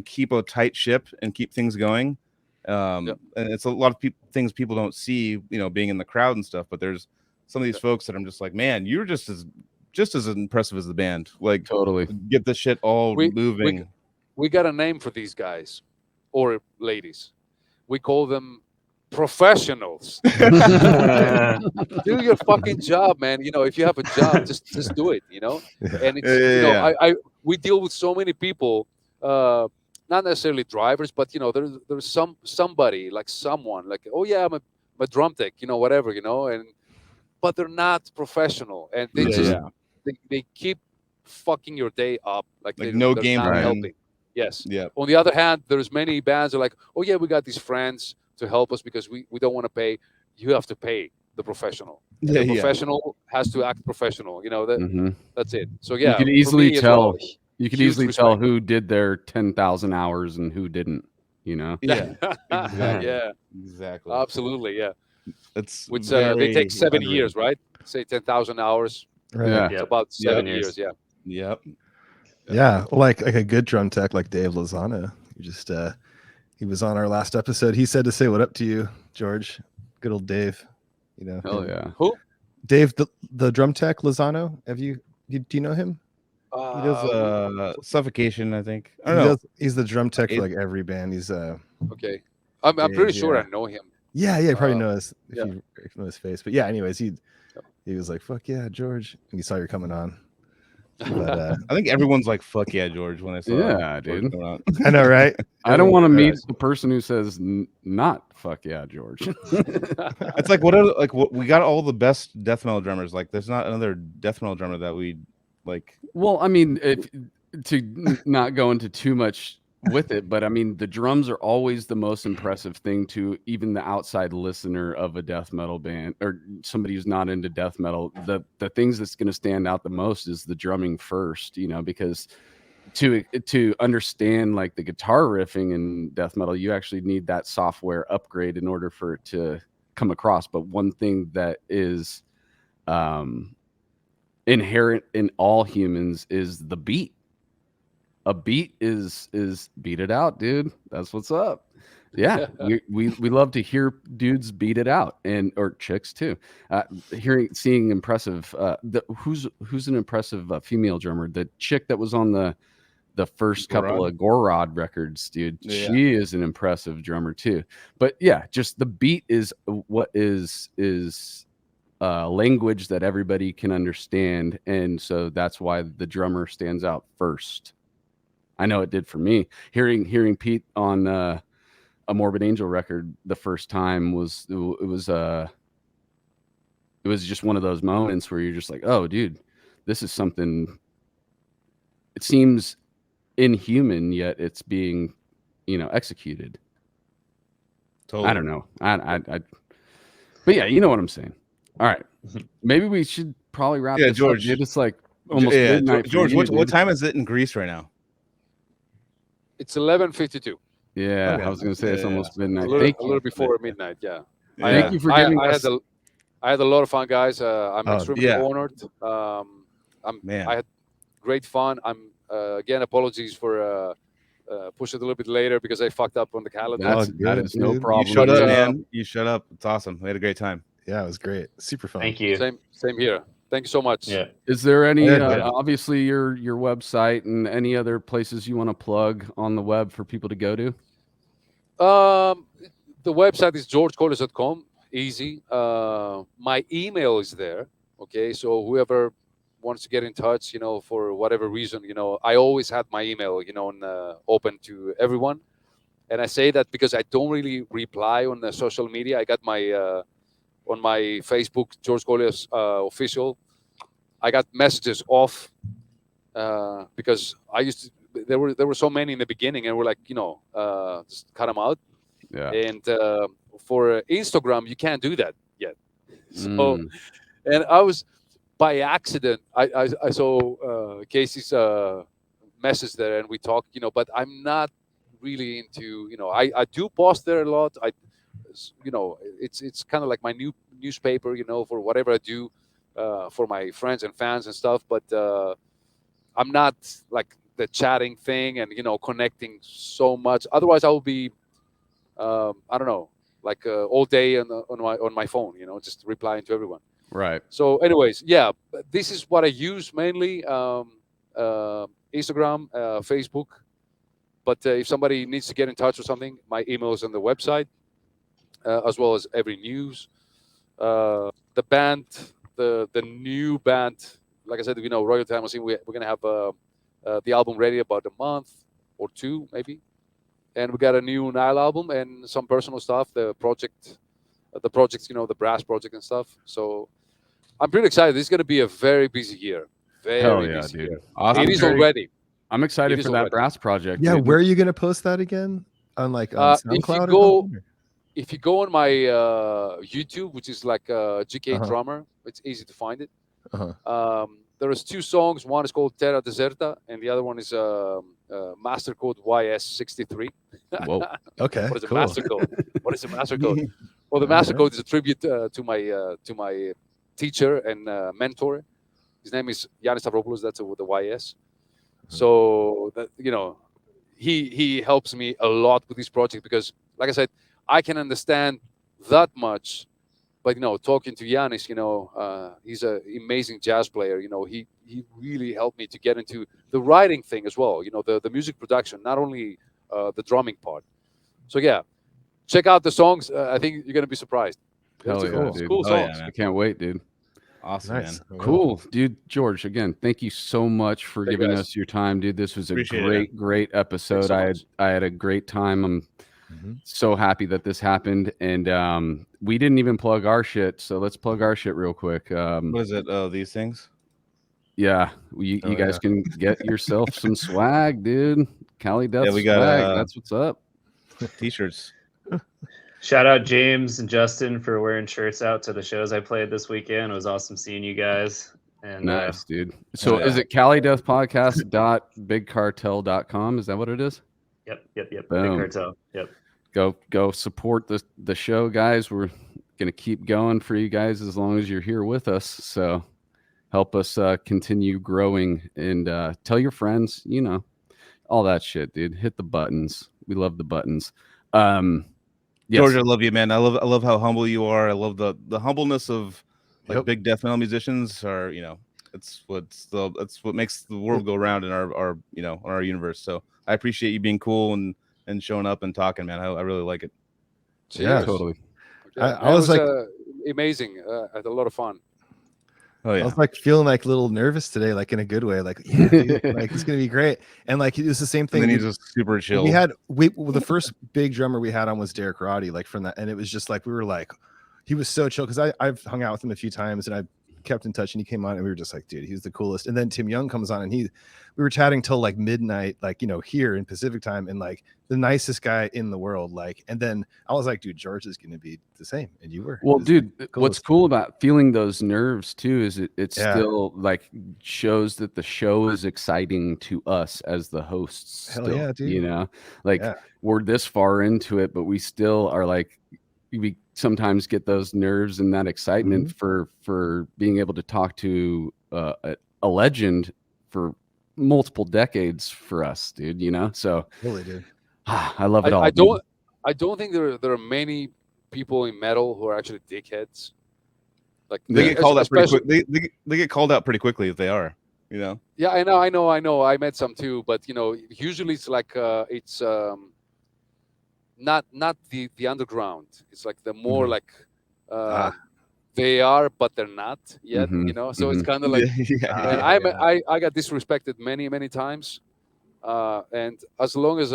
keep a tight ship and keep things going. And it's a lot of things people don't see, being in the crowd and stuff. But there's some of these folks that I'm just like, man, you're just as impressive as the band. Like, Totally. get the shit all We- moving. We got a name for these guys or ladies. We call them professionals. Do your fucking job, man. If you have a job, just do it. And it's Yeah. we deal with so many people, not necessarily drivers, but there's somebody like someone like, oh yeah, I'm a drum tech, whatever, and but they're not professional, and they Yeah, just yeah. they keep fucking your day up, like No they're game not plan. helping. Yes. Yeah. On the other hand, there's many bands that are like, oh yeah, we got these friends to help us because we don't want to pay. you have to pay the professional. And Yeah, the yeah. professional has to act professional. Mhm. That's it. So You yeah, could for easily me as well, tell. You could huge easily tell respect. who did their 10,000 hours and who didn't. You know. Yeah, exactly. Yeah, Exactly. absolutely. Yeah, It's which they take very 7 years, underrated. right? Say 10,000 hours. Right. Yeah. It's Yep. about Yep. 7 years. Yeah. Yep. Yeah, like a good drum tech like Dave Lozano. He just he was on our last episode. He said to say what up to you, George. Good old Dave. You know. Hell him. yeah. Who? Dave the drum tech Lozano. Do you know him? He does suffocation, I think. I don't He know. does. He's the drum tech for It- like every band. He's Okay, I'm Dave, pretty sure yeah. I know him. Yeah, you probably Uh, know his if yeah. you know his face. But yeah, anyways, he was like, "Fuck yeah, George," and he saw you're coming on. But I think everyone's like, "Fuck yeah, George!" When I saw Yeah, George dude. come out. I know, right? I don't want to meet Everyone's the person who says not fuck yeah, George. It's like what we got all the best death metal drummers. Like, there's not another death metal drummer that we like. Well, I mean, not go into too much with it, but I mean, the drums are always the most impressive thing to even the outside listener of a death metal band or somebody who's not into death metal. The things that's going to stand out the most is the drumming first, you know, because to understand like the guitar riffing in death metal, you actually need that software upgrade in order for it to come across. But one thing that is inherent in all humans is the beat. A beat is beat it out, dude. That's what's up. Yeah, we love to hear dudes beat it out, and or chicks too. Seeing impressive. Who's an impressive female drummer? The chick that was on the first couple of Gorod records, dude. Yeah. She is an impressive drummer too. But yeah, just the beat is what is language that everybody can understand, and so that's why the drummer stands out first. I know it did for me. Hearing Pete on a Morbid Angel record the first time was just one of those moments where you're just like, oh, dude, this is something. It seems inhuman, yet it's being, executed. Totally. I don't know. I but yeah, you know what I'm saying. All right, maybe we should probably wrap this George. up, dude. It's like almost midnight. George, for you, what dude. time is it in Greece right now? It's 11:52. Yeah, Okay. I was gonna say it's almost midnight. A little, Thank a you. little before midnight. Yeah. Thank you for giving us. I had a lot of fun, guys. I'm extremely yeah. honored. Man. I had great fun. I'm again apologies for push it a little bit later because I fucked up on the calendar. That is no dude. problem. You shut up, But, man. You shut up. It's awesome. We had a great time. Yeah, it was great. Super fun. Thank you. Same here. Thank you so much. Yeah. Is there any Yeah. obviously your website and any other places you want to plug on the web for people to go to? The website is georgekollias.com. Easy. My email is there. Okay, so whoever wants to get in touch, for whatever reason, I always had my email, open to everyone. And I say that because I don't really reply on the social media. I got my on my Facebook, George Kollias official. I got messages off because I used to. There were so many in the beginning, and we're like, just cut them out. Yeah. And for Instagram, you can't do that yet. So, and I was by accident. I saw Casey's message there, and we talked. But I'm not really into. I do post there a lot. It's kind of like my new newspaper. For whatever I do for my friends and fans and stuff. But I'm not like the chatting thing and connecting so much. Otherwise, I will be. I don't know, like all day on my phone, just replying to everyone. Right. So, anyways, yeah, this is what I use mainly: Instagram, Facebook. But if somebody needs to get in touch with something, my email is on the website, as well as every news. The band, the new band, like I said, Royal Time Machine. We're gonna have the album ready about a month or two, maybe. And we got a new Nile album and some personal stuff, the projects, the brass project and stuff. So I'm pretty excited. This is going to be a very busy year. Hell Very yeah, busy dude. year. Awesome. It is already. I'm excited It is for that already. brass project. Yeah, dude. where are you gonna post that again? On If you SoundCloud or go- something? if you go on my YouTube, which is like GK Uh-huh. Drummer, it's easy to find it. Uh-huh. There is 2 songs. One is called Terra Deserta, and the other one is master code YS63. Whoa. Okay, What is a cool. master code? What is a master code? Well, the All master right. code is a tribute to my teacher and mentor. His name is Yanis Stavropoulos. That's with the YS. So that, he helps me a lot with this project because, like I said, I can understand that much. But talking to Yanis, he's an amazing jazz player. He really helped me to get into the writing thing as well. The music production, not only the drumming part. So yeah, check out the songs. I think you're gonna be surprised. Hell It's yeah, cool, dude. cool Oh, yeah, songs. man. I can't wait, dude. Awesome, Nice. man. I will. Cool, dude. George, again, thank you so much for Hey, giving guys. us your time, dude. This was a Appreciate it, man. great episode. so much. I had a great time. I'm Mhm. so happy that this happened, and we didn't even plug our shit, so let's plug our shit real quick. What is it? Oh, these things. Yeah, you Oh, guys yeah. can get yourself some swag, dude. Cali Death Yeah, we got, swag. That's what's up. T-shirts. Shout out James and Justin for wearing shirts out to the shows I played this weekend. It was awesome seeing you guys. And Nice, dude. So yeah. is it CaliDeathPodcast.BigCartel.com? Is that what it is? Yep. Big Boom. Cartel. Yep. Go support the show, guys. We're gonna keep going for you guys as long as you're here with us. So help us continue growing and tell your friends, all that shit, dude. Hit the buttons. We love the buttons. Yes. George, I love you, man. I love how humble you are. I love the humbleness of like Yep. big death metal musicians are, that's what makes the world go round in our universe. So I appreciate you being cool and showing up and talking, man. I really like it. Yeah. Cheers. Totally. Okay. I was like- amazing. I had a lot of fun. Oh I yeah. was like feeling like a little nervous today, like in a good way. Like, yeah, dude, like it's gonna be great. And like it was the same And thing. then he's dude. just super chill. The first big drummer we had on was Derek Roddy, like from that, and it was just like we were like, he was so chill because I've hung out with him a few times and I kept in touch and he came on and we were just like, dude, he's the coolest. And then Tim Young comes on and we were chatting till like midnight, like here in Pacific time, and like the nicest guy in the world. Like, and then I was like, dude, George is gonna be the same, and you were. Well, It was dude, the what's coolest. cool about feeling those nerves too is it Yeah. still like shows that the show is exciting to us as the hosts. Hell still, yeah, dude. like Yeah. we're this far into it, but we still are like, we sometimes get those nerves and that excitement for being able to talk to a legend for multiple decades for us, dude. So Really, dude. I love it all. I dude. don't think there are many people in metal who are actually dickheads. Like They Yeah. get called out pretty especially- quick. They get called out pretty quickly if they are. Yeah, I know. I met some too, but usually it's like it's not the underground. It's like the more Mhm. like Ah. they are, but they're not yet. Mhm, So it's mhm. kind of like, and yeah. I got disrespected many times, and as long as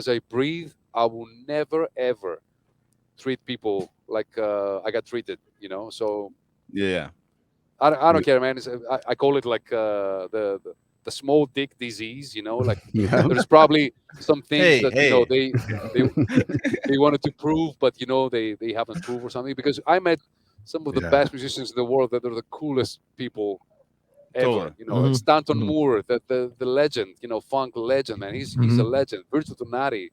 I breathe, I will never ever treat people like I got treated. So yeah. I don't care, man. I call it like the small dick disease. Like Yeah. there's probably some things Hey, that hey. they wanted to prove, but they haven't proved or something. Because I met some of the Yeah. best musicians in the world that are the coolest people ever. Totally. Like Stanton Mhm. Moore, the legend, funk legend, man. He's a Mhm. legend. Virgil Donati,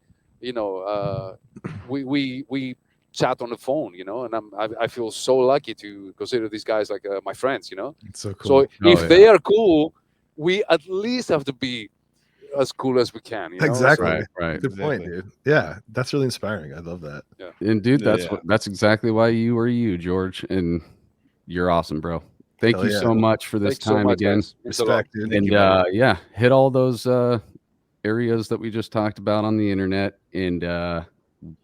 we chat on the phone, and I feel so lucky to consider these guys like my friends. It's so cool. So if yeah. they are cool, we at least have to be as cool as we can. Exactly. Right, right. Good point, Exactly. dude. Yeah, that's really inspiring. I love that. And dude, Yeah, that's yeah. that's exactly why you are you, George, and you're awesome, bro. Thank Hell you yeah. so much for this Thanks so time much, again. guys. Thanks a lot. Respect, dude. Thank And you, buddy. yeah, hit all those areas that we just talked about on the internet, and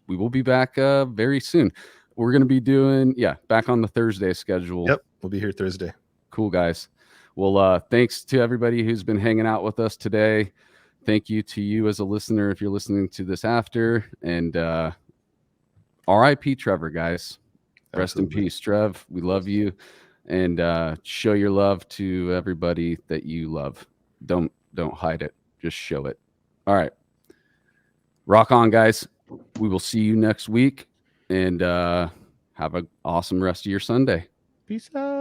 we will be back very soon. We're gonna be doing back on the Thursday schedule. Yep, we'll be here Thursday. Cool, guys. Well, thanks to everybody who's been hanging out with us today. Thank you to you as a listener if you're listening to this after. And RIP Trevor, guys. Rest in Absolutely. peace, Trev. We love you. And show your love to everybody that you love. Don't hide it. Just show it. All right. Rock on, guys. We will see you next week. and have an awesome rest of your Sunday. Peace out.